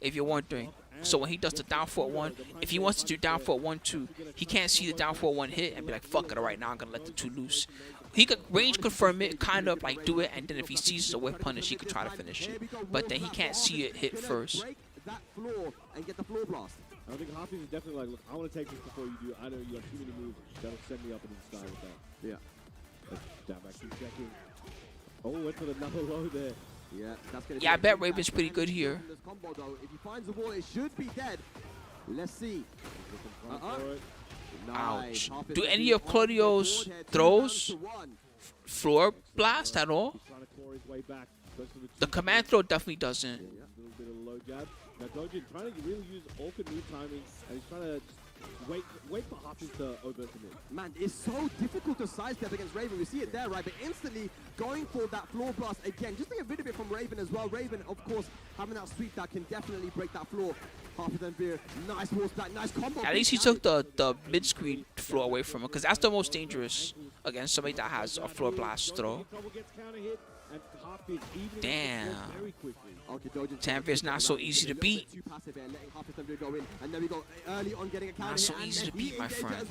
if you're wondering. So when he does the down foot 1, if he wants to do down foot 1-2, he can't see the down foot 1 hit and be like, fuck it, all right, now I'm going to let the 2 loose. He could range confirm it, kind of like do it, and then if he sees the whip punish, he could try to finish it. But then he can't see it hit first. Break that floor and get the floor blast. I think Hafiz is definitely like, look, I want to take this before you do. I know you have too many moves that'll send me up into the sky with that. Yeah. Down back to checking. Oh, went for another low there. Yeah, that's gonna I bet Raven's pretty good here. Combo, though. If he finds the wall, it should be dead. Let's see. Ouch. Do any of Claudio's throws floor blast at all? The command throw definitely doesn't. Now Doujin trying to really use awkward move timing, and he's trying to Wait for Hafiz to overcommit. Man, it's so difficult to sidestep against Raven. We see it there, right? But instantly going for that floor blast again. Just to get rid of it from Raven as well. Raven, of course, having that sweep that can definitely break that floor. Hafiz Tanveer, nice wall splat, nice combo. At least he took the mid-screen floor away from him, because that's the most dangerous against somebody that has a floor blast throw. Damn. Tanveer's not so easy to beat. Not so easy to beat, my friend.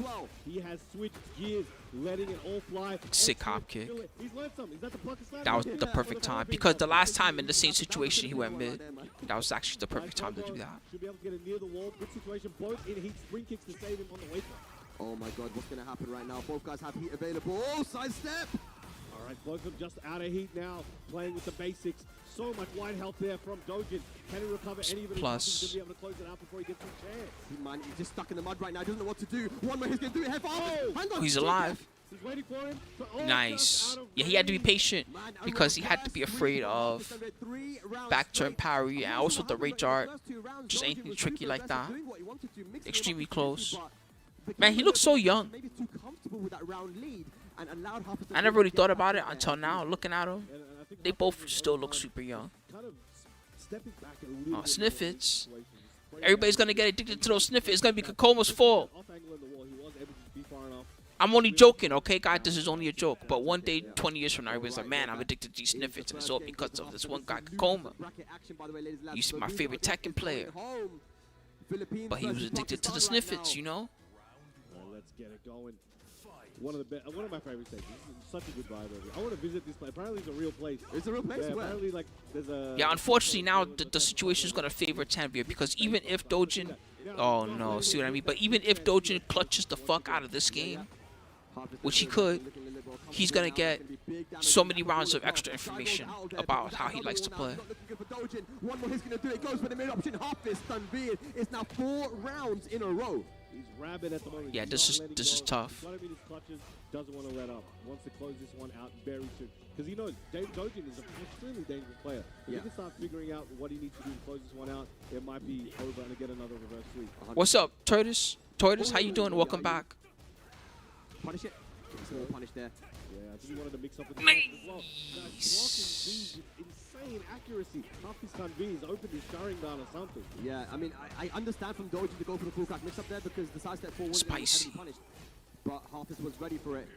He has switched gears, letting it all fly. Sick hop kick. He's learned something. Is that the pucker slam? That was the perfect time, because the last time in the same situation he went mid, that was actually the perfect time to do that. Should be able to get it near the wall. Good situation. Both in heat. Spring kicks to save him on the way. Oh my god, what's going to happen right now? Both guys have heat available. Oh, sidestep! All right, both of them just out of heat now, playing with the basics. So much wide health there from Doujin. Can he recover any of it? Plus. He's going to be able to close it out before he gets some chance. Man, he's just stuck in the mud right now. Doesn't know what to do. One more, he's going to do it. Hang on. Oh, he's alive. He's waiting for him. Nice. Yeah, he had to be patient because he had to be afraid of back turn parry and also the rage art. Just anything tricky like that. Extremely close. Man, he looks so young. I never really thought about it until now, looking at him. They both still look super young. Oh, sniffits. Everybody's going to get addicted to those sniffits. It's going to be kkokkoma fault. I'm only joking, okay, guys? This is only a joke. But one day, 20 years from now, everybody's like, man, I'm addicted to these sniffits. And it's all because of this one guy, kkokkoma. He used to be my favorite Tekken player. But he was addicted to the sniffits, you know? Let's get it going. One of my favorite stages. This is such a good vibe over here. I want to visit this place. Apparently, it's a real place. It's a real place? Yeah, Where? apparently, like, there's a... Yeah, unfortunately, now the situation is going to favor Tanveer because even if Doujin... Oh, no. See what I mean? But even if Doujin clutches the fuck out of this game, which he could, he's going to get so many rounds of extra information about how he likes to play. One more, he's going to do it. Goes for the mid option. Hafiz Tanveer is now 4 rounds in a row. He's rabid at the moment. Yeah, this is tough. Vladimir clutches, doesn't want to let up. Wants to close this one out very soon. Because he knows Doujin is an extremely dangerous player. If he can start figuring out what he needs to do to close this one out, it might be over and get another reverse sweep. What's up, Tortoise? Tortoise, how you doing? Welcome back. Punish it. Small punish there. Yeah, I think he wanted to mix up with the Nice. as well. Nice. Insane accuracy. Hafiz Tanveer is open his scarring down or something. Yeah, I mean, I understand from Doujin to go for the full crack mix up there because the side step 4 wasn't Spicy. heavily punished. But Hafiz was ready for it.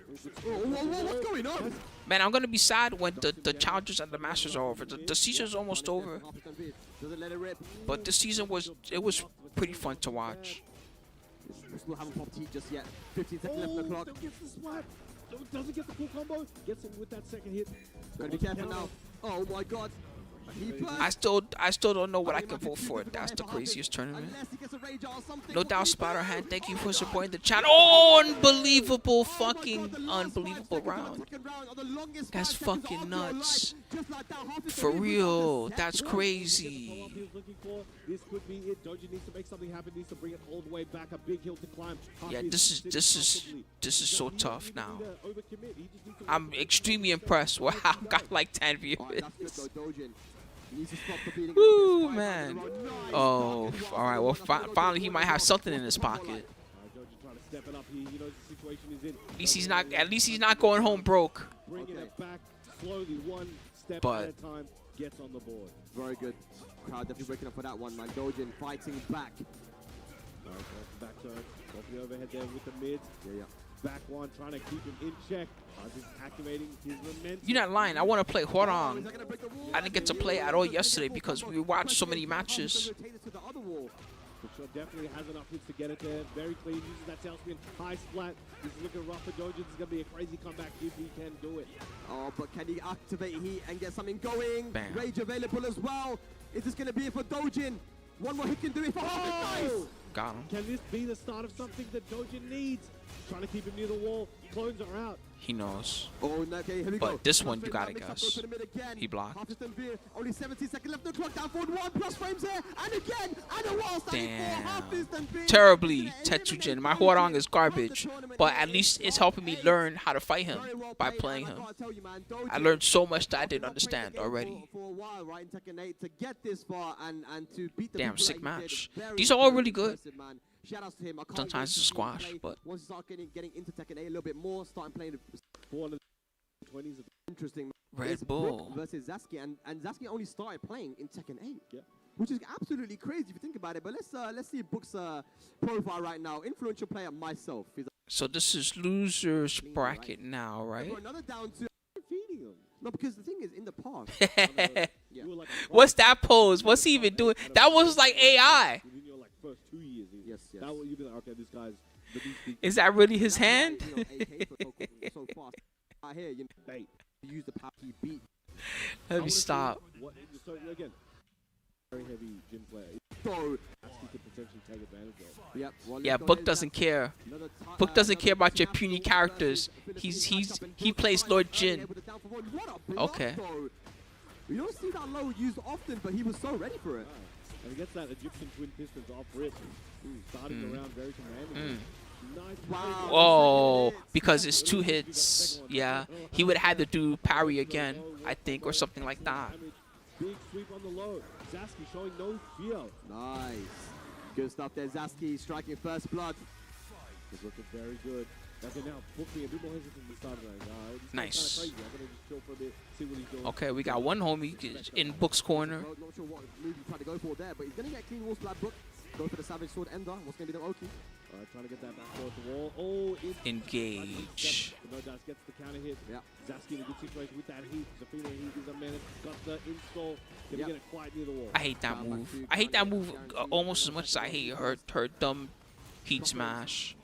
Whoa, what's going on? Man, I'm going to be sad when the Challengers and the Masters are over. The season's almost over. Doesn't let it rip. But this season was pretty fun to watch. We still haven't popped heat just yet. 15 seconds left on the clock. Gets the swap. Doesn't get the full combo. Gets him with that second hit. Gotta be careful now. Oh my god. He I still don't know what I can vote for. That's the craziest tournament. No doubt, Spider-Hand, thank you for supporting the channel. Oh, unbelievable unbelievable round. That's fucking nuts. For real, that's crazy. This could be it. Doujin needs to make something happen. Needs to bring it all the way back. A big hill to climb. Yeah, this is so tough now. I'm extremely impressed with how a guy like Tanveer is. Woo, man. Oh, all right. Well, finally he might have something in his pocket. At least he's not going home broke. But gets on the board. Very good. Crowd definitely breaking up for that one, man. Doujin fighting back. Back turn. Off the overhead there with the mid. Yeah. Back one, trying to keep him in check. Just activating his momentum. You're not lying. I want to play Hwarang. I didn't get to play at all yesterday because we watched so many matches. Definitely has enough hits to get it there. Very clean. Uses that tail spin. High splat. This is looking rough for Doujin. This is going to be a crazy comeback if he can do it. Oh, but can he activate heat and get something going? Bam. Rage available as well. Is this going to be it for Doujin? One more hit can do it for Hafiz. Nice. Got him. Can this be the start of something that Doujin needs? Trying to keep him near the wall. Clones are out. He knows. Oh, okay, here we go. But this one, you gotta guess. He blocked. Hafiz Tanveer, only 17 seconds left. The clock down forward. 1+ frames here. And again. And a wall standing for Hafiz Tanveer. Terribly, Tetsujin. My Hwarang is garbage. But at least it's helping me learn how to fight him by playing him. I learned so much that I didn't understand already. Damn, sick match. These are all really good. shout outs to him. I can't Sometimes wait it's to see him squash, play but once he starts getting into Tekken 8 a little bit more, starting playing 420s. interesting. Red It's Bull. Brook versus Zaskieee, and Zaskieee only started playing in Tekken 8. Yeah. Which is absolutely crazy if you think about it. But let's see Book's profile right now. Influential player myself. He's So this is losers bracket now, right? for another down two. Feeding him. No, because the thing is, in the past, You were like What's that pose? What's he even doing? That was like AI. within your like first 2 years. Yes. That will you'd be like, okay, this guy's the beast. Is that really his That's why, hand? you know, AK for so fast. Right here, you Bait. use the power key beat. Let me stop. So again, very heavy gym player. So, Zaskieee could potentially take advantage of. yep. Well, Yeah, let's go Book ahead, doesn't care. another Book doesn't care about your another puny national characters. versus He Philippines plays matchup. Lord Early Jin. with the down for one. What a block, Okay. though. You don't see that low used often, but he was so ready for it. And he gets that Egyptian twin pistons off rip. Starting the round very commanding. Nice. Wow. Oh, because it's 2 hits. Yeah, he would have had to do parry again, I think, or something like that. Big sweep on the low. Zaskieee showing no fear. Nice. Good stuff there. Zaskieee striking first blood. He's looking very good. Okay, now Book being a bit more hesitant than started. Like, Nice. Kind of crazy. I'm gonna just chill for a bit, see what he's doing. Okay, we got one homie in Book's corner. Well, not sure what move he tried to go for there, but he's going to get clean wall slap Book. Go for the Savage Sword Ender. What's going to be the Oki? Trying to get that back towards the wall. Oh, Engage. No doubt gets the counter hit. Yeah. Zaskieee in a good situation with that heat. Zafina heat is a minute. Got the install. Gonna Yep. get it quite near the wall. I hate that move. I hate that move almost as much as I hate her dumb heat smash.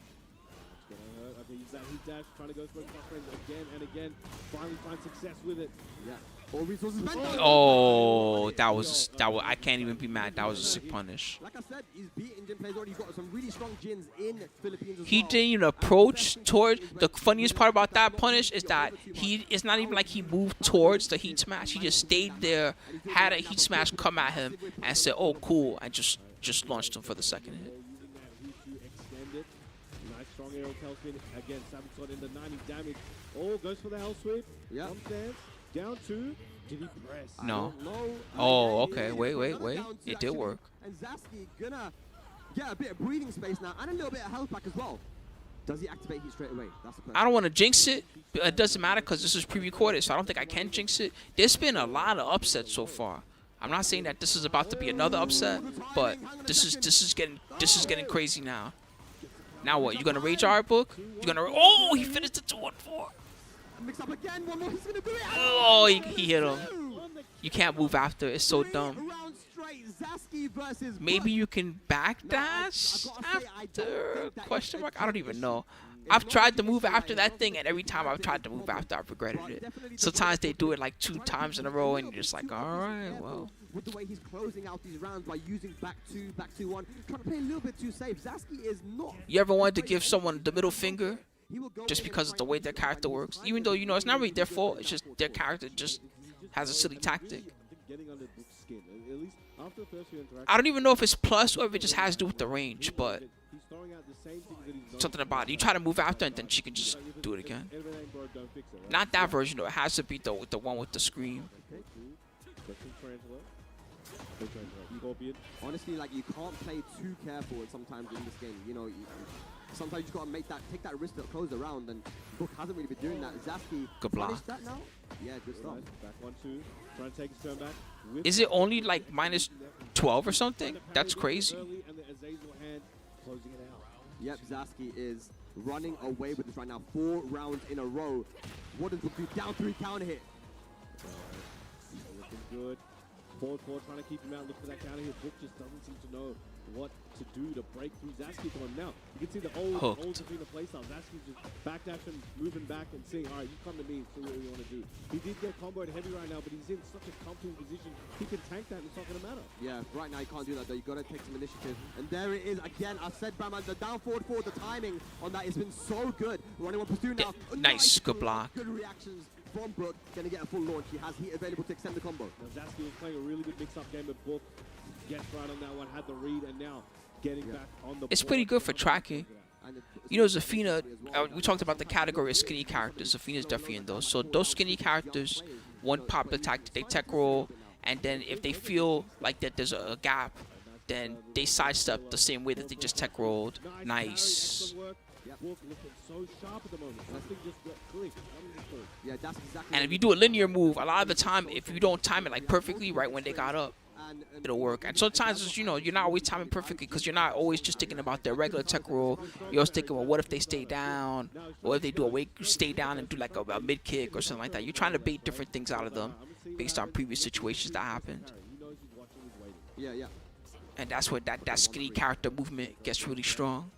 Gonna hurt. Okay, use that heat dash. Trying to go for a cross range again and again. Finally find success with it. Yeah. All resources bent. Oh, that was I can't even be mad. That was a sick punish. Like I said, he's beaten Jin players already. He's got some really strong Jins in Philippines as He well. didn't even approach toward. The funniest part about that punish is that it's not even like he moved towards the heat smash. He just stayed there, had a heat smash come at him, and said, "Oh, cool," and just launched him for the second hit. Using that heat to extend it. Nice strong aerial tailspin. Again, Savage Sword in the 90 damage. Oh, goes for the hell sweep. Yeah. From stance. Down 2. Did he press? No. No. Oh, Yeah, okay. yeah, Wait. another down two, It did actually. work. And Zaskieee gonna get a bit of breathing space now and a little bit of health back as well. Does he activate heat straight away? That's the question. I don't want to jinx it. But it doesn't matter because this is pre-recorded, so I don't think I can jinx it. There's been a lot of upsets so far. I'm not saying that this is about to be another upset, but this is getting crazy now. Now what? You gonna rage our Book? You gonna? Oh, he finished the 2-1-4. Mix up again. One more. He's gonna do it. Oh, he hit him. You can't move after. It's so dumb. Round straight. Zaskieee versus Maybe you can backdash after? Question mark? I don't even know. I've tried to move after that thing, and every time I've tried to move after, I've regretted it. Sometimes they do it like 2 times in a row, and you're just like, all right, well. With the way he's closing out these rounds by using back 2-1, trying to play a little bit too safe. Zaskieee is not. You ever wanted to give someone the middle finger He will go just in and because of the try way and their get character the works? fight. Even though, you know, it's not really their fault. It's just their character just has a silly tactic. Getting under Book's skin. At least after the first few interactions. I don't even know if it's plus or if it just has to do with the range, but He's throwing out the same things that he's known something to about it. You try to move after, and then she can just do it again. If it ain't broke, don't fix it, right? Not that version, though. It has to be the one with the scream. Okay, cool. Got some Tarantula. Big Tarantula. Scorpion. Honestly, like, you can't play too careful sometimes in this game. You know, sometimes you just gotta take that risk to close the round, and Book hasn't really been doing that. Zaskieee Good block. finished that now. Yeah, good stuff. Nice. Back 1-2. Trying to take his turn back. Whip Is it only like minus 12 or something? That's crazy. early, and the Azazel hand closing it out. Yep, Zaskieee is running away with this right now. 4 rounds in a row. What does Book do? Down 3 counter hit. Looking good. Forward, trying to keep him out. Look for that counter hit. Book just doesn't seem to know what to do to break through Zaskieee to him. Now, you can see the old Hooked. Zafina playstyle. Zaskiee's just backdashing, moving back and saying, all right, you come to me and see what you want to do. He did get comboed heavy right now, but he's in such a comfortable position. He can tank that and it's not going to matter. Yeah, right now you can't do that though. You gotta take some initiative. And there it is again. I said, Bryan, the down forward, the timing on that has been so good. Running 1+2 now. Nice, good block. Good reactions from Book. Gonna get a full launch. He has heat available to extend the combo. Now, Zaskieee was playing a really good mix-up game with Book. Gets right on that one, had the read, and now getting back on the It's board. pretty good for tracking. And You know, Zafina, we talked about the category of skinny characters. Zafina's definitely in those. So those skinny characters, one pop attack, they tech roll, and then if they feel like that there's a gap, then they sidestepped the same way that they just tech rolled. Nice. Book looking so sharp at the moment. That thing just got clicked. Yeah, that's exactly. And if you do a linear move, a lot of the time, if you don't time it like perfectly right when they got up, it'll work. And sometimes, it's, you know, you're not always timing perfectly because you're not always just thinking about their regular tech roll. You're always thinking, well, what if they stay down? Or if they do a wake, stay down and do like a mid kick or something like that. You're trying to bait different things out of them based on previous situations that happened. Yeah, yeah. And that's where that Zaskieee character movement gets really strong.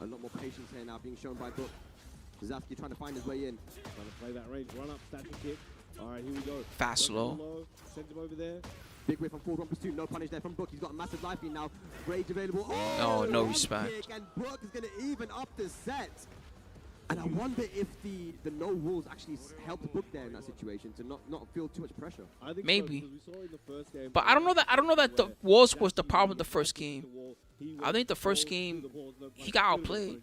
A lot more patience here now being shown by Book. Zaskieee trying to find his way in. Trying to play that range, run up, static kick. All right, here we go. Fast low. Send him over there. Big way from forward, 1 pursuit, no punish there from Book. He's got a massive life lead now. Rage available. Oh, no one respect. kick, and Book is going to even up the set. And I wonder if the no rules actually helped Book there in that situation to not feel too much pressure. I think Maybe. So, we saw in the first game, But I don't know that the walls was the problem the first game. I think the first game, he got outplayed.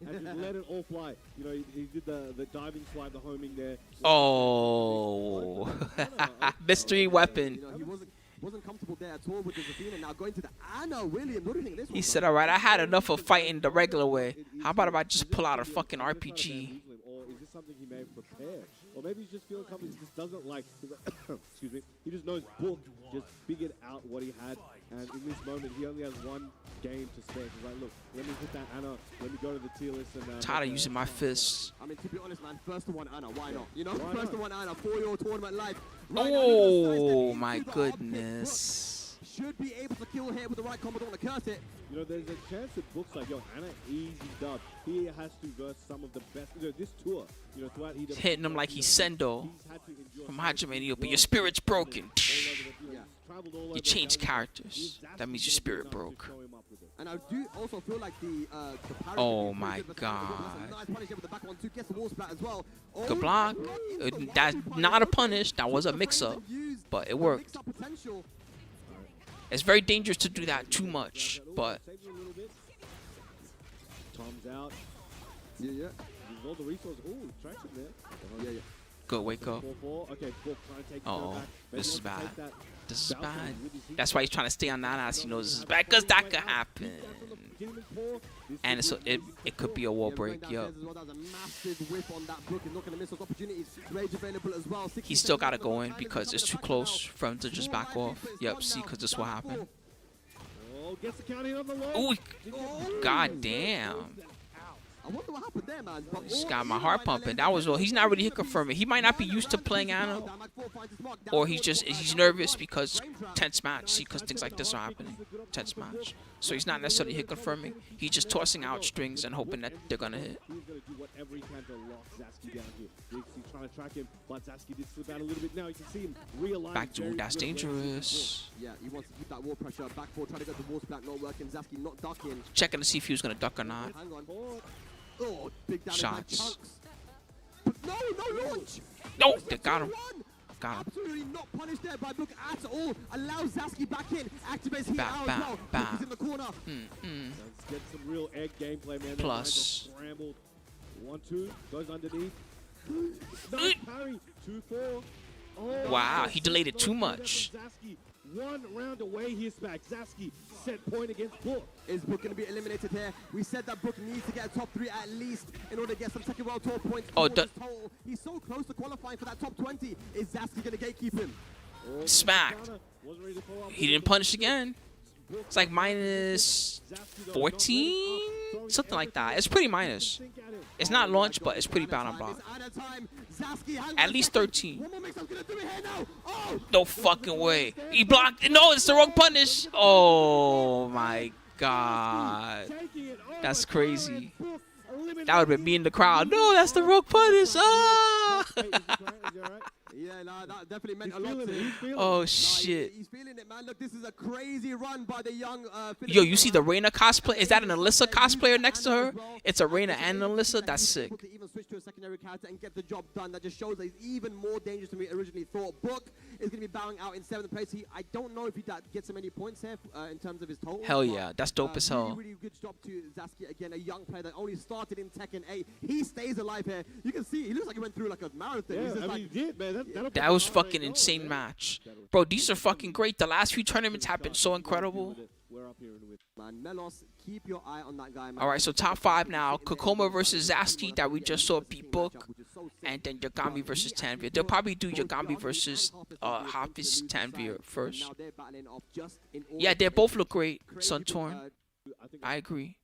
And just let it all fly. You know, he did the diving slide, the homing there. Oh. Mystery weapon. You know, he wasn't comfortable there at all with the Zafina. Now going to the Anna William. What do you think of this one? He said, all right, I had enough of fighting the regular way. How about if I just pull out a fucking RPG? Or is this something he may have prepared? Or maybe he's just feeling comfortable. He just doesn't like, excuse me, he just knows Book just figured out what he had. And in this moment, he only has one game to spare. He's like, look, let me hit that Anna. Let me go to the tier list. And, Tired of using my fists. I mean, to be honest, man, first to one Anna, why not? You know, Why first to not? one Anna for your tournament life. Oh, my goodness. Should be able to kill here with the right combo. Don't want to curse it. You know, there's a chance it looks like, yo, Anna, easy dub. He has to verse some of the best. You know, this tour, you know, throughout He's hitting him like he's Sendo from Hajime, but your spirit's broken. You changed characters. That means your spirit broke. And I do also feel like the parry Oh is my good, but God. nice punish here with the back one, too. Gets the wall splat as well. Oh, Good block. That's not a punish. That was a mix-up, but it worked. Mix-up potential. It's very dangerous to do that too much, but Tom's out. Yeah, yeah. Use all the resources. Ooh, traction there. Yeah, yeah. good wake up. 4-4. Okay, Book trying to take the Uh-oh. back. Maybe This is wants to bad. take that This is bounce bad. with his heat. That's why he's trying to stay on that ass. He knows this is bad because that could happen. And it could be a wall break. Yup. That was a massive whip on that Book. He's not going to miss those opportunities. Rage available as well. He's still got to go in because it's too close for him to just back off. Yep, see, because this will happen. Oh, gets the count in on the low. Ooh, god damn. I wonder what happened there, man. But Just got my heart pumping. That was all. He's not really hit confirming. He might not be used to playing Anna, or he's nervous because tense match. See, because things like this are happening. Tense match. So he's not necessarily hit confirming. He's just tossing out strings and hoping that they're gonna hit. He's going to do whatever he can to lock Zaskieee down here. He's trying to track him, but Zaskieee did slip out a little bit. Now you can see him realign. Back to that's dangerous. yeah, he wants to keep that wall pressure. Back forward, trying to get the wall splat, not working. Zaskieee not ducking. Checking to see if he was gonna duck or not. Hang on. Oh, big damage by Shots. Chunks. But no launch. No, they got him. One. Got him. Absolutely not punished there by Book at all. Allows Zaskieee back in. Activates heat out as well. Book is in the corner. Let's get some real egg gameplay, man. Plus. Scrambled. 1-2 goes underneath. Nice parry. 2-4. Oh, Wow, he delayed it too much. Zaskieee. 1 round away, he's back. Zaskieee set point against Book. Is Book going to be eliminated here? We said that Book needs to get a top 3 at least in order to get some second world tour points. Oh, towards his total. He's so close to qualifying for that top 20. Is Zaskieee going to gatekeep him? Oh, Smacked. wasn't ready to follow up. He didn't punish again. It's like minus 14, something like that. It's pretty minus. It's not launch, but it's pretty bad on block. At least 13. One more mix-up's gonna do it here now. Oh! No fucking way. He blocked. No, it's the wrong punish. Oh my god. That's crazy. That would have been me in the crowd. No, that's the wrong punish. Ah! Yeah, nah, that definitely meant a lot to him. Oh shit. He's feeling it, man. Look, this is a crazy run by the young Yo, you see the Reina cosplay? Is that an Alyssa cosplayer next to her? It's a Reina and an Alyssa? That's sick. To even switch to a secondary character and get the job done. That just shows that he's even more dangerous than we originally thought. Book is going to be bowing out in 7th place. I don't know if he gets him any points here in terms of his total. Hell yeah, that's dope as hell. Really good job to Zaskieee again, a young player that only started in Tekken 8. He stays alive here. You can see he looks like he went through like a marathon. Yeah, He's just I like, mean, he did, man. That was fucking insane match. Bro, these are fucking great. The last few tournaments have been so incredible. square up here with. Man, Melos, keep your eye on that guy, man. All right, so top 5 now. Kkokkoma versus Zaskieee that we just saw beat book. And then Yagami versus Tanveer. They'll probably do Yagami versus Hafiz Tanveer first. Yeah, they both look great. Sun Torn. I agree.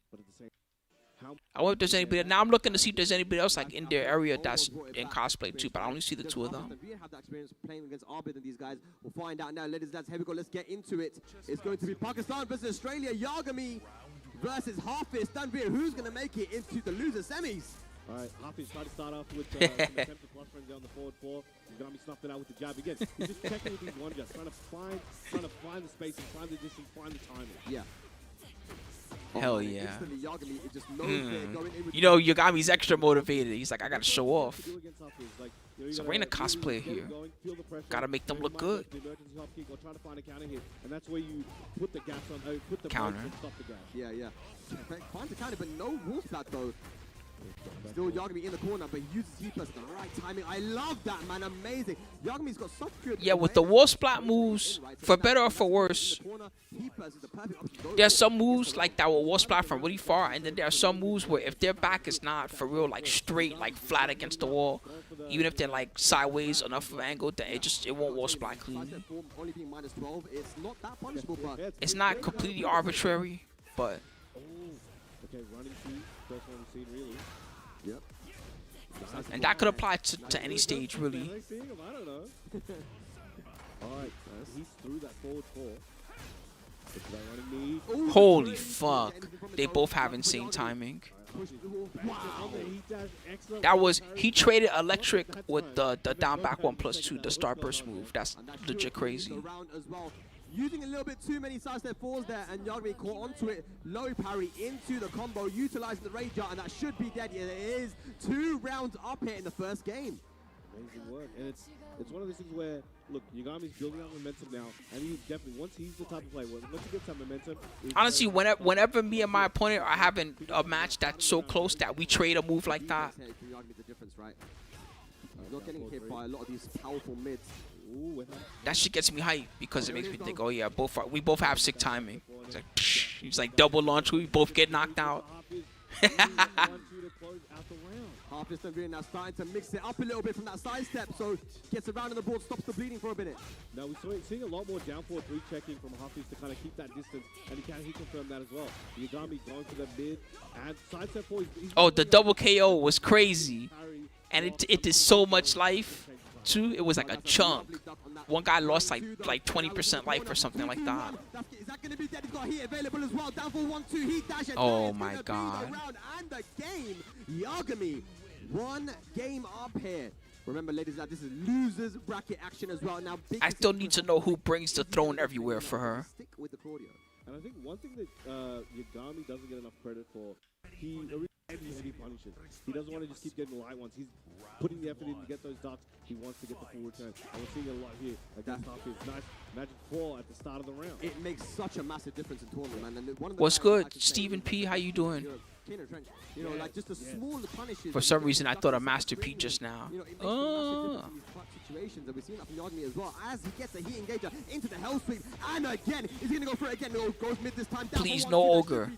I wonder if there's anybody. Now I'm looking to see if there's anybody else like in their area that's in cosplay too, but I only see the 2 of them. We have that experience playing against Arbid and these guys. We'll find out now, ladies and gents. Here we go. Let's get into it. It's going to be Pakistan versus Australia. Yagami versus Hafiz. Tanveer, who's going to make it into the loser semis? All right, Hafiz tried to start off with some attempted plus friends on the forward 4. Yagami snuffed it out with the jab again. He's just checking with these one jabs, trying to find the spacing, find the distance, find the timing. Yeah. Hell yeah. Yagami, it just knows they're going in with You know, Yagami's extra motivated. He's like, I gotta show off. It's a Reina cosplay here. Gotta make them look good. And that's where you put the gaps on, put the Counter. and stop the gap. Yeah, yeah. Find the counter, but no wolf flat though. Still Yagami in the corner, but he uses Heapers at the right timing. I love that, man. Amazing. Yagami's got such good... Yeah, with the wall splat moves, for better or for worse, there's some moves like that will wall splat from really far, and then there are some moves where if their back is not for real, like straight, like flat against the wall, even if they're like sideways enough of an angle, then it won't wall splat clean. It's not completely arbitrary, but... Okay, running through, first one we've seen really. Yep. And that could apply to any stage, really. Are they seeing him? I don't know. Alright, he's through that forward 4. Look at that running knee. Holy fuck. They both have insane timing. That was, he traded electric with the down back 1+2, the starburst move. That's legit crazy. Using a little bit too many sidestep falls there, and Yagami caught onto it. Low parry into the combo, utilizing the Rager, and that should be dead. Yeah, it is 2 rounds up here in the first game. Amazing work, and it's one of those things where, look, Yagami's building up momentum now, and he's definitely, once he's the type of player, once he gets that momentum... Honestly, whenever me and my opponent are having a match that's so close that we trade a move like that... Not getting hit by a lot of these powerful mids. That shit gets me hyped because it makes me think, oh yeah, we both have sick timing. It's like double launch, we both get knocked out. Hafiz Tanveer now starting to mix it up a little bit from that side step, so gets around on the board, stops the bleeding for a minute. Now we're seeing a lot more down forward 3 checking from Hafiz to kind of keep that distance, and he confirmed that as well. Yagami going to the mid, and side step 4. Oh, the double KO was crazy, and it did so much life. Too, it was like a chunk. One guy lost like 20% life or something like that. Oh my god. Yagami, 1 game up here. Remember, ladies, that this is losers bracket action as well. Now, I still need to know who brings the throne everywhere for her. Stick with the Claudio. And I think one thing that Yagami doesn't get enough credit for, he heavy punishes. He doesn't want to just keep getting the light ones. He's putting the effort in to get those ducks. He wants to get the full return. And we're seeing a lot here. Like that Hafiz, nice magic 4 at the start of the round. It makes such a massive difference in tournament, man. And one of the What's good, Stephen P? How you doing? You know, like just the small punishes. For some reason, I thought of Master P just now. You know, it makes a massive difference in these clutch situations, and we've seen that from Yagami as well. As he gets a heat engager into the hell sweep, and again, he's gonna go for it again. Goes mid this time. Please, no ogre.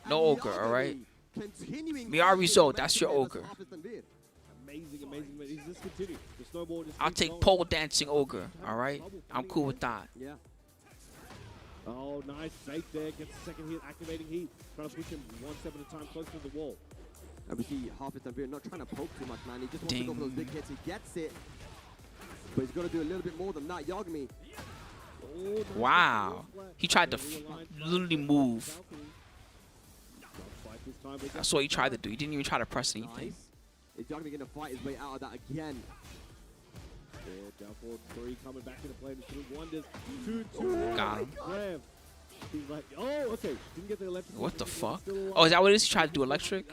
No ogre, all right? Miyari Zo, that's your ogre. Amazing. He's just continuing. The snowball just I'll take pole dancing ogre, all right? I'm cool with that. Yeah. Oh, nice fake there. Gets the second hit, activating heat. Trying to push him 1 step at a time close to the wall. And we see Hafiz Tanveer not trying to poke too much, man. He just wants to go for those big hits. He gets it. But he's got to do a little bit more than that. Yagami. Oh, Wow. He tried to literally move. That's what he tried to do. He didn't even try to press anything. Nice. Is Yagami going to fight his way out of that again? Yeah, down forward 3 coming back into play. Doing wonders. 2-2. Got him. Grab. He's like, oh, okay. Didn't get the electric. What the fuck? Oh, is that what it is? He tried to do electric?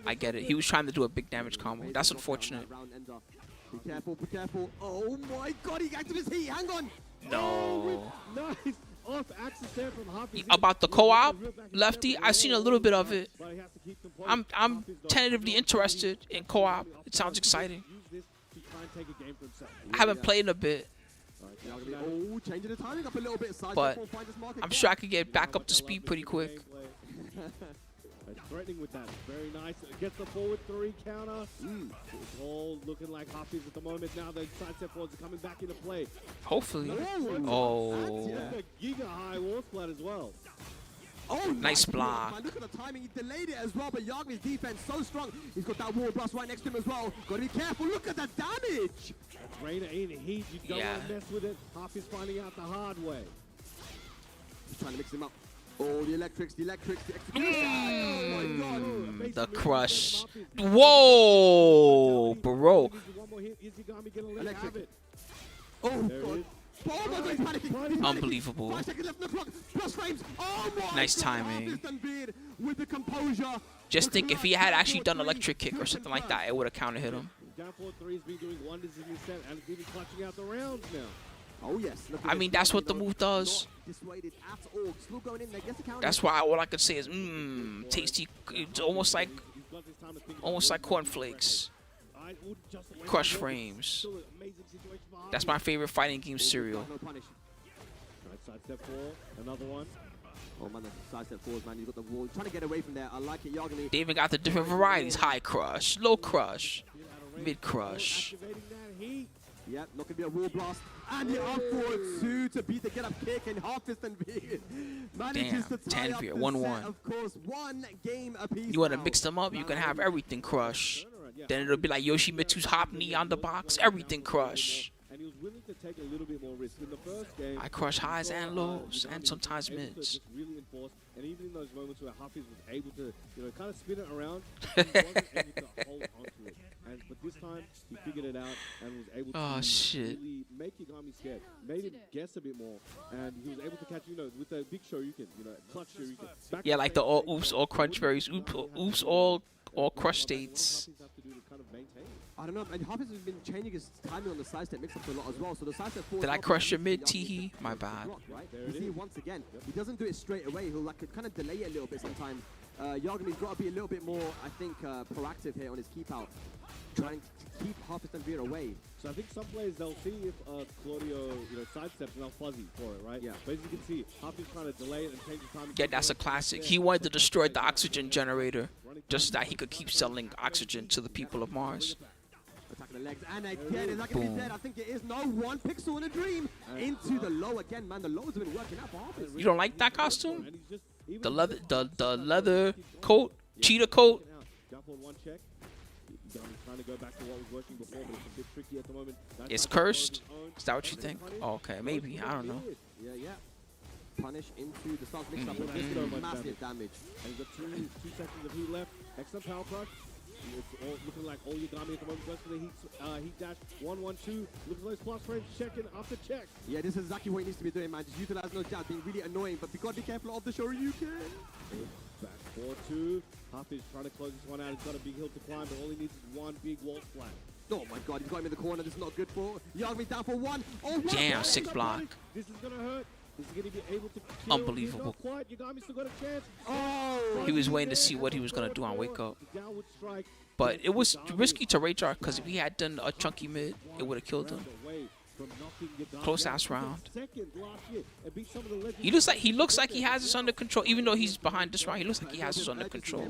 I get it. He was trying to do a big damage combo. That's unfortunate. Be careful, be careful. Oh my god, he activates heat. Hang on. No. Nice. Off axis there from Hafiz. About the co-op, Lefty, I've seen a little bit of it. I'm tentatively interested in co-op. It sounds exciting. I haven't played in a bit. Oh, changing the timing up a little bit. But I'm sure I could get back up to speed pretty quick. Threatening with that. Very nice. Gets the forward 3 counter. It's all looking like Hafiz at the moment. Now the side step forwards are coming back into play. Hopefully. Oh. A giga high wall splat as well. Oh, nice block. Man, look at the timing. He delayed it as well, but Yagami's defense so strong. He's got that wall blast right next to him as well. Got to be careful. Look at the damage. That's Reina in heat. You don't want to mess with it. Hafiz finding out the hard way. He's trying to mix him up. Oh, the electrics, the execution. Oh my god. The crush. Whoa, bro. One more hit. Is Yagami going to let have it? Oh, god. Oh my god, he's panicking. He's panicking. Unbelievable. 5 seconds left on the clock. Plus frames. Oh my Nice god. timing. Tanveer with the composure. Just think if he had actually done electric kick or something like that, it would have counter hit him. Down 4-3 has been doing wonders in this set and even clutching out the rounds now. Oh yes. I mean, that's what the move does. Dissuaded at all. Still going in there. Gets the counter. That's why all I could say is, tasty. It's almost like cornflakes. Crush frames. That's my favorite fighting game cereal. No punish. Right side step 4, another one. Oh man, the side step forward, man. He's got the wall. Trying to get away from there. I like it, Yagami. They even got the different varieties: high crush, low crush, mid crush. Activating that heat. Yep, not gonna be a wall blast. And the up forward 2 to beat the get up kick, and Hafiz Tanveer manages to tie up Tanveer, the 1-1. set. Of course, 1 game apiece. You want to now. mix them up, you can have everything crush. Then it'll be like Yoshimitsu's hop knee on the box, everything crush. And he was willing to take a little bit more risk in the first game. I crush highs and lows, and sometimes mids. Just really enforce, and even in those moments where Hafiz was able to, kind of spin it around, he wasn't able to hold onto it. But this time, he figured it out and was able to really make Yagami scared. Made him guess a bit more, and he was able to catch, with a big shoryuken, clutch shoryuken. Yeah, like the all oops, all crunch berries, oops, all crush states. I don't know, and Hafiz has been changing his timing on the side step mix-ups a lot as well. So the side step forward. Did I crush your mid, Teehee? My bad. Right? You see, once again, he doesn't do it straight away. He'll kind of delay it a little bit sometimes. Yagami's got to be a little bit more, I think, proactive here on his keep out, trying to keep Hafiz Tanveer away. So I think some players, they'll see if Claudio, sidesteps and they'll fuzzy for it, right? Yeah. But as you can see, Hafiz trying to delay it and change the time. Yeah, that's a classic. He wanted to destroy the oxygen generator, just so that he could keep selling oxygen to the people of Mars. Attacking the legs, and again, is that going to be dead? I think it is. No, 1 pixel in a dream. Into the low again, man. The lows have been working out for Hafiz. You don't like that costume? The leather coat, cheetah coat. Jump on 1 check. Trying to go back to what was working before, but it's a bit tricky at the moment. It's cursed. Is that what you think? Oh, okay, maybe. I don't know. Yeah. Punish into the start mix up with this massive damage. And he's got 2 seconds of heat left. Excellent power crush. It's all looking like all Yagami at the moment. Goes for the heat dash. 1-1-2. Look at those plus frames. Checking after check. Yeah, this is exactly what he needs to be doing, man. Just utilize those jabs, being really annoying, but you got to be careful of the Shoryuken. Back 4-2. Hafiz trying to close this one out. He's got a big hill to climb, but all he needs is 1 big wall splat. Oh my god, he's got him in the corner. This is not good for Yagami. Down for 1. Oh, damn, 6 block. This is gonna hurt. Is he gonna be able to kill? Unbelievable. Not quite. Yagami still got a chance. Oh! He was waiting to see what he was gonna do on wake up. But it was risky to rage art because if he had done a chunky mid, it would have killed him. Close ass round. He looks like he has this under control, even though he's behind this round. He looks like he has this under control.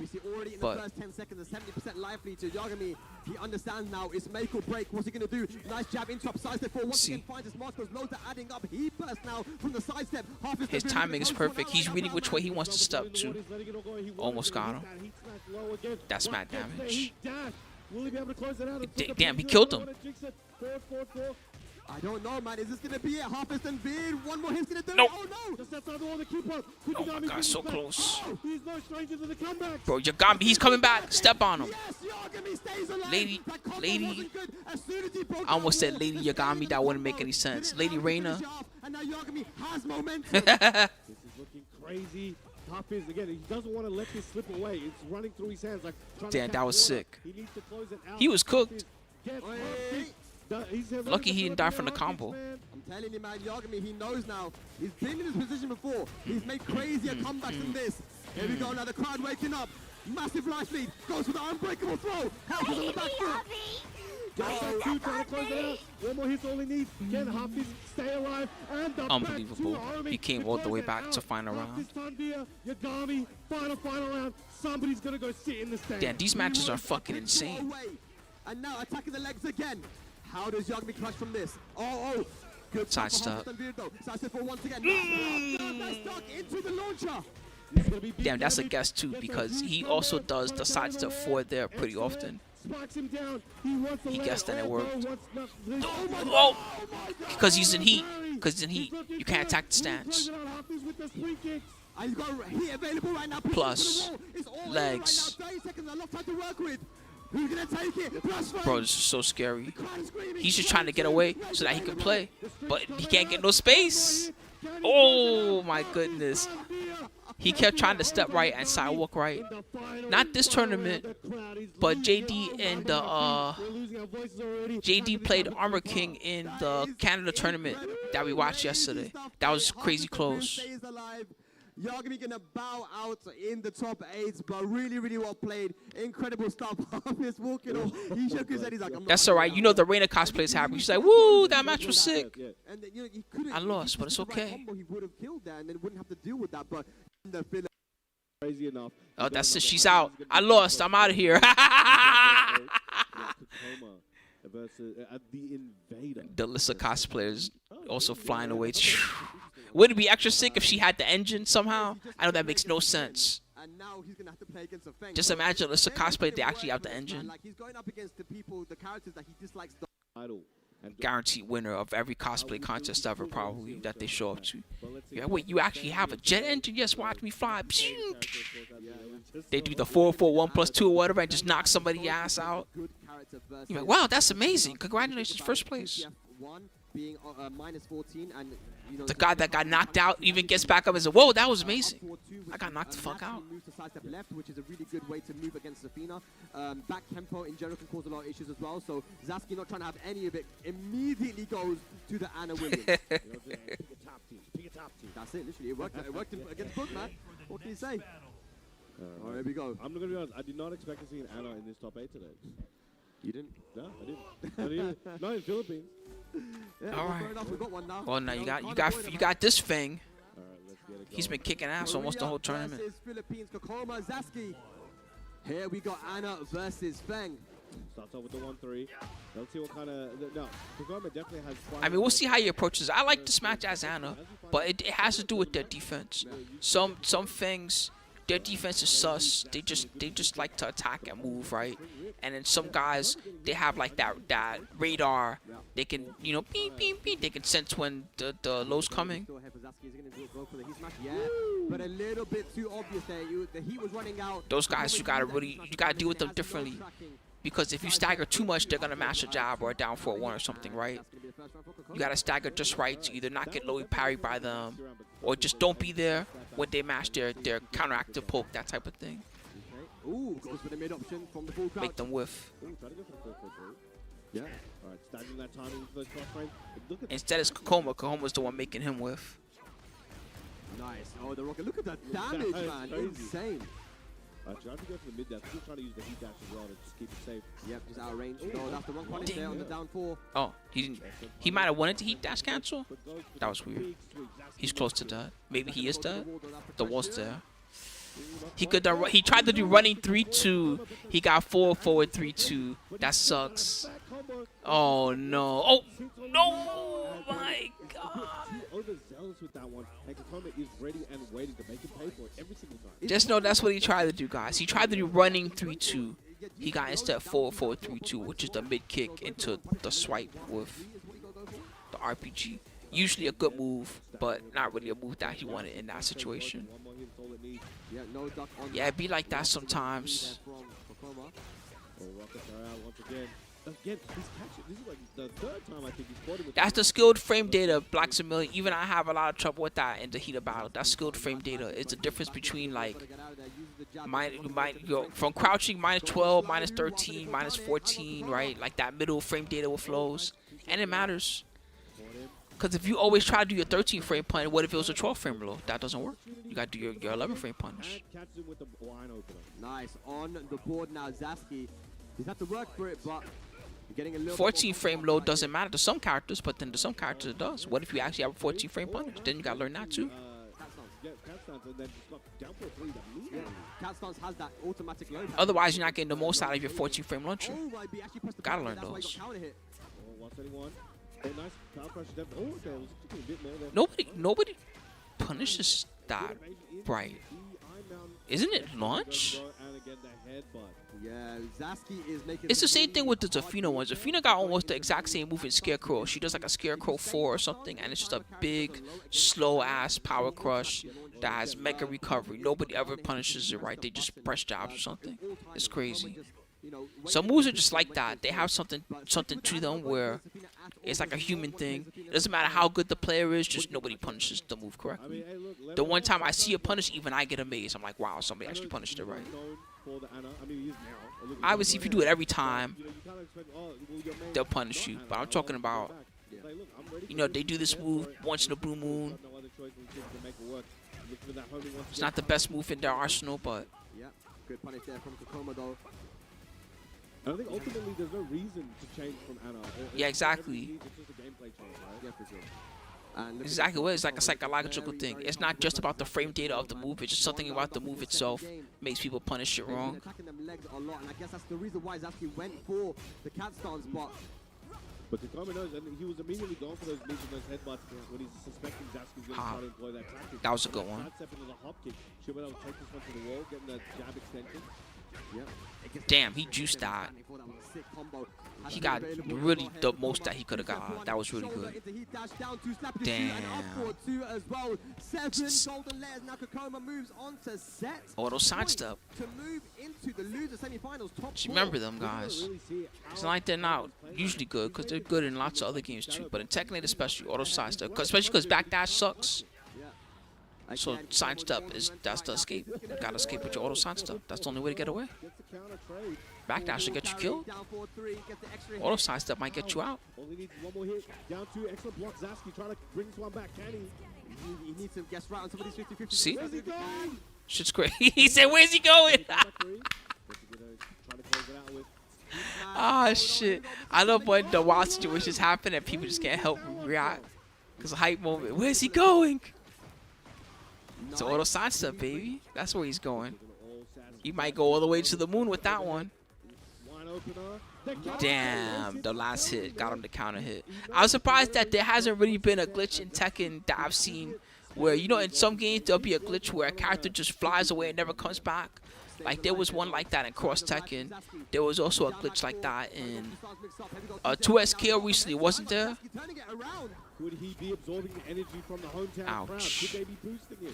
But first 10 seconds, 70% life lead to Yagami. He understands now it's make or break. What's he gonna do? Nice jab into up side step 4. Once again finds his mark. Those loads are adding up. He bursts now from the side step. His timing is perfect. He's reading which way he wants to step to. Almost got him. That's mad damage. Damn, he killed him. I don't know, man. Is this gonna be it? Hafiz Tanveer. 1 more hit's gonna do nope. it. Oh no! Oh my god, so close. Oh, he's no stranger to the comeback. Bro, Yagami, he's coming back. Step on him. Yes, Yagami stays alive. Lady. I almost said Lady Yagami. That wouldn't make any sense. Lady Reina. And now Yagami has momentum. This is looking crazy. Hafiz, again, he doesn't want to let this slip away. It's running through his hands like trying damn, that was sick. He needs to close it out. He was cooked. He's Lucky he didn't die from the combo. I'm telling you, man, Yagami, he knows now. He's been in this position before. He's made crazier comebacks than this. Here we go now, the crowd waking up. Massive life lead. Goes for the unbreakable throw. Hafiz on the back foot. Gets that two, trying to close it out. One more hit's all he needs. Can Hafiz stay alive? And the Unbelievable. back to Army He came to all the close way it back out. to final round. Hafiz, Tanveer, Yagami, final round. Somebody's gonna go sit in the stand. Damn, these matches are fucking insane. And now attacking the legs again. How does Yagami clutch from this? Oh. Good Side stuff step. from Tanveer, though. Side step for once again. Nice duck into the launcher. Damn, that's a guess too, because he also does the side step forward there pretty often. He guessed and it worked. Oh! Because he's in heat. You can't attack the stance. And he's got heat available right now. Plus, legs. Right now. 30 seconds, a lot of time to work with. Who's gonna take it? Plus Bro, this is so scary. He's just trying to get away so that he can play, but he can't get no space. Oh my goodness. He kept trying to step right and sidewalk right. Not this tournament, but JD and JD played Armor King in the Canada tournament that we watched yesterday. That was crazy close. Yagami gonna bow out in the top 8, but really well played. Incredible stuff. Hafiz walking off. He shook his head. He's like, I'm not That's alright. You know the Reina cosplay is happy. She's like, woo, that match was sick. And then, he couldn't, I lost, but it's the right okay. combo, he would have killed that and then wouldn't have to deal with that. But the filler. Crazy enough. Oh, that's it. She's out. I lost. I'm out of here. kkokkoma versus the Invader. The Lissa cosplayers also flying away. Would it be extra sick if she had the engine somehow? I know that makes no sense. And now he's gonna have to play against a Feng. Just imagine Lissa cosplay, they actually have the Man, engine. like he's going up against the people, the characters that he dislikes. Title. And Guaranteed winner of every cosplay contest ever, probably, that they show up to. Yeah, wait, you actually have a jet engine? Yes, watch me fly. They do the 4-4-1 plus 2 or whatever and just knock somebody's ass out. Good character versus You're like, wow, that's amazing. Congratulations, first place. One being minus 14, and you know The guy that got knocked out even gets back up and says, whoa, that was amazing. I got knocked the fuck out. Moves to sidestep left, which is a really good way to move against Zafina. Back tempo in general can cause a lot of issues as well. So Zaskieee, not trying to have any of it, immediately goes to the Anna Williams. Pick a top team. That's it, literally. It worked against both, man. What can you say? All right, here we go. I'm not gonna be honest. I did not expect to see an Anna in this top 8 today. You didn't? No, I didn't. Not in Philippines. Yeah, All well, right. fair enough. We got one now. Well, now you Can't got avoid you it, got this Feng. All right, let's get it. He's going. been kicking ass almost the whole tournament. Versus Philippines, kkokkoma, Zaskieee. Here we got Anna versus Feng. Starts off with the 1-3. Let's see what kind of. No, kkokkoma definitely has. I mean, we'll see how he approaches. I like this match as Anna, but it has to do with their defense. Some Fengs, their defense is sus. They just like to attack and move, right? And then some guys, they have like that radar. They can, you know, beep beep beep. They can sense when the low's coming. Still here for Zaskieee. He's gonna go for the heat smash. Yeah, but a little bit too obvious there. The heat was running out. Those guys, you gotta deal with them differently. Because if you stagger too much, they're gonna mash a jab or a down 4-1 or something, right? You gotta stagger just right to either not get low parried by them, or just don't be there when they mash their counteractive poke, that type of thing. Ooh, goes for the mid option from the full crowd. Make them whiff. Ooh, try to go for the 4-4-3. Yeah. All right, staggering that timing into those cross frames. Look at Instead, it's kkokkoma. Kkokoma's the one making him whiff. Nice. Oh, the rocket. Look at that damage, man. Crazy. Insane. Try to go for the mid dash. Still trying to use the heat dash as well to just keep it safe. Yep, just out of range. No, that's the wrong punish there on the down 4. Oh, he didn't. He might have wanted to heat dash cancel. But goes for That the was weird. big swing. He's close to dead. Maybe he is dead. The wall's there. He could. He tried to do running 3-2. He got 4 forward 3-2. That sucks. Oh no. Oh no! My God. Overzealous with that one, and kkokkoma is ready and waiting to make him pay for it every single time. Just know that's what he tried to do, guys. He tried to do running 3-2. He got instead 4 forward 3-2, which is the mid kick into the swipe with the RPG. Usually a good move, but not really a move that he wanted in that situation. One more hit is all it needs. Yeah, no duck on Yeah, it be like that sometimes. from kkokkoma. Oh, rockets are out once again. Again, he's catching. This is like the third time I think he's caught him with That's the skilled frame data, Black Million. Even I have a lot of trouble with that in the heat of battle. That's skilled frame data. It's the difference between like from crouching -12, -13, -14, right? Like that middle frame data with flows, and it matters. Because if you always try to do your 13 frame punch, what if it was a 12 frame low? That doesn't work. You got to do your 11 frame punch. and catches him with the wine opener. Nice. On the board now, Zaskieee. He's had to work for it, but Getting a little 14 bit more frame comfort load right doesn't matter to some characters, but then to some characters it does. What if you actually have a 14 frame punish? Then you gotta learn that too. Yeah, cat stance and then just got down for a 3 here. Cat stance has that automatic load. Otherwise, you're not getting the most out of your 14 frame launcher. Oh, right, but he actually pressed the Gotta button, learn that's why he those. got counter hit. Oh, 171. Oh, nice power crush. Oh, okay, it was a bit more there. Nobody punishes that right. Isn't it launch? And again, the headbutt. Yeah, Zaskieee is making. It's the same thing with the Zafina one. Zafina got almost the exact same move in Scarecrow. She does like a Scarecrow 4 or something, and it's just a big, slow-ass power crush that has mega recovery. Nobody ever punishes it right. They just press jobs or something. It's crazy. Some moves are just like that. They have something to them where it's like a human thing. It doesn't matter how good the player is, just nobody punishes the move correctly. The one time I see a punish, even I get amazed. I'm like, wow, somebody actually punished it right. Obviously, if you do it every time, they'll punish you. But I'm talking about, you know, they do this move once in a blue moon. It's not the best move in their arsenal, but Yeah, good punish there from kkokkoma though. I think ultimately there's no reason to change from Anna. yeah, exactly. It's just a gameplay change, right? Yeah, for sure. And look at Exactly this what it's like a combo. psychological Very, thing. very It's not just comfortable. about the frame data of the move. It's just something about the move itself makes people punish it They've been wrong. attacking them legs a lot, and I guess that's the reason why Zaskieee went for the cat stance, but But kkokkoma knows, and he was immediately going for those knees and those headbutts when he's suspecting Zaskie's going to try to employ that tactic. That was a good one. Side step into the hop kick. Should be able to take this one to the wall, getting the jab extension. yep. Damn, he juiced that. He got really the most that he could have got. That was really good. Damn. Auto sidestep. To move into the loser semifinals, top Just four. remember them guys. It's not like they're not usually good, because they're good in lots of other games too. But in Tekken 8 especially, auto sidestep, especially because backdash sucks. Yeah. So sidestep that's the escape. You gotta escape with your auto sidestep. That's the only way to get away. Gets the counter trade. Backdash will get you killed. Down 4-3, gets the extra hit. Auto sidestep might get you out. Only needs one more hit. Down 2, excellent block. Zaskieee trying to bring this one back. Can he? He needs to guess right on some of these 50-50. See? Where's he going? Shit's great. He said, "Where's he going?" Down by 3. Trying to close it out with. Ah, shit. I love when the wild situations happen and people just can't help but react. Because a hype moment. Where's he going? It's an auto sidestep, baby. That's where he's going. He might go all the way to the moon with that one. Wide opener. The counter Damn, the last hit got him the counter hit. I was surprised that there hasn't really been a glitch in Tekken that I've seen where, you know, in some games there'll be a glitch where a character just flies away and never comes back. Like there was one like that in Cross Tekken. There was also a glitch like that in 2SKO recently, wasn't there? Could he be absorbing the energy from the hometown crowd? Ouch. Could they be boosting it?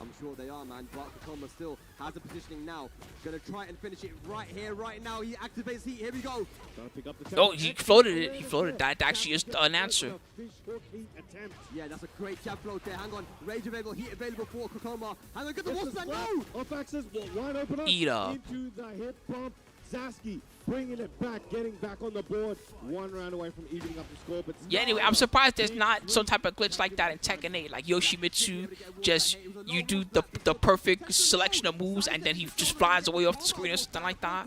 I'm sure they are, man. But kkokkoma still has the positioning now. Gonna try and finish it right here, right now. He activates heat. Here we go. Trying to pick up the Oh, he floated it. He floated. That actually is an answer. Fish hook heat attempt. Yeah, that's a great jab float there. Hang on. Rage available, heat available for kkokkoma. Hang on, get the Gets wall the spin. slap. No! Off axis, wide opener. Eat up. Into the hip bump. Zaskieee bringing it back, getting back on the board. One round away from evening up the score. But Yeah, anyway, I'm surprised there's not some type of glitch like that in Tekken 8. Like Yoshimitsu, just you do the perfect selection of moves and then he just flies away off the screen or something like that.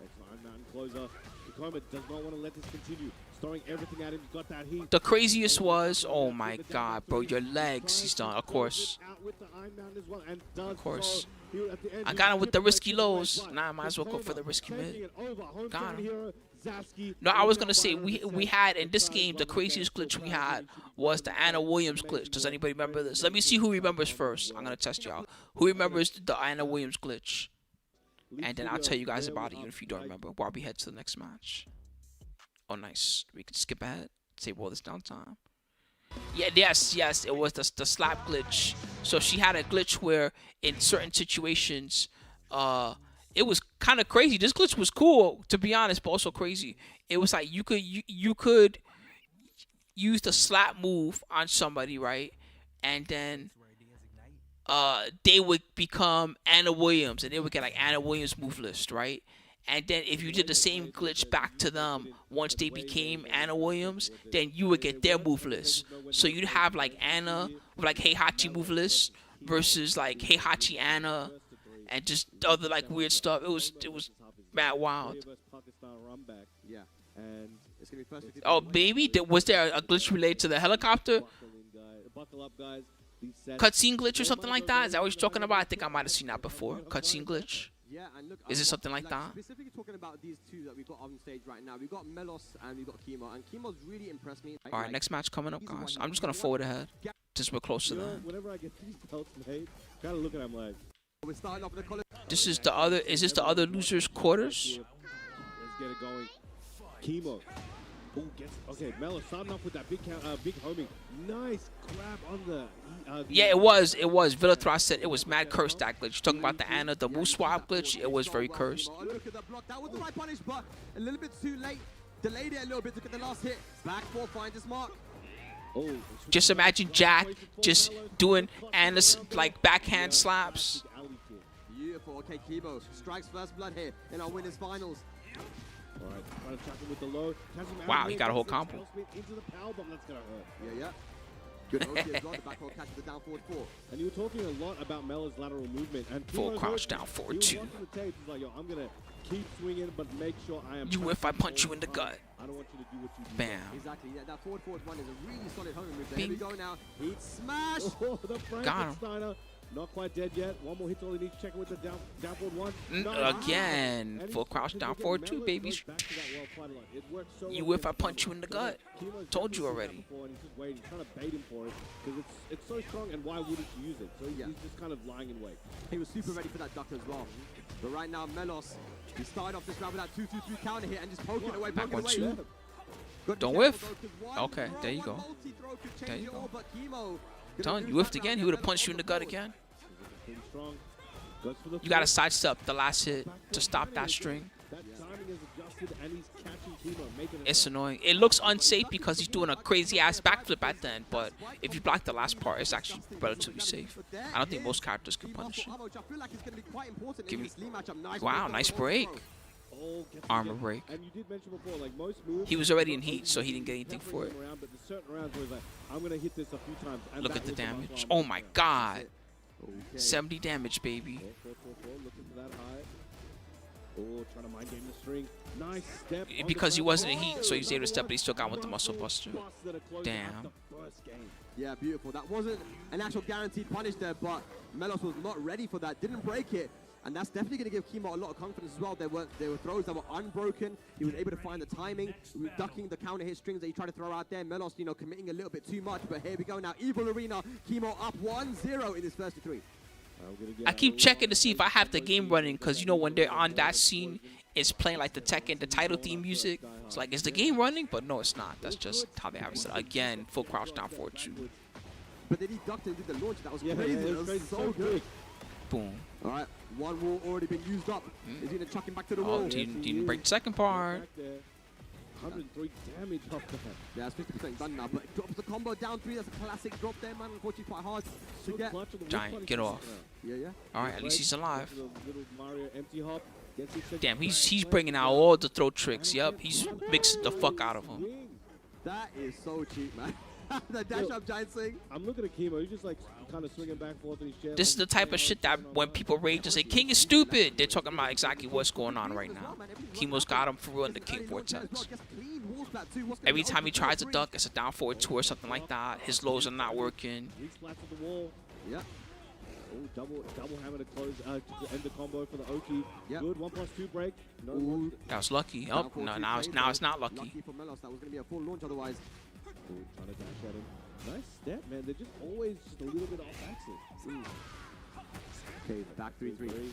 Excellent mountain closer. kkokkoma does not want to let this continue. Throwing everything at him. He's got that heat. The craziest was, oh my god, bro, your legs. He's done, of course. Out with the Iron Mountain as well, and does Of course. so. He- at the end, I he got him with the tipped risky right to the lows. right. Nah, I might as well go for the risky Taking mid. it over. Hometown Got him. hero, Zaskieee. No, I was gonna Hometown say Byron we had in this game the craziest glitch we had was the Anna Williams glitch. Does anybody remember this? Let me see who remembers first. I'm gonna test y'all. Who remembers the Anna Williams glitch? And then I'll tell you guys about it even if you don't remember. While we head to the next match. Oh, nice. We can skip ahead. Save all this downtime. Yeah, yes, it was the slap glitch. So she had a glitch where in certain situations, it was kind of crazy. This glitch was cool, to be honest, but also crazy. It was like you could use the slap move on somebody, right? And then they would become Anna Williams, and they would get like Anna Williams move list, right? And then if you did the same glitch back to them once they became Anna Williams, then you would get their move list. So you'd have like Anna with like Heihachi move list versus like Heihachi Anna and just other like weird stuff. It was mad wild. Yeah. And It's going to be first 50. Oh, baby, was there a glitch related to the helicopter? buckle up, guys. These sets- Cutscene glitch or something like that? Is that what you're talking about? I think I might have seen that before. Cutscene glitch. Yeah, and look, Is it something like that? Specifically talking about these two that we've got on stage right now. We've got Melos and we've got KIMO, and KIMO's really impressed me. All right, next match coming up, guys. I'm just gonna forward ahead since we're close to You know, that. whenever I get these belts made, kind of look at them like, We're starting off with the college. This is the other. Is this the other losers' quarters? let's get it going. KIMO. Oh, okay, Melos starting off with that big homing. Nice grab on the. Yeah, it was. It was. Villathra said it was mad cursed, that glitch. Talking about the Anna, the moose swap glitch. It was very cursed. Oh, look at the block. That was the right punish, but a little bit too late. Delayed it a little bit to get the last hit. Back four finds his mark. Oh, Just imagine Jack just doing Anna's like backhand slaps. Beautiful. Okay, KIMO strikes first blood here in our winners finals. all right, trying to track him with the low. Catches him out Wow, here, he got a whole gets combo. tail spin into the power bomb. That's gonna hurt. Yeah. Good OT as well. The back roll catches the down forward four. And you were talking a lot about Melo's lateral movement. And Full KIMO's crouch always- down he forward was 2. watching the tape. He's like, yo, I'm gonna keep swinging, but make sure I am. You if I punch you in the gut. I don't want you to do what you do. Bam. Exactly. Yeah, that forward one is a really solid homing move. There we Bing. go now. Heat smash. Oh, the Got him. Frankensteiner. Not quite dead yet. One more hit's all he needs. Check it with the down forward one. Nice. Again, And full he's- crouch because down again, forward 2, Melos baby. goes back to that well quite a lot. It works so You well if I against punch KIMO. you in the gut. KIMO's Told you definitely already. seen that before, and he's just waiting. He's trying to bait him for it because it's so strong, and why wouldn't you use it? So he's just kind of lying in wait. He was super ready for that duck as well. But right now, Melos, he started off this round with that 2-2-3 counter hit and just poking away, Back poking one, away. two. Good Don't careful whiff. though, 'cause one Okay, throw, there you one go. multi-throw could There change you it all, go. but KIMO I'm telling you, gonna you whiffed lose that again, he round. would have They're punched you in on the gut board. again. Pretty strong. Goes for the You gotta throw. sidestep the last hit to stop that string. That timing is adjusted, and he's catching KIMO, making it. It's annoying. It looks unsafe because he's doing a crazy ass backflip at the end, but if you block the last part, it's actually relatively safe. I don't think most characters can punish it. Give me. Wow, nice break. Oh, gets it Armor again. break. And you did mention before, like most moves. He was already in heat, so he didn't get anything kept for it. moving around, but there's certain rounds where he's like, I'm gonna hit this a few times. And Look that at the was last damage. round. Oh my god. Okay. 70 damage, baby. 4, looking for that high. Oh, trying to mind game the string. Nice step. on the Because he ground. wasn't in heat, so he was able to Another step, one. but he still got with the Another muscle one. buster. Busted a close Damn. at the first game. Yeah, beautiful. That wasn't an actual guaranteed punish there, but Melos was not ready for that. Didn't break it. And that's definitely going to give KIMO a lot of confidence as well. There were throws that were unbroken. He was able to find the timing, ducking the counter hit strings that he tried to throw out there. Melos, committing a little bit too much. But here we go now. Evil Arena. KIMO up 1-0 in his first to 3. I keep checking to see if I have the game running, because when they're on that scene, it's playing like the Tekken, the title theme music. It's like, is the game running? But no, it's not. That's just how they have it set. Again, full crouch down forward 2. But then he ducked and did the launch. That was Yeah, crazy. it That was was crazy, so good. Boom. All right, one wall already been used up. Is he going to chuck him back to the Oh, wall? didn't break the second part. Back there. 103 damage off that. Yeah, that's 50% done now. But it drops the combo down 3. That's a classic drop there, man. Unfortunately, quite hard to So get. clutch on the Giant, whip get punish. off. Yeah. All right, at least he's alive. The little Mario empty hop. Gets it set Damn, he's back, bringing out all the throw tricks. Yep, he's mixing the fuck out of them. Swing. That is so cheap, man. The dash up giant swing. I'm looking at KIMO. He's just like kind of swinging back and forth in his chair. This is the type of shit that when people rage and say King is stupid, they're talking about exactly what's going on right now. KIMO's got him for real in the King Vortex. Every time he tries to duck, it's a down forward 2 or something like that. His lows are not working. Weak slats at the wall. Yeah. Oh, double hammer to close to end the combo for the Oki. Yep. Good 1+2 break. No Ooh. one- That was lucky. Oh, no, now it's not lucky. Lucky for Melos. That was going to be a full launch otherwise. Oh, trying to dash at him. Nice step, man. They're just always just a little bit off axis. Okay, back 3-3.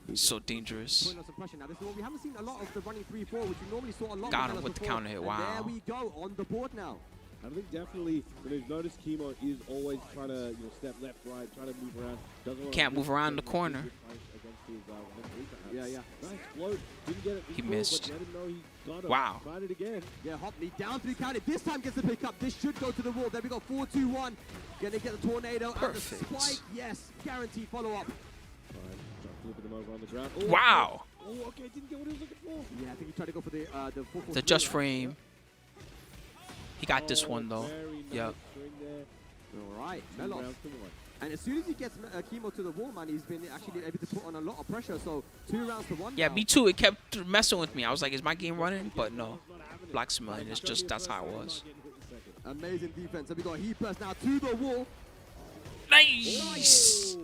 He's so dangerous. Putting us some pressure now. This is what we haven't seen a lot of the running 3-4, which we normally saw a lot. Got from him Melos with the before. counter hit, And wow. there we go on the board now. I think definitely, you've noticed KIMO is always trying to step left, right, trying to move around. Doesn't want Can't to move around the corner. Yeah. Nice float. Didn't get it He before, missed. But let him know he got it. Wow. Tried it again. Yeah, Hopley down 3 counted. This time gets the pick up. This should go to the wall. There we go. 4-2-1. Gonna get the tornado Perfect. and the spike. Yes, guaranteed follow up. All right, start flipping them over on the ground. Oh, Wow. Oh, okay, didn't get what he was looking for. Yeah, I think he tried to go for the 4-4. The just frame. He got this one though. Very nice Yep. swing there. All right, 2 Melos. rounds to 1. And as soon as he gets KIMO to the wall, man, he's been actually able to put on a lot of pressure. So 2 rounds to 1. Yeah, now. me too. It kept messing with me. I was like, is my game running? But no. Blacksmith, it's just, that's how it was. Amazing defense. So we got He Burst now to the wall. Nice!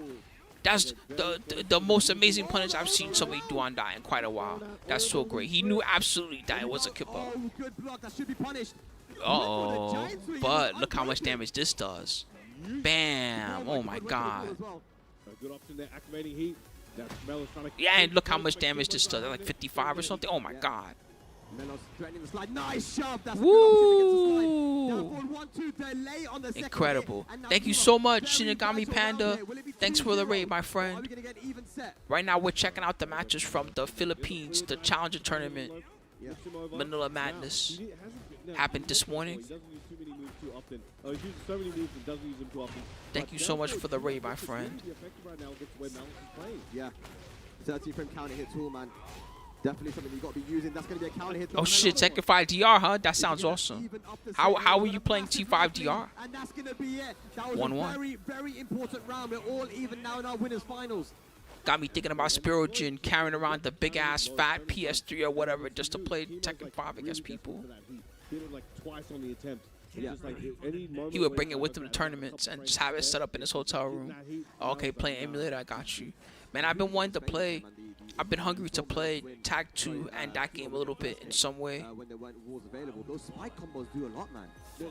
That's the most amazing punish I've seen somebody do on Die in quite a while. That's so great. He knew absolutely that it was a kippo. Oh, good block. That should be punished. Uh-oh. But look how much damage this does. Bam! Oh my god. Good option there, activating heat. That's Melos trying to Yeah, and look how much damage this does. Like 55 or something. Oh my god. Melos threatening the slide. Nice shove. That's Woo! Incredible. Incredible. Thank you so much, Shinigami Panda. Thanks for the raid, my friend. Right now, we're checking out the matches from the Philippines, the Challenger Tournament. Manila Madness happened this morning. Thank you so much for the raid, my friend. Yeah. 13 frame counter hit tool, man. Definitely something you got to be using. That's going to be a counter hit. Oh shit, Tekken 5 DR, huh? That sounds awesome. How are you playing T5 DR? And that's going to be it. That was 1-1. a very, very important round. We're all even now in our winners finals. Got me thinking about Spirojin carrying around the big ass fat PS3 or whatever just to play Tekken 5 against people. Like twice on the attempt. Yeah. He would bring it with him to tournaments and just have it set up in his hotel room. Okay, playing emulator, I got you. Man, I've been wanting to play. I've been hungry to play Tag 2 and that game a little bit in some way. When there weren't walls available, those spike combos do a lot, man.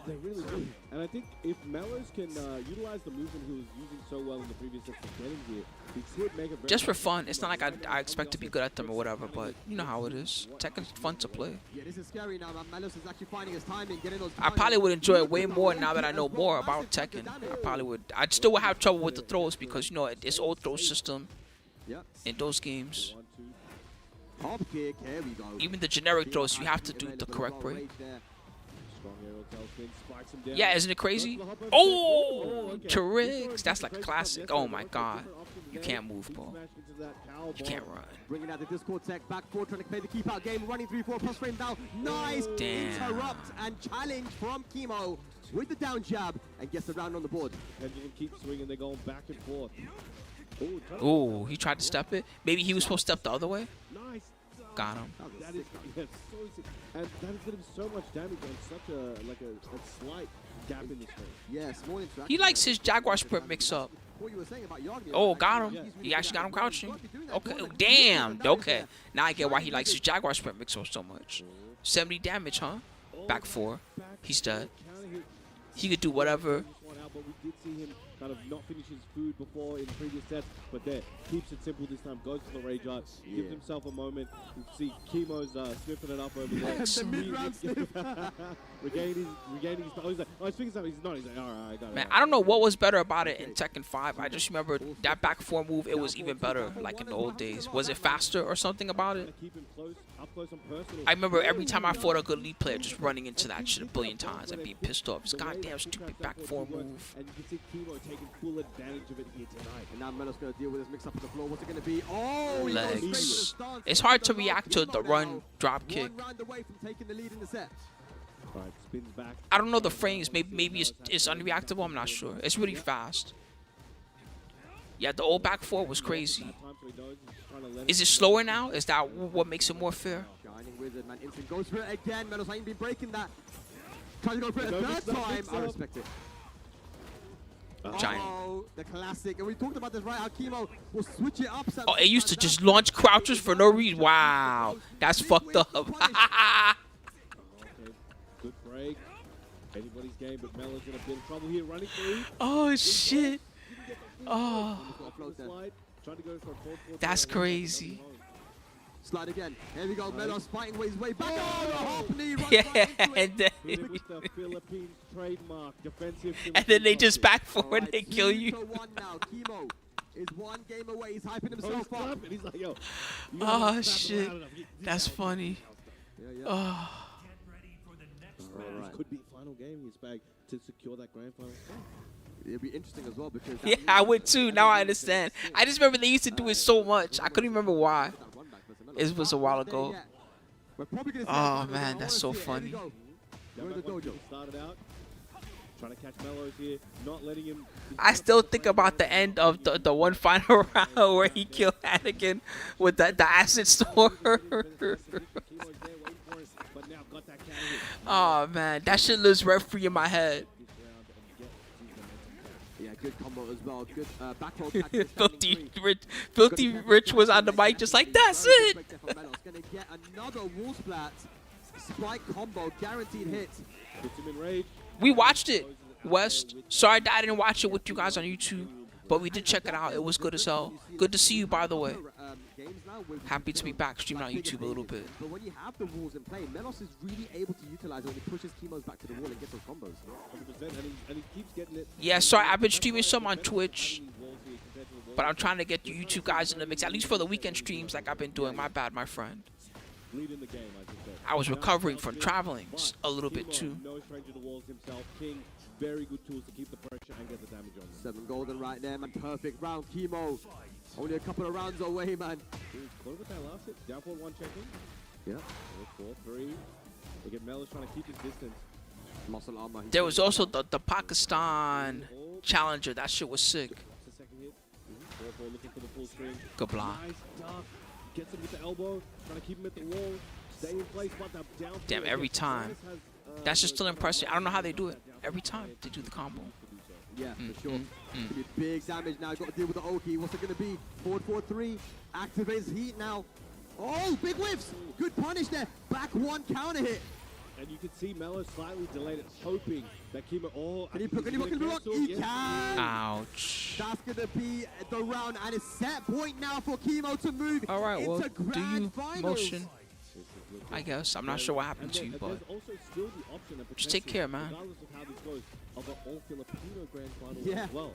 They really do. And I think if Melos can utilize the movement he was using so well in the previous sets of getting here, he could make a very Just for fun. It's not like I expect to be good at them or whatever, but you know how it is. Tekken's fun to play. Yeah, this is scary now, man. Melos is actually finding his timing, getting those. I probably would enjoy it way more now that I know more about Tekken. I probably would. I'd still would have trouble with the throws because, you know, it's old throw system Yep. in those games. Hop kick, here we go. Even the generic throws, you have to do the correct break. strong aerial tailspin, spikes him down. Yeah, isn't it crazy? Oh, tricks. That's like a classic. Oh my god. You can't move, bro. You can't run. Bringing out the Discord tech, back forward, trying to play the keep out game, running 3-4 plus frame down. Nice Damn. interrupt and challenge from KIMO with the down jab and gets the round on the board. Pendulum keeps swinging, they're going back and forth. Oh, he tried to step it. Maybe he was supposed to step the other way. Nice. Got him. That is so sick. And that is going to be so much damage on such a slight gap in the screen. Yeah, small interaction. He likes his Jaguar sprint mix up. What you were saying about Yagami, Oh, like, got him. he's really He actually got him crouching. got to be doing that. Okay, Don't let- damn. don't let Okay, that now I get why he likes his Jaguar sprint mix up so much. 70 damage, huh? Back 4. He's dead. He could do whatever. But we did see him kind of not finish his food before in previous sets, but there, keeps it simple this time, goes for the rage art, gives himself a moment. You see KIMO's sniffing it up over there. The mid-round sniff. regaining his, oh, he's like, oh, he's thinking something, he's not, he's like, all right, I got it. Man, I don't know what was better about it in Tekken 5. I just remember that back 4 move, it was even better, like in the old days. Was it faster or something about it? Keep him close, up close and personal. I remember every time I fought a good lead player just running into that shit a billion times and being pissed off. This goddamn stupid back 4 move. And you can see KIMO taking full advantage of it here tonight. And now Melos going to deal with this mix up on the floor. What's it going to be? Oh, he goes straight to the Legs. stance. It's hard to The last react to the now. run drop kick. 1 round away from taking the lead in the set. All right, spins back. I don't know the frames. Maybe it's unreactable. I'm not sure. It's really fast. Yeah, the old back 4 was crazy. Is it slower now? Is that what makes it more fair? Shining Wizard, man. Instant goes for it again. Melos ain't been breaking that. Trying to go for it a third time. I respect it. Giant. Oh, the classic. And we talked about this, right? How KIMO will switch it up. Oh, it used to just launch crouches for no reason. Wow, that's fucked up. Okay, good break. Anybody's game, but Melo's in a bit of trouble here, running through. Oh shit. Oh, Trying to go for a forward that's crazy. Slide again. Here we go. Melos fighting his way back. Oh, the hop knee right Yeah, back into it. and then Hit it with the Philippines trademark defensive. and then they just back All forward and right, they kill 2 you. to 1 now. KIMO is 1 game away. He's hyping Oh, he's himself up. clapping. He's like, yo. you Oh gotta clap shit, loud enough. that's funny. Yeah, yeah. Oh, All right, this could be final game in his bag to secure that grand final spot. It'd be interesting as well because yeah, I would too. Now I understand. I just remember they used to do it so much. I couldn't remember why. It was a while ago. We're probably gonna see Oh a final, man, but I that's wanna so see it. Here we funny. go. We're in the dojo. Started out. Trying to catch Melos here, not letting him. I still think about the end of the one final round where he killed Anakin with the acid storm. Oh man, that shit lives rent free in my head. Yeah, good combo as well. Good back roll tactics. Filthy Rich was on the mic just like, that's it. Gonna get another wall splat. Spike combo, guaranteed hit. Puts him in rage. We watched it, West. Sorry that I didn't watch it with you guys on YouTube, but we did check it out. It was good as hell. Good to see you, by the way. Happy to be back streaming on YouTube a little bit. But when you have the walls in play, Melos is really able to utilize it when he pushes KIMOs back to the wall and gets those combos. 100%, and he keeps getting it. Yeah, sorry, I've been streaming some on Twitch, but I'm trying to get the YouTube guys in the mix, at least for the weekend streams like I've been doing. My bad, my friend. Leading the game, I should say. I was recovering from traveling a little bit KIMO, too. No stranger to walls himself. King, very good tools to keep the pressure and get the damage on. 7 golden right there, man. Perfect round. KIMO, only a couple of rounds away, man. Close with that last hit. Down for 1 checking. Yeah. 4-3. Look at Melos trying to keep his distance. Muscle armor. There was also the Pakistan Challenger. That shit was sick. That's the second hit. 4-4 looking for the full string. Good block. Nice duck. Gets him with the elbow. Trying to keep him at the wall. Stay in place, but that down. Damn, every time. That's just still impressive. I don't know how they do it. Every time they do the combo. Yeah, for sure. Gonna be big damage now. Got to deal with the Oki. What's it going to be? Forward 4-3. Activates heat now. Oh, big whiffs. Good punish there. Back 1 counter hit. And you can see Melos slightly delayed it, hoping that KIMO. Oh, Can he block? He can. Ouch. That's going to be the round, and it's set point now for KIMO to move. All right, well, into do grand you finals. motion? I guess. I'm not sure what happened to you, but just take care, man. Regardless of how this goes, of an all-Filipino grand final Yeah. as well.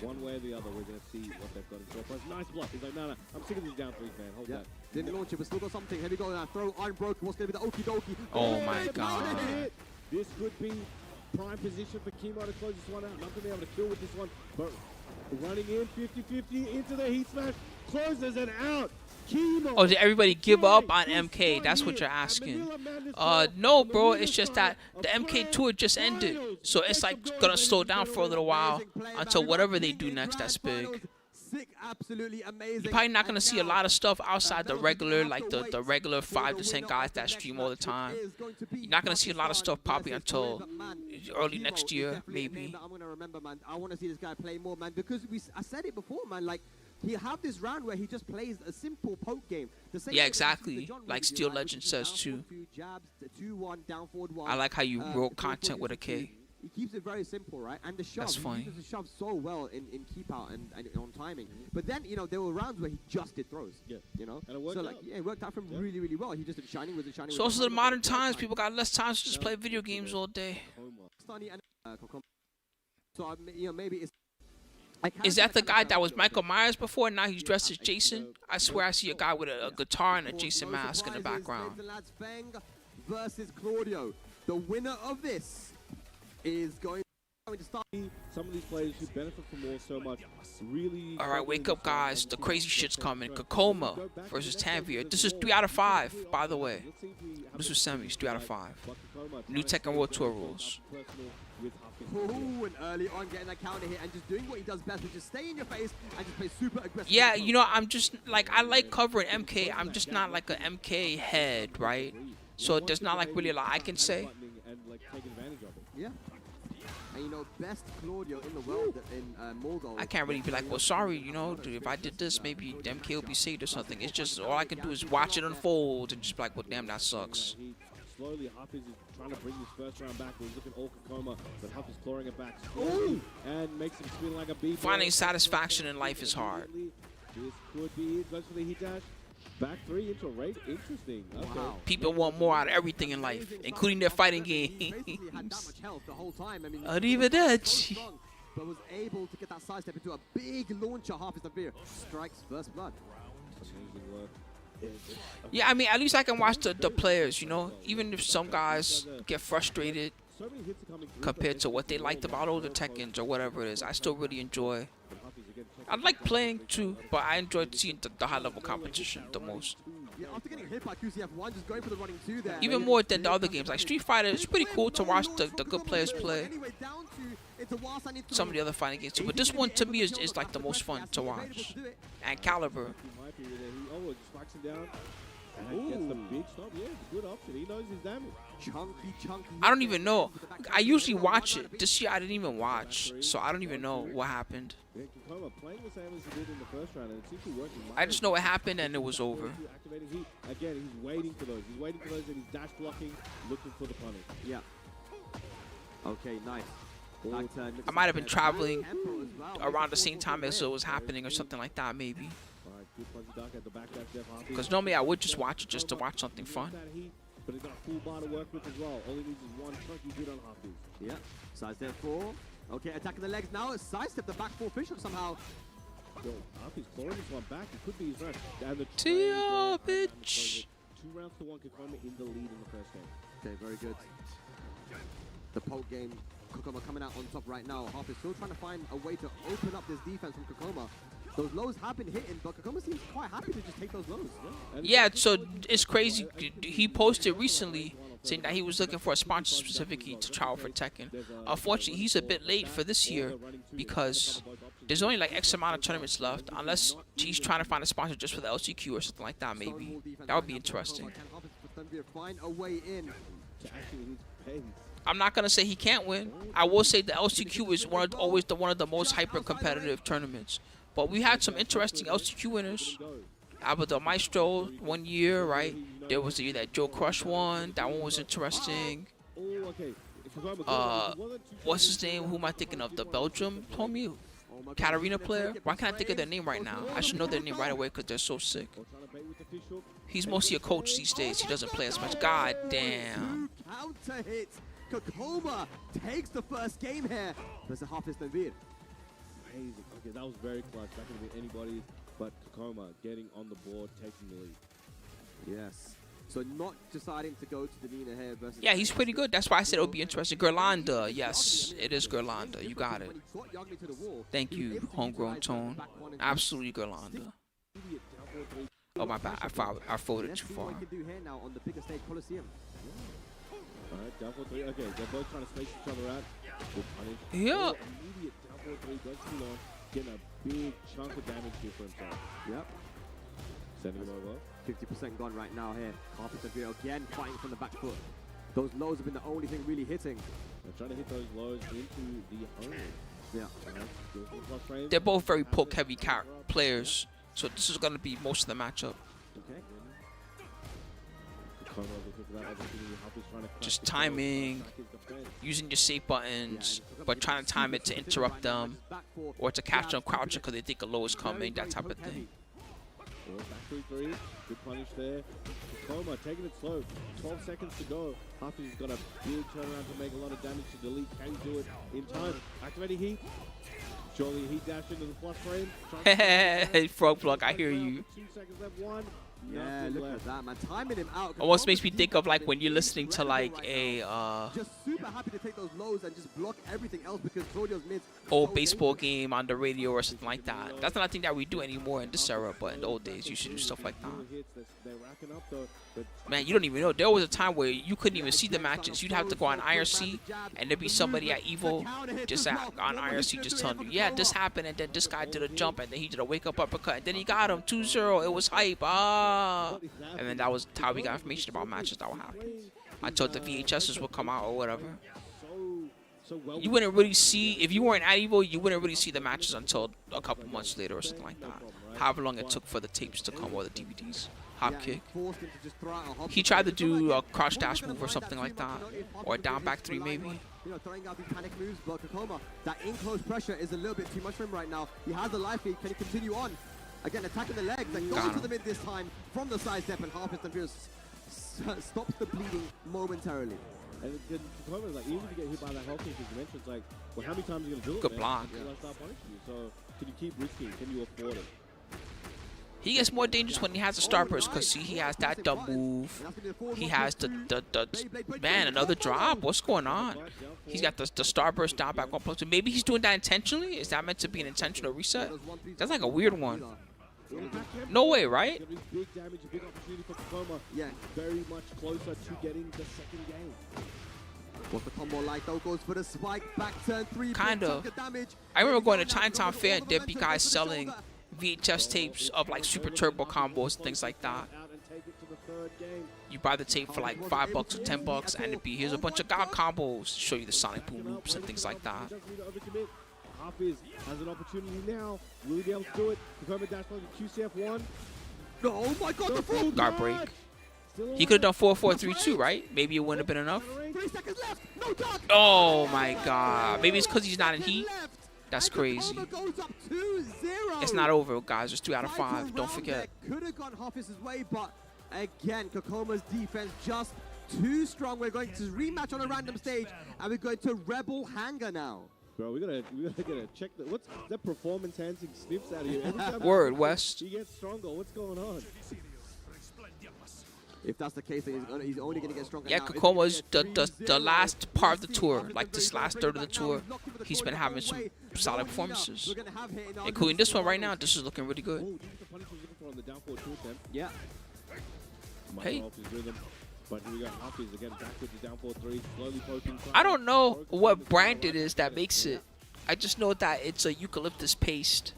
One way or the other, we're going to see what they've got in store for us. Nice block. He's like, no, I'm sick of these down threes, man. Hold that. Didn't launch it, but still got something. Here we go now. Throw unbroken. What's going to be the okie dokie? Oh my big God. counter hit. This could be prime position for KIMO to close this one out. Not going to be able to kill with this one, but running in 50-50 into the heat smash. Closes it out. KIMO. Oh, did everybody give up on MK? That's what you're asking. No, bro. It's just that the MK tour just ended, so it's like gonna slow down for a little while until whatever they do next. That's big. Sick, absolutely amazing. You're probably not gonna see a lot of stuff outside the regular, like the regular 5 to 10 guys that stream all the time. You're not gonna see a lot of stuff popping until early next year, maybe. I'm gonna remember, man. I want to see this guy play more, man, because I said it before, man. Like, he have this round where he just plays a simple poke game. Yeah, exactly. Like Steel Legend says too. I like how you wrote content with a K. He keeps it very simple, right? And the shove, That's funny. he uses the shove so well in keep out and on timing. But then, you know, there were rounds where he just did throws. Yeah. You know? And it worked so, like, out. yeah, it worked out for him really, really well. He just did shining with it, shining So with also the modern times, people got less time to just play video games all day. So, you know, maybe it's... Is that the guy that was Michael Myers before? Now he's dressed as Jason? I swear I see a guy with a guitar and a Jason mask in the background. Feng versus Claudio. The winner of this is going to start. Some of these players who benefit from war so much really. All right, wake up, guys. The crazy shit's coming. Kkokkoma versus Tanveer. This is 3 out of 5, by the way. This was semis, 3 out of 5. New Tekken World Tour rules. Ooh, and early on getting that counter hit and just doing what he does best, which is stay in your face and just play super aggressive. Yeah, you know, I'm just like, I like covering MK. I'm just not like an MK head, right? So there's not like really a lot I can say. Yeah. And you know, best Claudio in the world in Mogul. I can't really be like, well, sorry, you know, dude, if I did this, maybe MK will be saved or something. It's just all I can do is watch it unfold and just be like, well, damn, that sucks. Slowly, Hafiz is trying to bring this first round back. He's looking all kkokkoma, but Hafiz clawing it back slowly and makes him spin like a bee. Finding satisfaction in life is hard. This could be it. Goes for the heat dash. Back 3 into rate. Interesting. Okay. Wow. People want more out of everything in life, including their fighting games. Had that much health the whole time. I mean, Arrivederci. but was able to get that sidestep into a big launcher. Hafiz Tanveer strikes first blood. Amazing work. Yeah, I mean, at least I can watch the players, you know, even if some guys get frustrated So many hits are coming through, compared to what they liked about older Tekkens or whatever it is. I still really enjoy. I like playing too, but I enjoy seeing the high level competition the most. Yeah, after getting hit by QCF1, just going for the running 2 there. Even more than the other games. Like Street Fighter, it's pretty cool to watch the good players play. Anyway, down to it's a wild signing Some of the other fighting games too, but this one to me is like the most fun to watch. And Caliber. He might be with it. Oh, it just smacks him down. And gets the big stop. Yeah, it's a good option. He knows his damage. Chunky. I don't even know. I usually watch it. This year I didn't even watch, so I don't even know what happened. Yeah, kkokkoma playing the same as he did in the first round, and it seems to be working. I just know what happened and it was over. Activating heat. Again, he's waiting for those. He's waiting for those, and he's dash blocking, looking for the punish. Yeah. Okay, nice. I might have been traveling around the same time as it was happening or something like that, maybe. Because normally I would just watch it just to watch something fun. But he's got a full bar to work with as well. All he needs is one chunky hit on Hafiz. Yeah. Sidestep 4. Okay, attacking the legs now. Sidestep the back 4 fish hook somehow. Yo, Hafiz clawing this one back. It could be his run. And the Tia, bitch. 2 rounds to 1, kkokkoma in the lead in the first game. Okay, very good. The poke game. kkokkoma coming out on top right now. Hafiz still trying to find a way to open up this defense from kkokkoma. Those lows have been hitting, but kkokkoma seems quite happy to just take those lows. Yeah, so it's crazy. He posted recently saying that he was looking for a sponsor specifically to travel for Tekken. Unfortunately, he's a bit late for this year because there's only like X amount of tournaments left, unless he's trying to find a sponsor just for the LCQ or something like that, maybe. That would be interesting. Find a way in. I'm not going to say he can't win. I will say the LCQ is always one of the most hyper-competitive tournaments. But we had some interesting LCQ winners. Abel Maestro 1 year, right? There was the year that Joe Crush won. That one was interesting. What's his name? Who am I thinking of? The Belgium homie? Katarina player? Why can't I think of their name right now? I should know their name right away because they're so sick. He's mostly a coach these days. He doesn't play as much. God damn. Counter hit. kkokkoma takes the first game here. There's a Hafiz Tanveer. Amazing. Okay, that was very clutch. That could have been anybody's, but kkokkoma getting on the board, taking the lead. Yes. So not deciding to go to the Nina here versus... Yeah, he's pretty good. That's why I said it would be interesting. Gerlanda. Yes, it is Gerlanda. You got it. Thank you, Homegrown Tone. Absolutely Gerlanda. Oh, my bad. I folded too far. Alright, down 4-3. Okay, they're both trying to space each other out. Good punish. Yeah. Immediate down 4-3, goes too long, getting a big chunk of damage here for himself. Yep. Sending him over. 50% gone right now here. Hafiz Tanveer again fighting from the back foot. Those lows have been the only thing really hitting. They're trying to hit those lows into the home. Yeah. They're both very poke-heavy players, so this is going to be most of the matchup. Okay. Just timing, using your safe buttons, but trying to time it to interrupt them or to catch them crouching because they think a low is coming, that type of thing. Back 3-3, good punish there. kkokkoma taking it slow, 12 seconds to go. Hafiz has got a big turnaround to make a lot of damage to delete. Can he do it in time? Activating heat. Surely heat dash into the flush frame. Hey, frog plug, I hear you. 2 seconds left, 1. Yeah, look at that, man. Timing him out. Almost makes me think of like when you're listening to like a just super happy to take those lows and just block everything else because Claudio's mids old baseball game on the radio or something like that. That's not a thing that we do anymore in this era, but in the old days you should do stuff like that. Man, you don't even know. There was a time where you couldn't even see the matches. You'd have to go on IRC and there'd be somebody at Evo just on IRC just telling you, yeah, this happened and then this guy did a jump and then he did a wake up uppercut and then he got him 2-0. It was hype. And then that was how we got information about matches that would happen. Until the VHSs would come out or whatever. You wouldn't really see, if you weren't at Evo, you wouldn't really see the matches until a couple months later or something like that. However long it took for the tapes to come or the DVDs. Hop kick. He tried to do a crouch dash move or something like that. Or a down back 3 maybe. You know, throwing out these panic moves, but kkokkoma, that in-close pressure is a little bit too much for him right now. He has a life lead. Can he continue on? Again, attacking the legs and going to the mid this time from the side step, and Hafiz Tanveer stops the bleeding momentarily. And kkokkoma is like, even if you get hit by that health kick, as you mentioned, it's like, well, how many times are you going to do it? Good block. So, can you keep risking? Can you afford it? He gets more dangerous when he has a starburst because see, he has that dumb move. He has the man, another drop. What's going on? He's got the starburst down back 1+2. Maybe he's doing that intentionally. Is that meant to be an intentional reset? That's like a weird one. No way, right? Gonna be big damage, a big opportunity for kkokkoma. Yeah. Very much closer to getting the second game. What's the combo like though? Goes for the spike, back turn 3. Kind of. I remember going to Chinatown Fair and there'd be guys selling VHS tapes of like super turbo combos and things like that. Out and take it to the third game. You buy the tape for like $5 or $10, and it'd be here's a bunch of god combos, show you the Sonic Boom loops and things like that. Doesn't need to overcommit. Hafiz has an opportunity now. Will he be able to do it? Kkokkoma dash on the QCF1. Oh my god, the full Guard break. He could have done 4-4-3-2, right? Maybe it wouldn't have been enough. 3 seconds left. No duck. Oh my god. Maybe it's because he's not in heat. Left. That's And crazy. kkokkoma goes up 2-0. It's not over, guys. It's 3 out of 5. Don't forget. Could have gone Hafiz's way, but again, Kokkoma's defense just too strong. We're going to rematch on a random stage, and we're going to Rebel Hangar now. Bro, we gotta check that. What's that performance enhancing snips out of here? Every time Word, West. he gets stronger. What's going on? If that's the case, then he's only going to get stronger. Yeah, now. It's Kokkoma's gonna be a the 3-0 last part of the tour, Hafiz like this going last to third of the back now. tour. He's locking for the He's corner been the having whole some way. solid Not enough. performances. We're gonna have here in our Including this one right now. finals. This is looking really good. Oh, this is the punish was looking for on the down forward two attempt. Yeah. Might Hey. go off his rhythm. But here we go. Hafiz again back with the down forward 3, slowly poking. I don't know what brand it is that makes it. I just know that it's a eucalyptus paste.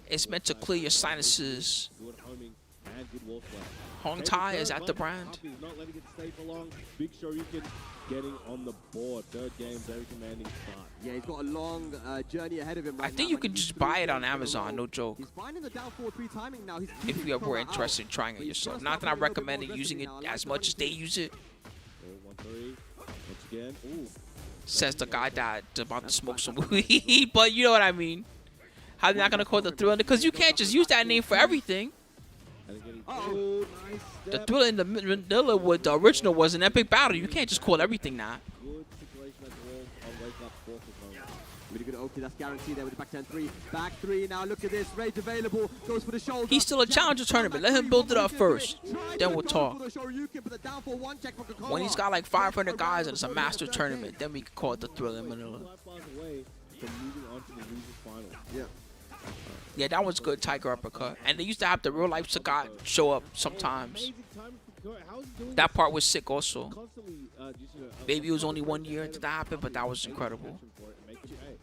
It's meant to clear your sinuses. Good homing and good wall play. Hong Tai is at the brand. Hafiz not letting it stay for long. Big Shoryuken getting on the board. Third game, very commanding start. Yeah, he's got a long journey ahead of him right I think now, you and can he's just 3 buy it on games in a Amazon, row. no joke. He's finding the down 4-3 timing now. He's If keeping you ever were Kokoma interested in out. trying it But he's yourself. gotta Not that I start playing a little bit recommend more using it aggressively now. as Like much as they use it. 1-3. Once again. Ooh. Says the guy that's about to smoke some weed. But you know what I mean. How they not going to call it the Thriller? Because you can't just use that name for everything. And again, Uh-oh. nice The step. Thriller in the Manila with the original was an epic battle. You can't just call everything that. Good situation at the wall. I'll wake up for Kkokkoma. Really good Oki, that's guaranteed there with the back 10-3. Back 3 now, look at this. Rage available, goes for the shoulder. He's still a challenger tournament. Let him build it up first. Then we'll talk. When he's got like 500 guys and it's a master tournament, then we can call it the Thriller in Manila. 5 bars away from moving on to the losers final. Yeah. Yeah, that was good, Tiger Uppercut. And they used to have the real life Sagat show up sometimes. Amazing timing for Kkokkoma. How's he doing That part was sick also. constantly, just, Maybe it was only 1 year until that happened, but that was incredible.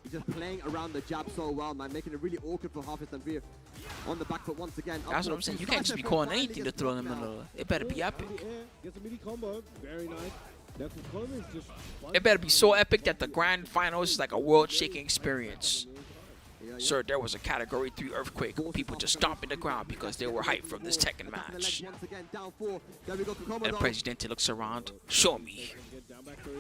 He's just playing around the jab so well, man, making it really awkward for Hafiz Tanveer. On the back foot once again. That's what I'm saying. You can't just be calling anything the Thriller in Manila. It better be epic. Gets a mini combo. Very nice. Now Kkokkoma is just It better be so epic that the grand finals is like a world-shaking experience. Sir, there was a Category 3 earthquake. People just stomping the ground because they were hyped from this Tekken match. Once again, down 4. There we go, Kkokkoma And the though. Presidente looks around. Show me. get down back 3.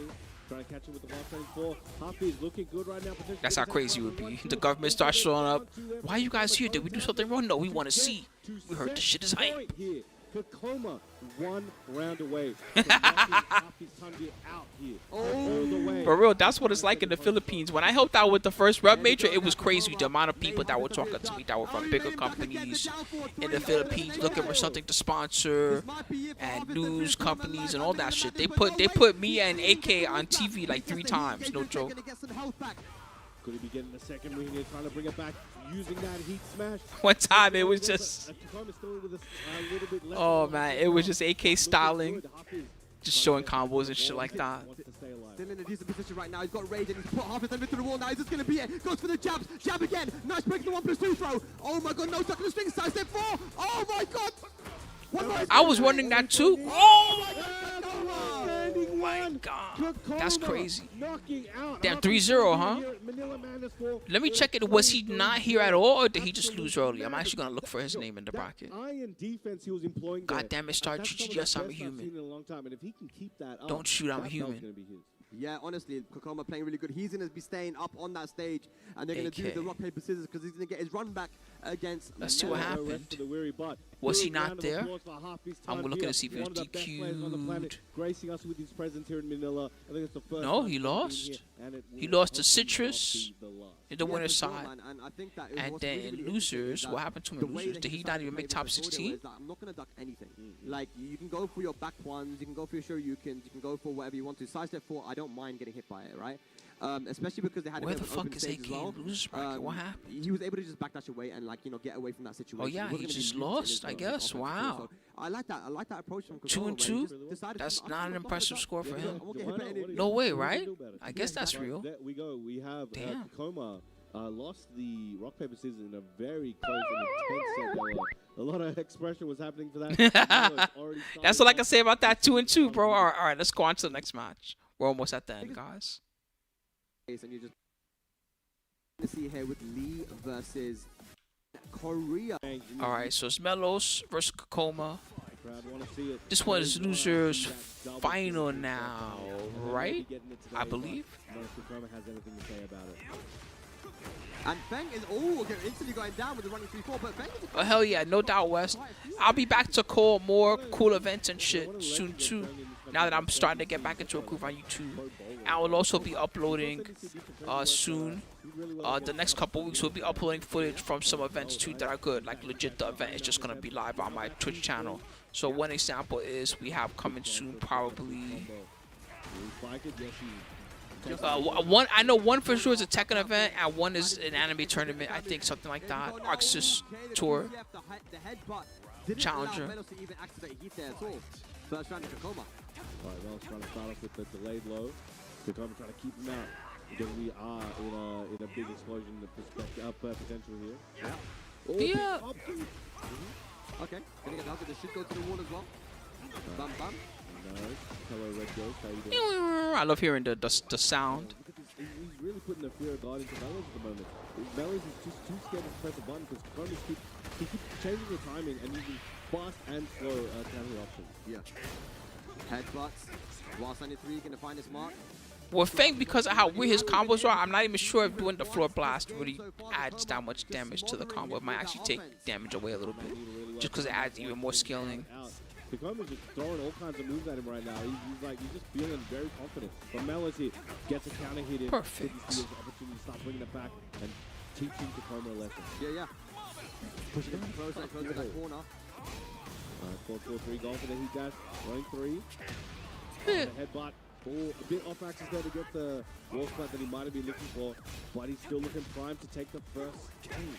Trying to catch him with the 174. Hafiz looking good right now. Potentially That's how crazy it would be. The government starts showing up. Why are you guys here? Did we do something wrong? No, we want to see. We heard the shit is hype. Here. Kkokkoma 1 round away from knocking Hafiz Tanveer out here. All the way. For real, that's what it's like in the Philippines. When I helped out with the first Rep Major, it was crazy the amount of people that were talking to me that were from bigger companies in the Philippines looking for something to sponsor and news companies and all that shit. They put me and AK on TV like 3 times, no joke. Could he be getting the second win here, trying to bring it back, using that heat smash? One time it was just, Kkokkoma still with a little bit left. oh man, it was just AK styling, just showing combos and shit like that. Wants to stay alive. Still in a decent position right now. He's got Rage and he's put Hafiz Tanveer through the wall now. Is this going to be it? Goes for the jabs. Jab again. Nice break the 1+2 throw. Oh my god, no stuck in the string side. Step 4. Oh my god. I was wondering that too. Oh Standing my one. god, Kkokkoma that's crazy. knocking out Damn, Hafiz 3-0, huh? here at Manila Madness for Let me check it. Was he not here at all, or did he just lose early? I'm actually gonna look for his name in the bracket. Iron defense he was employing. God damn it, Star That's some of Yes, the I'm a best I've human. seen in a long time. And if he can keep that up, Don't shoot, I'm a that belt's human. gonna be his. Yeah, honestly, Kkokkoma playing really good. He's going to be staying up on that stage, and they're going to do AK. the rock, paper, scissors because he's going to get his run back against Let's see what Melos. happens. No rest for the weary, but Was he Big not round of there? applause for Hafiz I'm looking to see if he was one of the best players on the planet, DQ'd. gracing us with his presence here in Manila. I think it's the first No, time he he's been lost. here, and it He will lost to hopefully not Ctrus be the last. in the Yeah, winner's for sure, side. man. And I think that And what's then really, in really losers, interesting is what that happened to him the in way losers? that Did he decided not to even play make with top Claudio 16? is that I'm not going to duck anything. Like, you can go for your back ones, you can go for your shoryukens, you can go for whatever you want to. Sidestep 4, I don't mind getting hit by it, right? Especially because they had Where a the bit of an fuck open is stage AK as well. in losers bracket? What happened? He was able to just backdash away and, like, you know, get away from that situation. Oh yeah, wasn't he gonna be just muted in lost, his, I his guess. offense too. Wow. So I like that approach from 2 and Kkokkoma, where he 2. just decided That's to, not an I'm impressive gonna score for duck. him. I won't get Why hit by not? any- What do you- No way, what do you right? do about it? I guess that's But real. there we go. We have Damn. Kkokkoma lost the rock paper scissors in a very close and intense set. A lot of expression was happening for that. Melos already That's started all I can off. say about that 2 and 2, bro. All right, let's go on to the next match. We're almost at the end, guys. And you just see here with Lee versus Korea. All right, so it's Melos versus Kkokkoma. Crowd wanna see it. This one is They wanna losers see that double final kick. now, And they might be right? getting it today, I but believe. Melos Kkokkoma has anything to say about it. And Feng is okay, instantly going down with the running 3-4, but Feng is Oh hell yeah, no doubt, West. I'll be back to call more cool events and shit soon too. Now that I'm starting to get back into a groove on YouTube, I will also be uploading soon. The next couple weeks we'll be uploading footage from some events too that are good. Like legit, the event is just gonna be live on my Twitch channel. So one example is we have coming soon probably. One I know one for sure is a Tekken event and one is an anime tournament. I think something like that. Arxis Tour Challenger. First round of Kkokkoma. Alright, Melos trying to start off with the delayed low. Kkokkoma trying to keep him out. Because we are in a big explosion potential here. Yeah. Oh, Yeah. up. Okay, gonna get the hook. This should go to the wall as well. Bam, bam. Nice. Hello, Red Ghost. How you doing? I love hearing the sound. He's really putting the fear of God into Melos at the moment. Melos is just too scared to press a button because Kkokkoma keeps changing the timing and using fast and slow counter options. Yeah. Headbutts. Whilst 93 gonna find his mark. Well, Feng, because of how weird his combos are, I'm not even sure if doing the floor blast really adds that much damage to the combo. It might actually take damage away a little bit, just because it adds even more scaling. Kkokkama's just throwing all kinds of moves at him right now. He's just feeling very confident. But Melos here gets a counter hit in. Perfect. He sees his opportunity to start bringing it back and teaching Kkokkoma a lesson. Yeah. Pushing him closer and closer to that corner. 4-4-3, going for the heat dash, running 3. Yeah. The headbutt. Oh, a bit off axis there to get the wall splat that he might have been looking for, but he's still looking primed to take the first game.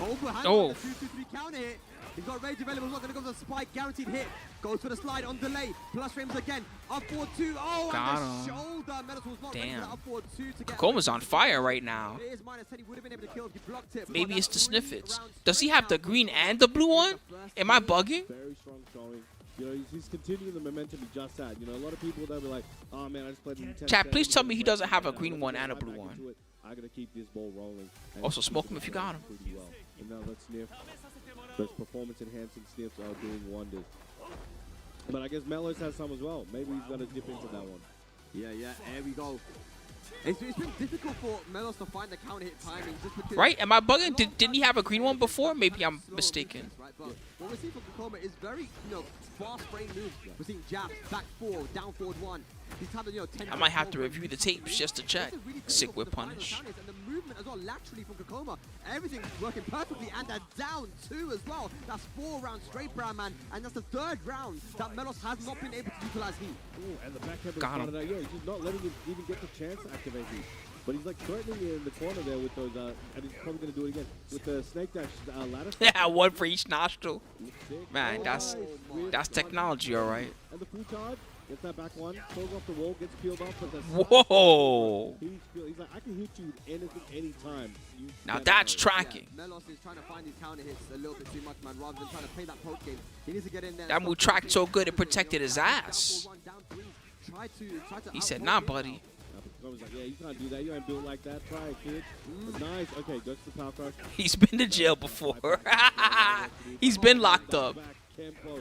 Overhand Oh. on the 2-2-3 counter hit. He's got rage available. He's not going to go for the spike. Guaranteed hit. Goes for the slide on delay. Plus frames again. Up forward 2. Oh, Got and the him. shoulder. Melos was not ready for Damn. that up forward 2 to get. Kkokoma's on fire right now. It is -10. He would have been able to kill if he blocked it. Maybe But it's the that's 3 sniffets. rounds Does he straight have the now. green and the blue one? Am I bugging? Very strong showing. You know, he's continuing the momentum he just had. You know, a lot of people they'll be like, "Oh man, I just played in 10 Chat, seconds, please tell I'm me he gonna doesn't have a play green one and a right blue back one. into it. I gotta keep this ball rolling." And Also, he's smoke keeping him if you it got him. pretty well. And now that sniff, those performance-enhancing sniffs are doing wonders. But I guess Melos has some as well. Maybe he's gonna dip into that one. Yeah, there we go. It's been difficult for Melos to find the counter hit timing just because. Right? Am I bugging? Didn't he have a green one before? Maybe I'm mistaken. Right, but what we're seeing from Kkokkoma is very, fast frame moves. We're seeing jabs, back 4, down forward 1. These types of, 10. I might have to review the tapes just to check. This is really Sick difficult with to find those punish. counters, and the movement as well, laterally from Kkokkoma. Everything's working perfectly, and they're down 2 as well. That's 4 rounds straight, Bryan, man. And that's the 3rd round that Melos has not been able to utilize heat. Ooh, and the back head Got him. started out. Yeah, he's just not letting him even get the chance to activate these. But he's like threatening you in the corner there with those, and he's probably going to do it again with the snake dash ladder. Yeah, one for each nostril. Sick. Man, that's Nice. technology, all right. And the full charge, gets that back one, pulls off the wall, gets peeled off, but the Whoa. he's like, I can hit you with anything, anytime. You Now get that's it. tracking. Yeah, Melos is trying to find these counter hits a little bit too much, man, rather than trying to play that poke game. He needs to get in there. That move tracked so good it protected his Down ass. 4-1, down 3. Try to He said, outpoke nah, him. buddy. Kkokkama's like, yeah, you can't do that. You ain't built like that. Try it, kid. Nice. Okay, goes to the power crush. He's been to jail before. He's been locked up. Back, Campo.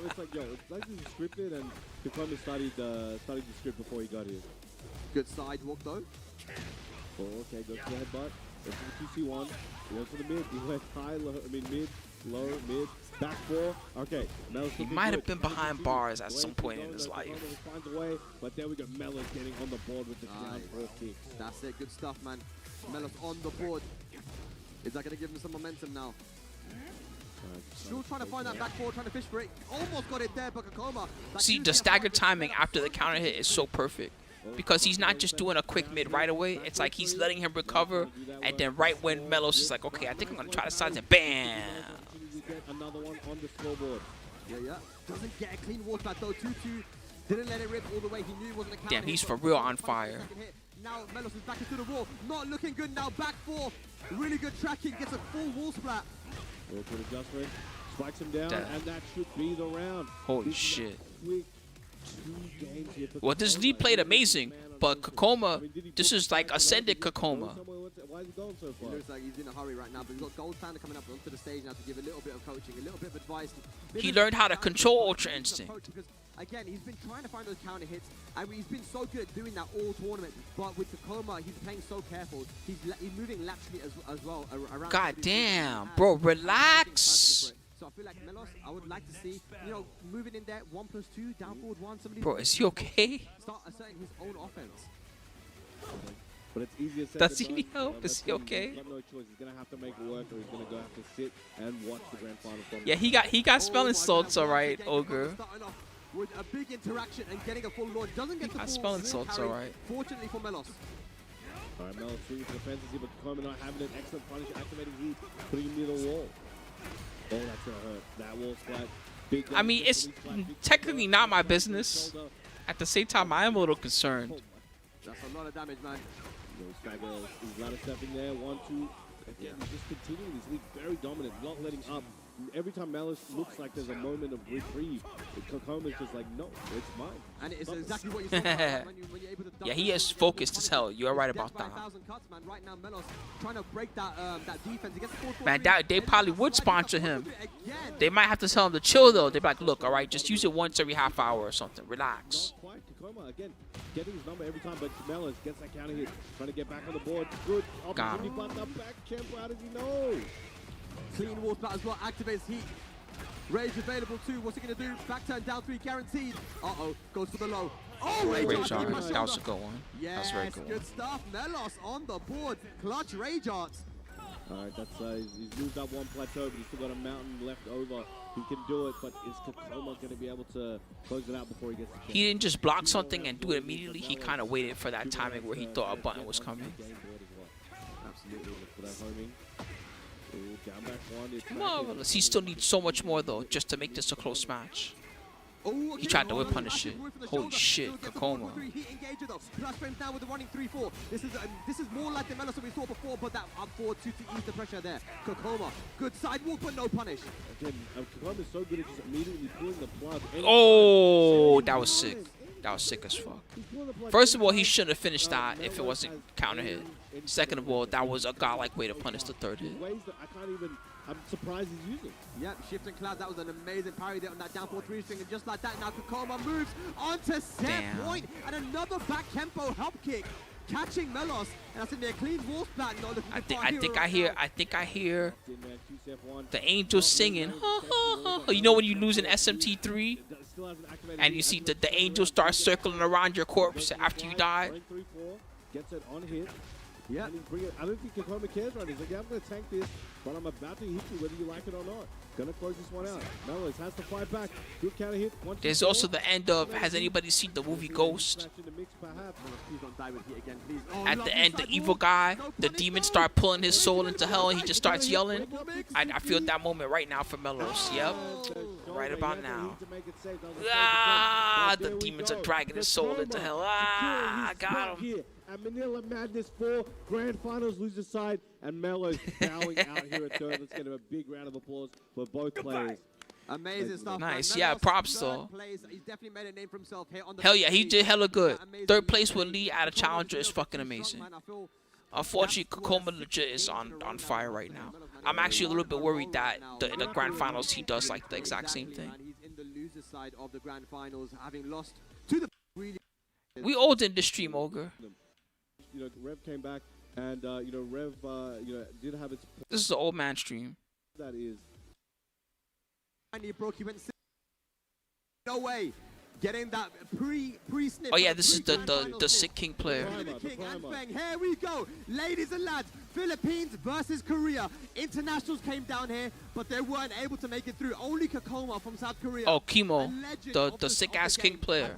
It's like, yo, it's like this is scripted, and Kkokkama studied the script before he got here. Good sidewalk, though. Oh, okay, goes to the headbutt. Goes to the QC1. He went for the mid. He went high, low, mid. low, mid, back four. Okay, Melos He looking might have good. been behind bars at some point in his life. Finds a way, but there we go. Melos getting on the board with the down four kicks. That's it. Good stuff, man. Melos on the board. Is that going to give him some momentum now? Still trying to find that back four, trying to fish for it. Almost got it there, but kkokkoma. See, the stagger timing after the counter hit is so perfect. Because he's not just doing a quick mid right away. It's like he's letting him recover. And then right when Melos is like, okay, I think I'm going to try to size it. Bam! Another one on the scoreboard. Yeah. Doesn't get a clean water back though. 2-2. Didn't let it rip all the way. He knew he wasn't a counter Damn, he's hit, for but real on fire. Now Melos is back into the wall. Not looking good now. Back four. Really good tracking. Gets a full wall splat. Awkward adjustment. Spikes him down, Damn. and that should be the round. Holy This is a shit. quick 2 games here for Well, this kkokkoma. lead played amazing. But kkokkoma, this is like ascended kkokkoma. Why is he going so He far? looks like he's in a hurry right now, but he's got Gold Standard coming up onto the stage now to give a little bit of coaching, a little bit of advice. He learned how to control Ultra Instinct. Because, again, he's been trying to find those counter hits, and he's been so good at doing that all tournament. But with kkokkoma, he's playing so careful. He's moving laterally as well around. God damn, bro, relax. So I feel like Melos, I would like to see, moving in there, 1+2, down forward 1. Somebody Bro, is he okay? start asserting his own offense. But it's easier said Does than he need done. help? Is he okay? He's got no choice. He's gonna have to make it work, or he's gonna go have to sit and watch the grand final. From Yeah, he got spelling salts, alright, Ogre. Starting off with a big interaction and getting a full launch. Doesn't get the got full spelling wall salts, carry, alright. Fortunately for Melos. All right, Melos swinging for the fences here, but kkokkoma not having an excellent punish, activating heat, putting him near the wall. Oh, that's gonna hurt. That wall splat. Big I mean, it's technically not my business. At the same time, I am a little concerned. That's a lot of damage, man. He's ladder stepping there. 1-2. Again, he's just continuing his league very dominant, not letting up. Every time Melos looks like there's a moment of reprieve, kkokkoma is just like, no, it's mine. And it's exactly what you saw when you're able to Yeah, he is focused as hell. You are right about that. 1,000 cuts, man. Right now, Melos trying to break that defense. He gets the 4-4-3. Man, they probably would sponsor him. Again. They might have to tell him to chill, though. They'd be like, look, all right, just use it once every half hour or something. Relax. Not quite. kkokkoma, again, getting his number every time, but Melos gets that counter hit, trying to get back on the board. Good opportunity, but the back tempo, how does he know? Clean wall splat as well. Activates heat. Rage available too. What's he going to do? Back turn down 3 guaranteed. Uh-oh. Goes for the low. Oh, Rage Great Arts shot. getting pressure That was on a good one. Yes, That was a very good good one. stuff. Melos on the board. Clutch Rage Arts. All right, that's he's moved up one plateau, but he's still got a mountain left over. He can do it, but is kkokkoma going to be able to close it out before he gets the He didn't just block something and do it immediately. He kind of waited for that timing where he thought a button was coming. Absolutely, look for that homing. Ooh, down back one. It's Marvelous. He still needs so much more, though, just to make this a close match. Oh, He tried to whip punish it. Holy shit, kkokkoma. Heat engager though. Plus frames now with the running 3-4. This is more like the Melos that we saw before, but that up forward to ease the pressure there. kkokkoma, good sidewalk, but no punish. Again, kkokkoma is so good at just immediately pulling the plug. Oh, that was sick. That was sick as fuck. First of all, he shouldn't have finished that if it wasn't counter hit. Second of all, that was a godlike way to punish the third hit. Ways that I can't even. I'm surprised he's using. Yep, shifting cloud. That was an amazing parry there on that down 4-3 string, and just like that, now kkokkoma moves onto set Damn. point, and another back tempo help kick, catching Melos, and that's in there, clean wall splat. Not looking I for think a hero I hear the angels singing. You know when you lose an SMT3 and you see the angels start circling around your corpse after you die? Gets it on hit. Yeah. And bring it. I don't think kkokkoma cares right. He's like, yeah, I'm going to tank this, but I'm about to hit you whether you like it or not. Gonna close this one out. Melos has to fight back. Good counter hit. There's also the end of, has anybody seen the movie Ghost? Please don't die with heat again, please. Oh, At the lovely end, the side evil wall. guy, No the punish, demons no. start pulling his soul into hell and he just starts yelling. I feel that moment right now for Melos. Yep. Right about now. Ah, the demons are dragging his soul into hell. Ah, I got him. At Manila Madness 4, Grand Finals loser side, and Melos bowing out here at third. Let's get him a big round of applause for both players. Amazing stuff. Nice. man. Yeah, Melos, props, third though. place. He's definitely made a name for himself here on the Hell yeah, he stage. did hella good. Amazing. Third place with Lee at a challenger is fucking Strong, amazing. man. I feel Unfortunately, kkokkoma legit is on fire right now. I'm actually a little bit worried that in the grand finals he does like the exact same thing. man. He's in the loser side of the grand finals, having lost to the really. We old in this stream, Ogre. You know, Rev came back, and you know, Rev, you know, did have its. This is the old man stream. That is He broke, he went no way. Getting that pre-snip. Oh yeah, this is the Sick King player. King and Feng. Here we go. Ladies and lads, Philippines versus Korea. Internationals came down here, but they weren't able to make it through. Only Kkokkoma from South Korea. Oh, KIMO, the sick ass King player.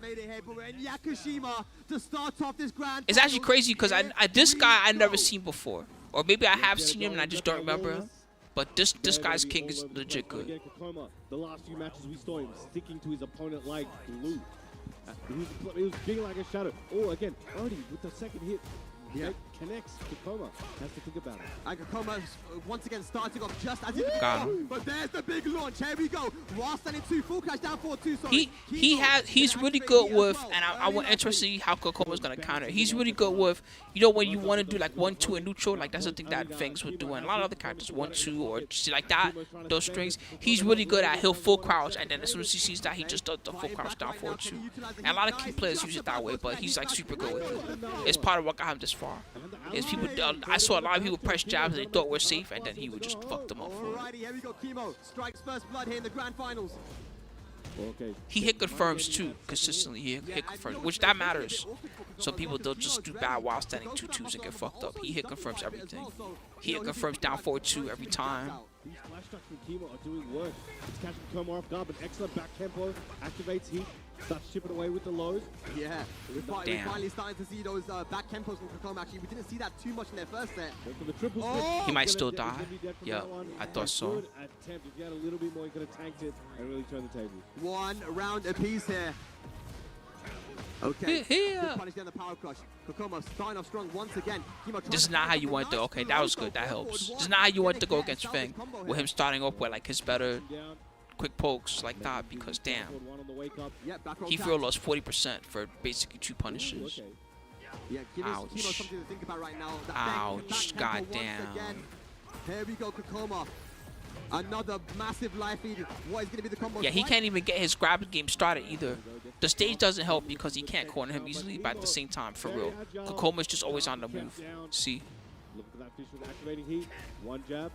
It's actually crazy because I this guy I never seen before, or maybe I have seen him and I just don't remember him. But this guy's King is legit good. Again, Kkokkoma, the last few matches we saw him sticking to his opponent like glue. He was being like a shadow. Oh, again, already with the second hit, connects Kkokkoma. Has to think about it. And Kkokkoma once again starting off just as he got him. But there's the big launch. Here we go. While standing 2, full crash down 4-2. He's really good with, and I want interested to see how Kokkoma's gonna counter. He's really good with, you know, when you want to do like 1-2 in neutral, like that's the thing that Feng's would do, and a lot of other characters 1-2 or just like that, those strings. He's really good at. He'll full crouch, and then as soon as he sees that, he just does the full crouch down 4-2. And a lot of key players use it that way, but he's like super good with it. It's part of what got him this far. Is people, I saw a lot of people press jabs and they thought were safe, and then he would just fuck them up for it. Alrighty, here we go. KIMO strikes first blood here in the grand finals. Okay. He hit confirms too consistently. He hit confirms, which that matters. Some people they'll just do bad while standing 2-2s and get fucked up. He hit confirms everything. He hit confirms down 4-2 every time. These flash attacks from KIMO are doing work. It's catching Kkokkoma off guard, but excellent back tempo. Activates heat. Starts chipping away with the lows. Yeah, we're finally starting to see those back tempos from Kkokkoma. Actually, we didn't see that too much in their first set. He might still die. Yeah, I thought so. Good attempt. If you had a little bit more, you could have tanked it and really turned the table. One round apiece here. Okay. Good punish down the power crush. Kkokkoma starting off strong once again. This is not how you want to. Okay, that was good. That helps. This is not how you want to go against Feng, with him starting up with like his better quick pokes like that, because damn, he threw lost 40% for basically 2 punishes. Ouch. Ouch. God damn. Here we go, Kkokkoma. Another massive life lead. What is going to be the combo? Yeah, he can't even get his grab game started either. The stage doesn't help because he can't corner him easily, but at the same time, for real, Kokkoma's just always on the move. See? Look at that fish with activating heat. One jab.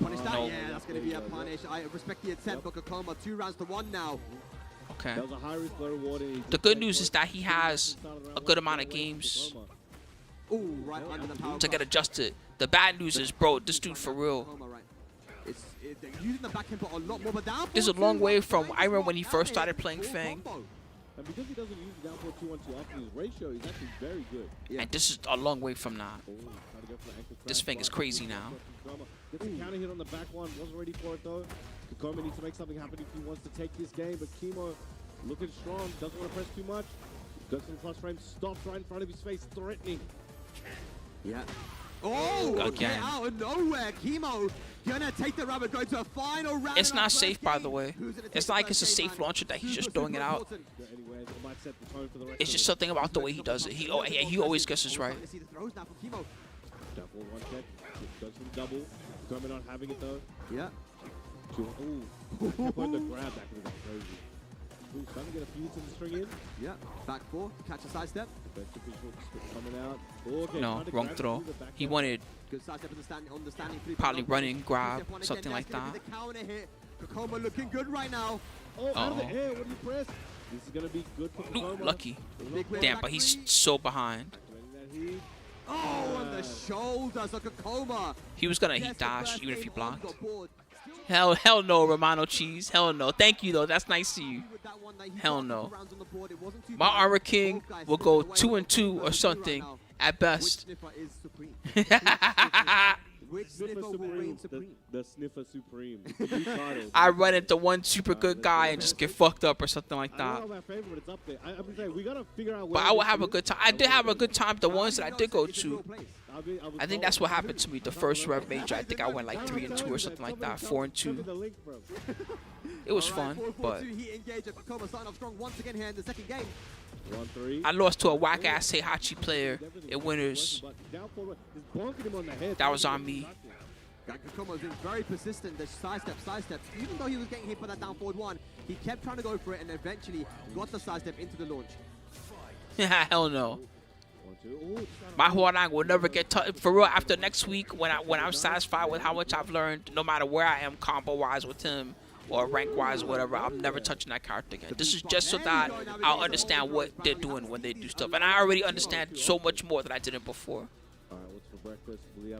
Punish that? Yeah, that's going to be a punish. I respect the attempt, but Kkokkoma 2 rounds to 1 now. Okay. That was a high risk, low reward. The good news is that he has a good amount of games Right under the power to get adjusted. The bad news is, bro, this dude for real. They're using the back tempo a lot more, but down This is a long way from, I remember when he first started playing Feng. And because he doesn't use the down 4-2-1-2 often, his ratio is actually very good. Yeah. And this is a long way from that. This Feng is crazy now. Gets a counter hit on the back one, wasn't ready for it though. Kkokkoma needs to make something happen if he wants to take this game, but KIMO looking strong, doesn't want to press too much. Goes to the plus frame, stops right in front of his face, threatening. Yeah. Oh, okay, Again. out of nowhere, KIMO gonna take the rubber, go to a final round. It's not safe, by the way. It's not like it's a safe launcher that he's just throwing it out. It's just something about the way he does it. He always guesses right. Double one check, goes for the double. Kkokkoma not having it though. Yeah. Ooh, put the grab back in the crazy. Ooh, starting to get a few hits in the string in. Yeah, back 4, catch a sidestep. Coming out. Okay, No, wrong throw. He wanted Good sidestep on the standing 3. probably running, grab, something like that. Kkokkoma looking good right now. Oh, out of the air, what do you press? This is gonna be good for Ooh, Kkokkoma. lucky. Damn, but he's so behind. Oh, on the shoulders of Kkokkoma. He was gonna heat dash even if he blocked. Hell no, Romano Cheese. Hell no. Thank you though. That's nice to you. Hell no. My Armor King will go 2-2 or something at best. Which sniffer will reign supreme? The Sniffer Supreme. The new title. I run into one super good guy and just get fucked up or something like I that. don't know my favorite, but it's up there. I'm saying we gotta figure out. But I will have a good time. I did have a good time the ones that I did go to. I think that's what happened to me the first Rev Major. I think I went like 3-2 or something like that. 4-2. It was fun, but I lost to a whack ass Heihachi player in winners. That was on me. Kkokkoma was being very persistent, the sidesteps. Even though he was getting hit for that down forward 1, he kept trying to go for it and eventually got the sidestep into the launch. Hell no. My Huarang will never get touched for real after next week when I'm satisfied with how much I've learned, no matter where I am combo wise with him. or rank-wise, whatever, I'm never touching that character again. This is just so that I'll understand what they're doing when they do stuff. And I already understand so much more than I didn't before.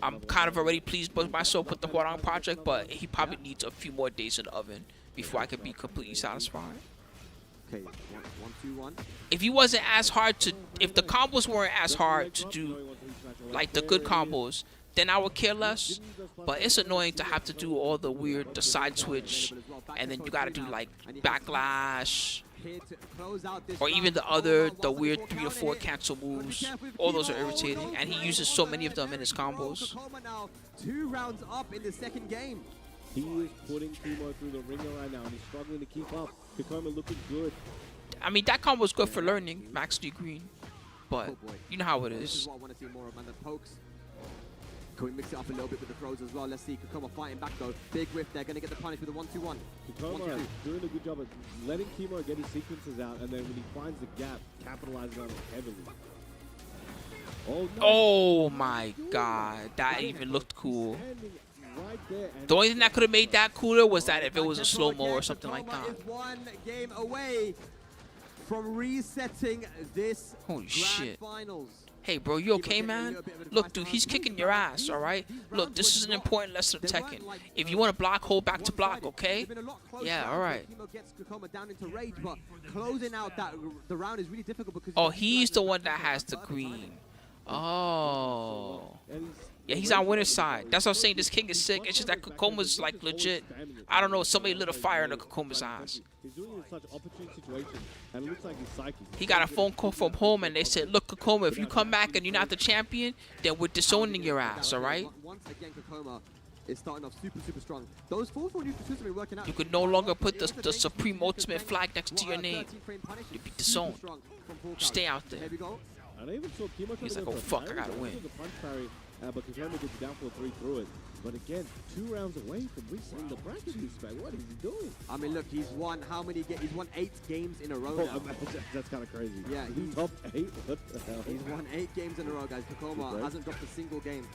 I'm kind of already pleased with myself with the Hwarang project, but he probably needs a few more days in the oven before I can be completely satisfied. Okay, 1-2-1. If he wasn't as hard to, if the combos weren't as hard to do, like the good combos, then I would care less. But it's annoying to have to do all the weird, the side switch, and then you gotta do like backlash, or even the weird 3 to 4 cancel moves. All those are irritating, and he uses so many of them in his combos. 2 rounds up in the second game. He is putting KIMO through the ringer right now, and he's struggling to keep up. kkokkoma looking good. I mean, that combo is good for learning, Max D Green, but you know how it This is is. what I want to see more of, man. The pokes. Can we mix it up a little bit with the throws as well? Let's see. kkokkoma fighting back though. Big whiff. They're going to get the punish with the 1-2-1. kkokkoma doing a good job of letting KIMO get his sequences out, and then when he finds the gap, capitalizing on it heavily. Oh, no. Oh my god, that even looked cool. Right there, The only thing that could have made that cooler was that if it was a slow-mo or something like kkokkoma that. is 1 game away from resetting this Holy grand shit. finals. Hey bro, you okay, man? Look, dude, he's kicking your ass, alright? Look, this is an important lesson of Tekken. If you want to block, hold back to block, okay? Yeah, alright. KIMO gets kkokkoma down into rage, but closing out the round is really difficult because Oh, he's the one that has the green. Oh. Yeah, he's on winner's side. That's what I'm saying. This king is sick. It's just that kkokkoma's like legit. I don't know. Somebody lit a fire in the kkokkoma's eyes. He's doing it in such opportune situations, and it looks like he's psychic. He got a phone call from home, and they said, "Look, kkokkoma, if you come back and you're not the champion, then we're disowning your ass. All right? Once again, kkokkoma is starting off super strong. Those 4-4 new pursuits have been working out. You could no longer put the supreme ultimate flag next to your name. You'd be disowned. Stay out there." Here we go. And I even saw KIMO He's coming like, in "Oh, for a fuck, I parry. gotta That win." was a punch parry, but kkokkoma gets the down for 3 through it. But again, 2 rounds away from resetting the bracket. This man, what is he doing? I mean, look, he's won how many games? He's won 8 games in a row now. That's kind of crazy. Yeah, he's top 8. What the hell? He's won 8 games in a row, guys. kkokkoma Right. hasn't dropped a single game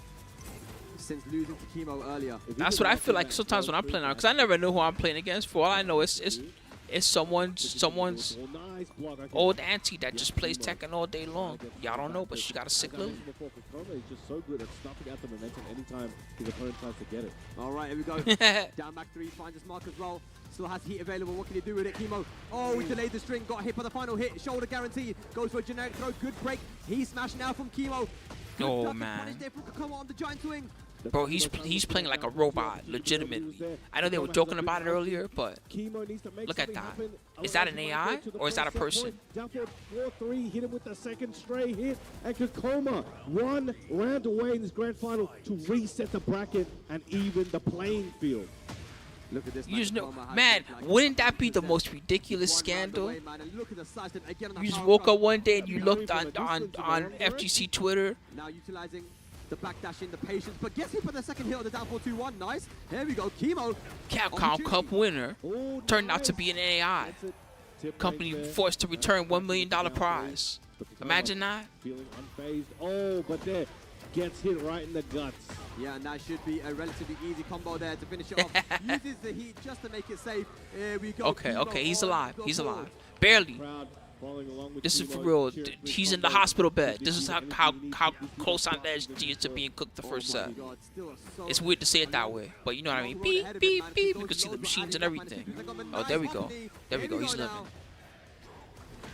since losing to KIMO earlier. If he That's can what I lock feel in like that sometimes when I'm 12-3 playing out, because I never know who I'm playing against. For all I know, it's someone's nice block. Okay. old auntie that just plays Tekken all day long. Y'all don't know, but she got a sick Lili. Before, kkokkoma is just so good at snuffing out the momentum anytime his opponent tries to get it. All right, here we go. Down back 3, finds his mark as well. Still has heat available. What can he do with it? KIMO. Oh, he delayed the string. Got hit by the final hit. Shoulder guarantee. Goes for a generic throw. Good break. He smashed now from KIMO. Good Oh, duck and man. punish there from kkokkoma on the giant swing. Bro, he's playing like a robot, legitimately. I know they were joking about it earlier, but KIMO needs to make look at something that. happen. Is that an Otherwise, he AI, might go to the or is that a first set person? point. Down for 4-3, hit him with the second straight hit, and kkokkoma 1 round away in this grand final to reset the bracket and even the playing field. Look at this. You just know, kkokkoma has man, like wouldn't that be the 1% most ridiculous one round scandal? away, man. And look at the size that- again on that You just power woke cut. up one day and you looked on FGC Twitter. Now utilizing the backdash in the patience, but gets hit for the second hit on the down 4-2-1. Nice. Here we go. KIMO. Capcom Opportunity. Cup winner Oh, turned out to nice. be an AI. That's it. Tip Company right there. forced to return $1 million prize. Imagine that. Feeling unfazed. Oh, but there gets hit right in the guts. Yeah, and that should be a relatively easy combo there to finish it off. Uses the heat just to make it safe. Here we go. Okay, KIMO okay, he's on alive. the He's board. alive. Barely. Crowd following along with This is KIMO, for real. cheering for his He's in the combo. hospital bed. He This gives is you how anything you need how to do close on for the edge the he is to being cooked the Oh first my set. God, still so It's weird to say it that way, but you know what I mean. Beep, beep, beep. You can see the machines and everything. Oh, there we go. There we go. He's living.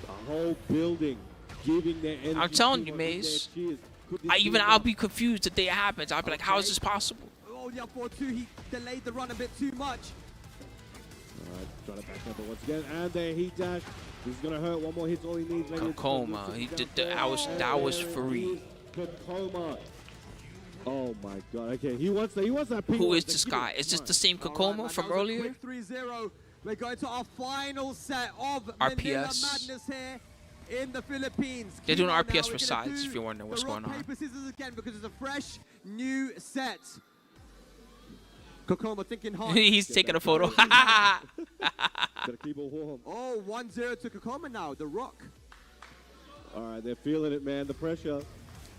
The whole building giving their energy. I'm telling to you, him with their Maze. cheers. Could this I'll be confused the day it happens. I'll be like, how is this possible? Oh, the up 4-2. He delayed the run a bit too much. Alright, trying to back up it once again, and the heat dash. He's gonna hurt. One more hit's all he needs. Maybe it's kkokkoma. gonna He get did down that. for- That was and free. there is kkokkoma. Oh my God. Okay, he wants that. He wants that. Who is this guy? Is this the same All right, kkokkoma man, from that was a earlier? quick 3-0. We're going to our final set of Manila RPS. Madness here in the Philippines. They're doing KIMO now, RPS we're for gonna sides, do if you're wondering what's the rock, going on. paper, scissors again because it's a fresh new set. kkokkoma thinking hard. He's taking a photo. Gotta keep it warm. Oh, 1-0 to kkokkoma now. The Rock. All right, they're feeling it, man. The pressure.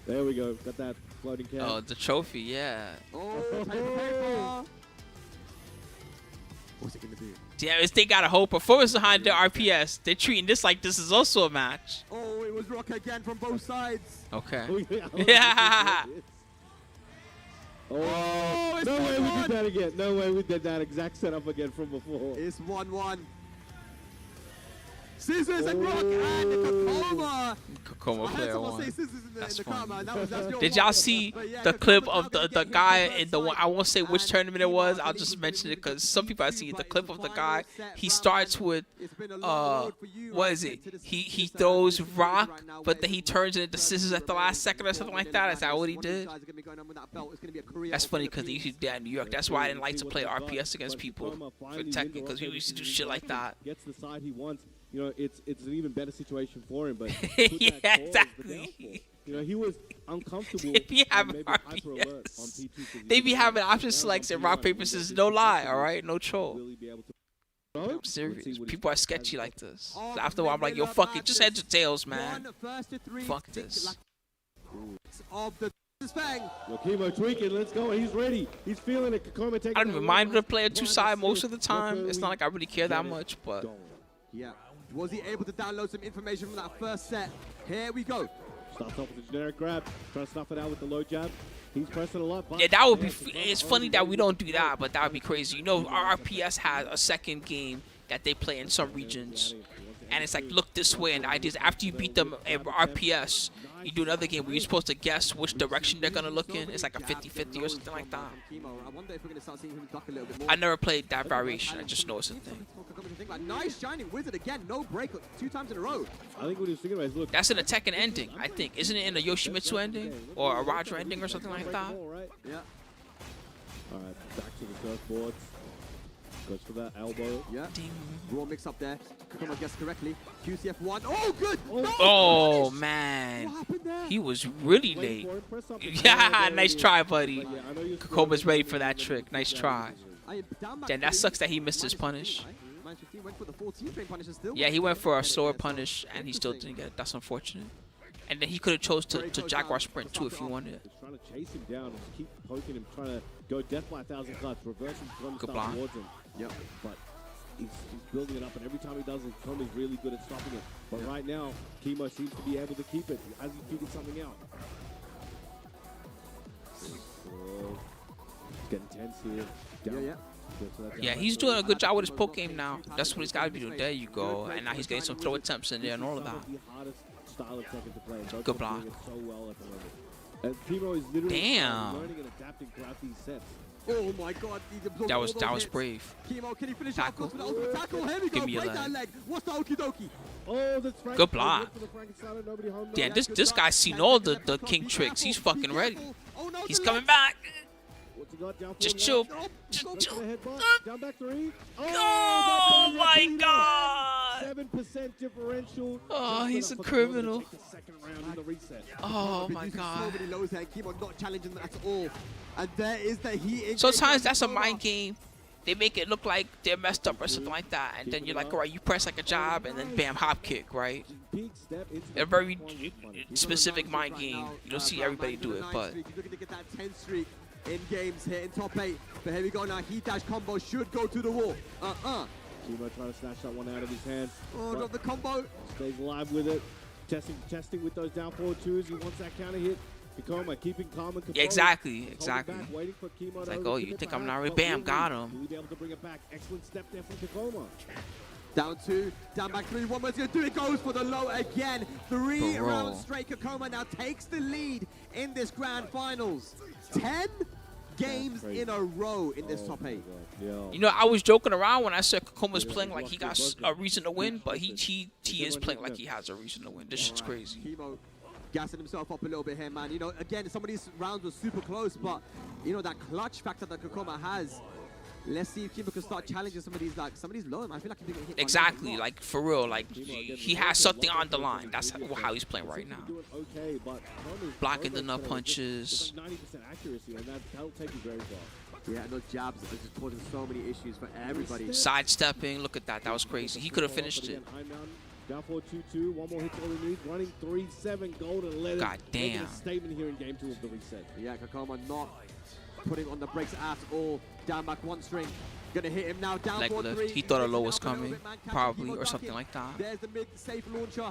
There we go. Got that floating cap. Oh, the trophy, yeah. Oh, paper. What's it going to be? Damn, they got a whole performance behind the RPS. They're treating this like this is also a match. Oh, it was rock again from both sides. Okay. Oh, Yeah. Oh, it's no way we 1-1. did that again. No way we did that exact setup again from before. It's 1-1. Scissors and rock and kkokkoma. Kkokkoma I heard player someone one. say scissors in That's the car, funny. man. That's your Did y'all fault. see But yeah, the clip Kkokkoma of the getting hit guy from in the one? side. I won't say which And tournament it was. KIMO I'll getting just hit mention it with because the some people have two, seen the but clip it's of the final guy. set He round starts and with it's been a long road for you, what right, is it? to this- He this, throws this series rock, right now, but where then he it's turns it into scissors at the last second or for something like Manila that. Is that what he Madness. One of these did? guys are gonna be going on with that belt. It's gonna be a career That's of funny because he Philippines. used to do that in New York. That's why I didn't like to play RPS against people for Tekken because he used to do shit like that. Gets the side he wants. You know, it's an even better situation for him. But Yeah, exactly. You know, he was uncomfortable. If you have and maybe hyper alert on RPS, P2 'cause he they be didn't having know. option Now selects on and rock P1, paper he's scissors. got No this lie, opportunity all right, no to troll. really be able to- I'm We'll serious. see what he People are has sketchy left. like this. Oh, So after a while, I'm like, yo, Manila fuck it, just heads or Madness. tails, man. One first to three. Fuck this. Of the Feng. Yo, KIMO tweaking. Let's go. He's ready. He's feeling it. Kkokkoma taking I don't that even one mind the last player two side one. most of the time. It's not like I really care that Get it much, but going. Yeah. Was he able to download some information from that first set? Here we go. Starts off with a generic grab. Trying to snuff it out with the low jab. He's pressing a lot. But yeah, that would be. Kkokkoma It's already funny that we ready don't to do go. that, but that would be crazy. You know, our RPS has a second game that they play in some regions, and it's like look this way. And the idea is after you beat them at RPS, you do another game where you're supposed to guess which direction they're gonna look in. It's like a 50-50 or something like that. I wonder if we're gonna start seeing him duck a little bit more. I never played that variation. I just know it's a thing. Nice shining wizard again, no break 2 times in a row. I think what he was thinking about is look. That's in a Tekken ending, I think. Isn't it in a Yoshimitsu ending or a Roger ending or something like that? Yeah. All right, back to the surfboards. Goes for that elbow. Yeah. Ding. Raw mix up there. Come on, guess correctly. QCF1. Oh, good. Oh. No, Oh punish. man, What happened there? he was really late. Yeah, nice try, buddy. Kkokoma's ready for that trick. Nice try. Damn, that sucks that he missed his punish. Minus 15 went for the 14 frame punish and still. Yeah, he went for a slower punish and he still didn't get it. That's unfortunate. And then he could have chose to Jaguar sprint too if he wanted. He's trying to chase him down and keep poking him, trying to go death by 1,000 cuts, reverse him from Good start block. towards him. Yep. But he's building it up, and every time he does it, Kkokkoma is really good at stopping it. But right now, KIMO seems to be able to keep it. Has he figured something out? It's getting tense here. Down. Yeah. Yeah, he's doing a good job with his poke game now. That's what he's got to be doing. There you go. And now he's getting some throw attempts in there and all of that. The hardest style of Tekken to play. and both Good are block. doing it so well at the moment. And KIMO is literally Damn. learning and adapting throughout these sets. Oh my god. He absorbed That all was those hits. brave. KIMO, can he finish Tackle. off with the ultimate tackle? Here we Give go. me a Break leg. that leg. What's the okie dokie? Oh, that's Frank. Good block. For the Frankensteiner, nobody home. Damn, No. this guy's seen all the king tricks. He's fucking ready. Oh, no, He's the coming leg. back. What's he got? Down Just forward chill. one. Just Goes chill. for the headbutt. Down back 3. Oh my god. 7% differential. Oh, Just he's enough a for Kkokkoma to criminal. take the second round in the reset. Oh Been my using god. So many lows here. KIMO not challenging them at all. And there is the heat. Sometimes that's a mind game. They make it look like they're messed up or something like that, and then you're like, all right, you press like a jab, and then bam, hop kick, right? Big step into A the very money. specific mind game. You don't see everybody do it, but He's looking to get that 10 streak in games here in top 8. But here we go now. Heat dash combo should go to the wall. KIMO trying to snatch that one out of his hands. Oh, but got the combo. stays alive with it. Testing with those down forward 2s. He wants that counter hit. Kkokkoma keeping calm and control. yeah, exactly, Holding exactly. back, waiting for KIMO It's to like, overcommit oh, you think I'm perhaps, not ready? but Bam, will got he? him. Will he be able to bring it back? Excellent step there from Kkokkoma. Down 2, down back 3. One more going to do it. Goes for the low again. 3 Bro. rounds straight. Kkokkoma now takes the lead in this grand finals. 10 games crazy. in a row in this top 8. You know, I was joking around when I said Kokoma's playing like he got a reason to win, but he is playing like he has a reason to win. This shit's crazy. KIMO gassing himself up a little bit here, man. You know, again, some of these rounds were super close, but, you know, that clutch factor that Kkokkoma has. Let's see if KIMO can start challenging some of these low. Man, I feel like he's getting hit. by Exactly, a lot. like for real, like he has something on the line. That's how he's playing right now. Doing okay, but Kkokkoma- Blocking the nut Kkokkoma punches. with like 90% accuracy, and that'll take you very far. Yeah, those jabs are just causing so many issues for everybody. Sidestepping, look at that. That was crazy. He could have finished it. High mountain, down forward 2-2. One more hit's all he needs. Running 3-7 golden letters. God Making damn. a statement here in game 2 of the reset. Yeah, Kkokkoma not putting on the brakes at all. Down back 1 string. Gonna hit him now, down Leg 4-3. lift. He thought a low was Up and coming, over, man. Catch probably, Kimo or back something in. like that. There's the mid safe launcher.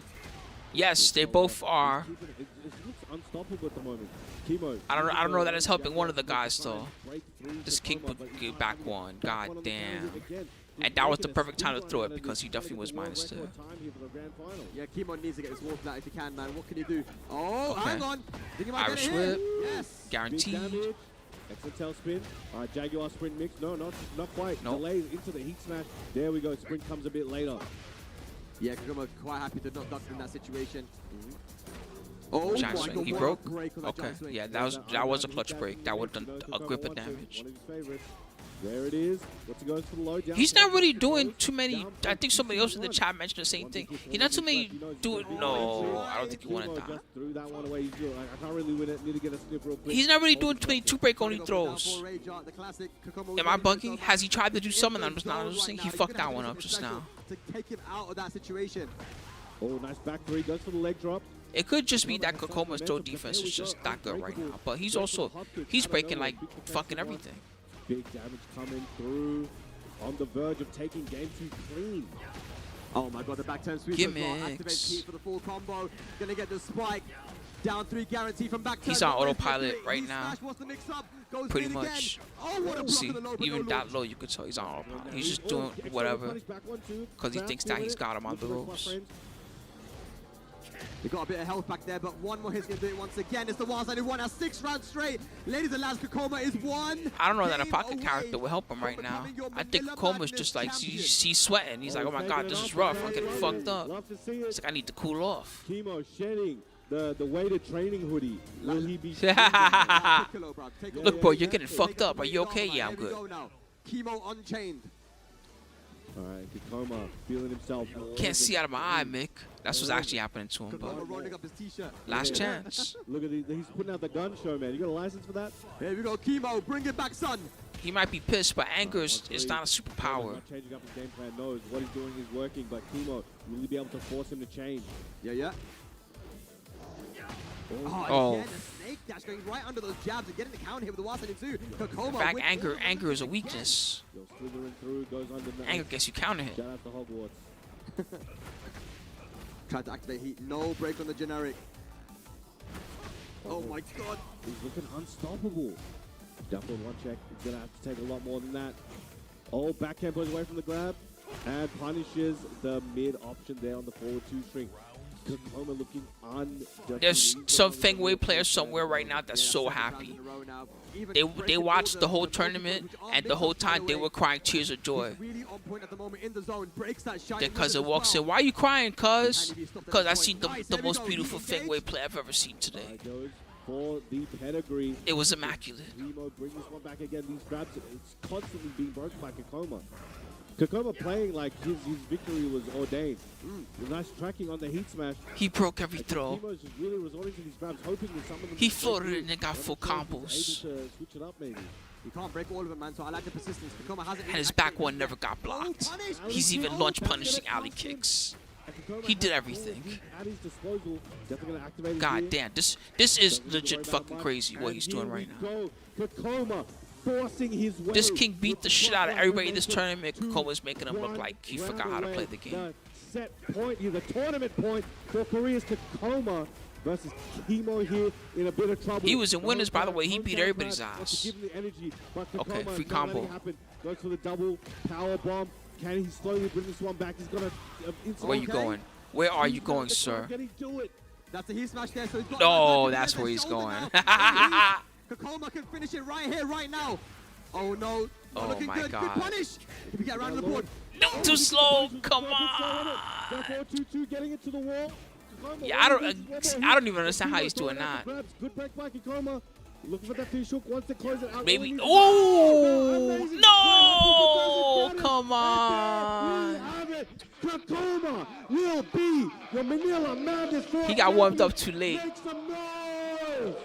Yes, they both are. It looks unstoppable at the moment. KIMO. I don't know that it's helping one of the guys though. This kick back one. God damn. And that was the perfect time to throw it because he definitely was -2. Yeah, Kimo needs to get this wall flat if he can, man. What can he do? Oh, Okay. hang on. Think he might Irish get it here. whip. Yes. Guaranteed. Excellent tail spin. Jaguar sprint mix. No, not quite. Nope. Delays into the heat smash. There we go. Sprint comes a bit later. Yeah, Kimo quite happy to not duck in that situation. Oh Giant my swing. God, He what a broke? break on that Okay. giant swing. Yeah, that was a clutch break. That would have done a grip of damage. One of his favorites. There it is. What's it goes for the low down? He's not really doing too many. I think somebody else in the chat mentioned the same thing. He's not too many doing. No, I don't think he wanted that. Just threw that one away. I can't really win it. Need to get a sniff real quick. He's not really doing too many two-break only throws. The classic Kkokkoma Am I bugging? Has he tried to do some of them? I was saying he fucked that one up just now. To take him out of that situation. Oh, nice back three. Goes for the leg drop. It could just be that Kokkoma's throw defense is just that good right now. But he's breaking like fucking everything. Big damage coming through. On the verge of taking game 2 clean. Oh my God, the back turn sweep as well. Activate Pete for the full combo. Gonna get the spike. Down 3 guarantee from back turn. He's on autopilot right now. Smash, wants to mix up, goes Pretty in much. Again. Oh, what a block See, to the low, but even no that launch. low, you could tell he's on autopilot. He's just doing whatever because he thinks that he's got him on the ropes. They got a bit of health back there, but one more hit's gonna do it once again. It's the wild side who won a 6 rounds straight. Ladies and lads, Kkokkoma is one. I don't know that a game pocket away character will help him right from now. becoming your I think Manila Kokkoma's Madness just like champion. he's sweating. He's like, oh my God, this is rough. I'm getting fucked up. Love to see it. It's like I need to cool off. KIMO shedding the weighted training hoodie. Will he be? Look, bro, you're getting fucked up. Are you okay? Yeah, I'm good. KIMO unchained. All right, Kkokkoma feeling himself. Can't see out of my eye, Mick. That's what's actually happening to him, Kkokkoma but rolling up his t-shirt. last chance. Look at he's putting out the gun show, man. You got a license for that? Here we go, KIMO, bring it back, son. He might be pissed, but anger is not a superpower. Not changing up his game plan. Knows what he's doing is working, but KIMO will be able to force him to change. Yeah. Oh. Again, a snake dash going right under those jabs and getting the counter hit with the wild side into Kkokkoma. In fact, with- anger is a weakness. Goes slithering through, goes under the Anger gets you counter hit. Shout out to Hogwarts. Tried to activate heat, no break on the generic. Oh my God. He's looking unstoppable. Down for one check. He's going to have to take a lot more than that. Oh, backhand goes away from the grab and punishes the mid option there on the forward 2 string. Kkokkoma looking There's some Feng Wei players somewhere right now that's so happy. They watched the whole tournament, and the whole time they were crying tears of joy. Because it walks in, why are you crying, cuz? Because I seen the most beautiful Feng Wei play I've ever seen today. For the pedigree. It was immaculate. KIMO bring this one back again. These grabs, it's constantly being broken by Kkokkoma. Kkokkoma playing like his victory was ordained. Nice tracking on the heat smash. He broke every throw. KIMO's just really resorting to these grabs, hoping that some of them. He floated it and got full combos. To switch it up maybe. You can't break all of them, man, so I like the persistence. Kkokkoma has it. And his back one never got blocked. He's even launch punishing alley kicks. He did everything. At his disposal, definitely gonna activate his God gear. damn, this is legit fucking crazy what he's doing right now. Go. Kkokkoma forcing his way. This king beat the shit out of everybody in this tournament. Kokkoma's making him look like he forgot how to play the game. The set point here, the tournament point for Korea's Kkokkoma versus KIMO here in a bit of trouble. He was in winners, by the way. He beat everybody's ass. Okay, free combo. Goes for the double power bomb. Can he slowly bring this one back? He's gonna. Where you going? Where are you going, sir? Can he do it? That's the heat smash there, so he's got No, that's where he's going. Kkokkoma can finish it right here, right now. Oh no. Oh looking my good. God. Good punish. Can we get around the board? No, too slow. Come on. Getting it to the wall. Yeah, I don't even understand how he's doing that. Good break by Kkokkoma. Looking for that fish hook, wants to close it out. Maybe. Oh no! Come on. Kkokkoma will be your Manila Madness. He got warmed up too late. Make some noise.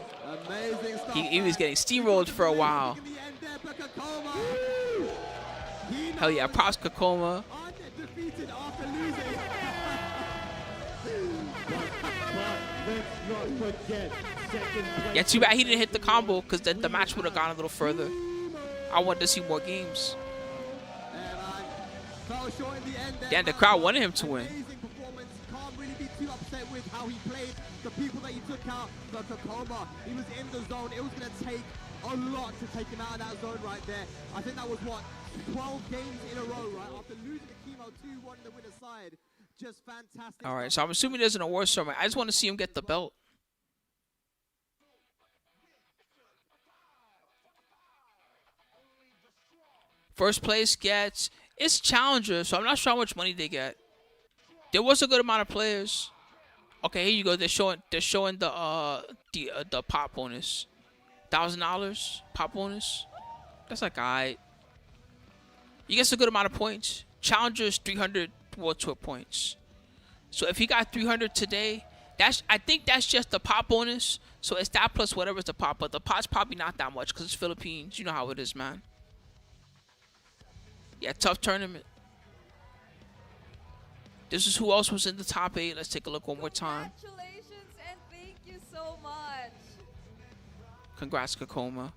Amazing stuff. He was getting steamrolled for a while. Hell yeah, props Kkokkoma. Undefeated after losing. Let's not forget, second place. Yeah, too bad he didn't hit the combo because the match would have gone a little further. I wanted to see more games. Fell short in the end there. Yeah, the crowd wanted him to win. Amazing performance. Can't really be too upset with how he played. The people that he took out, the kkokkoma, he was in the zone. It was going to take a lot to take him out of that zone right there. I think that was, what, 12 games in a row, right? After losing the KIMO 2-1 in the winner's side. Just fantastic. All right, so I'm assuming there's an award ceremony. I just want to see him get the belt. First place gets, it's challenger, so I'm not sure how much money they get. There was a good amount of players. Okay, here you go. They're showing the pop bonus. $1,000 pop bonus. That's like alright. You get a good amount of points. Challengers 300 World Tour points. So if he got 300 today, I think that's just the pop bonus. So it's that plus whatever's the pop, but the pot's probably not that much because it's Philippines. You know how it is, man. Yeah, tough tournament. This is who else was in the top 8. Let's take a look one more time. Congratulations and thank you so much. Congrats, kkokkoma.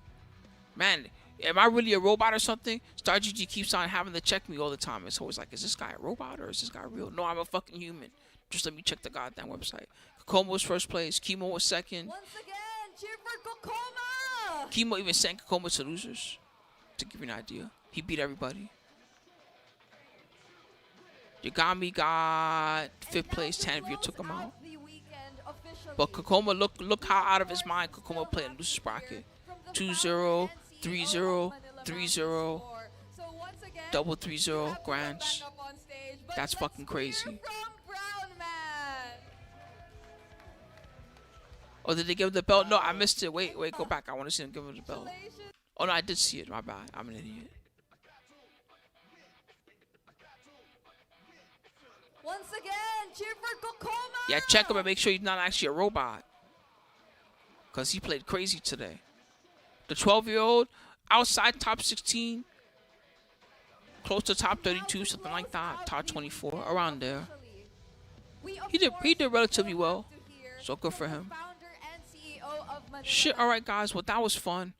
Man, am I really a robot or something? StarGG keeps on having to check me all the time. It's always like, is this guy a robot or is this guy real? No, I'm a fucking human. Just let me check the goddamn website. kkokkoma was first place. KIMO was second. Once again, cheer for kkokkoma. KIMO even sent kkokkoma to losers. To give you an idea. He beat everybody. Yagami got 5th place. Tanveer took him out. But kkokkoma, look how out of his mind kkokkoma played in loser's bracket. 2-0, 3-0, 3-0, double 3-0 grands. That's fucking crazy. Oh, did they give him the belt? No, I missed it. Wait, go back. I want to see him give him the belt. Oh, no, I did see it. My bad. I'm an idiot. Once again, cheer for kkokkoma. Yeah, check him and make sure he's not actually a robot. Because he played crazy today. The 12-year-old, outside top 16. Close to top 32, something like that. Top 24, around there. He did relatively well. So good for him. Shit, alright guys, well that was fun.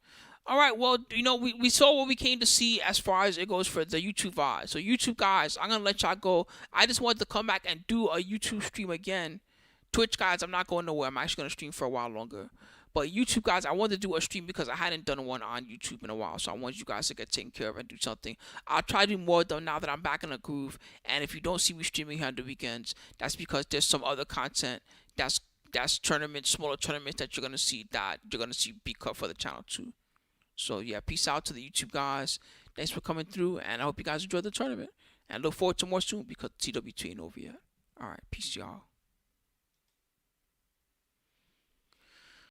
Alright, well, you know, we saw what we came to see as far as it goes for the YouTube VOD. So YouTube guys, I'm going to let y'all go. I just wanted to come back and do a YouTube stream again. Twitch guys, I'm not going nowhere. I'm actually going to stream for a while longer. But YouTube guys, I wanted to do a stream because I hadn't done one on YouTube in a while. So I want you guys to get taken care of and do something. I'll try to do more though now that I'm back in a groove. And if you don't see me streaming here on the weekends, that's because there's some other content that's tournaments, smaller tournaments that you're going to see be cut for the channel too. So yeah, peace out to the YouTube guys. Thanks for coming through, and I hope you guys enjoyed the tournament. And look forward to more soon because TW2 ain't over yet. All right, peace y'all.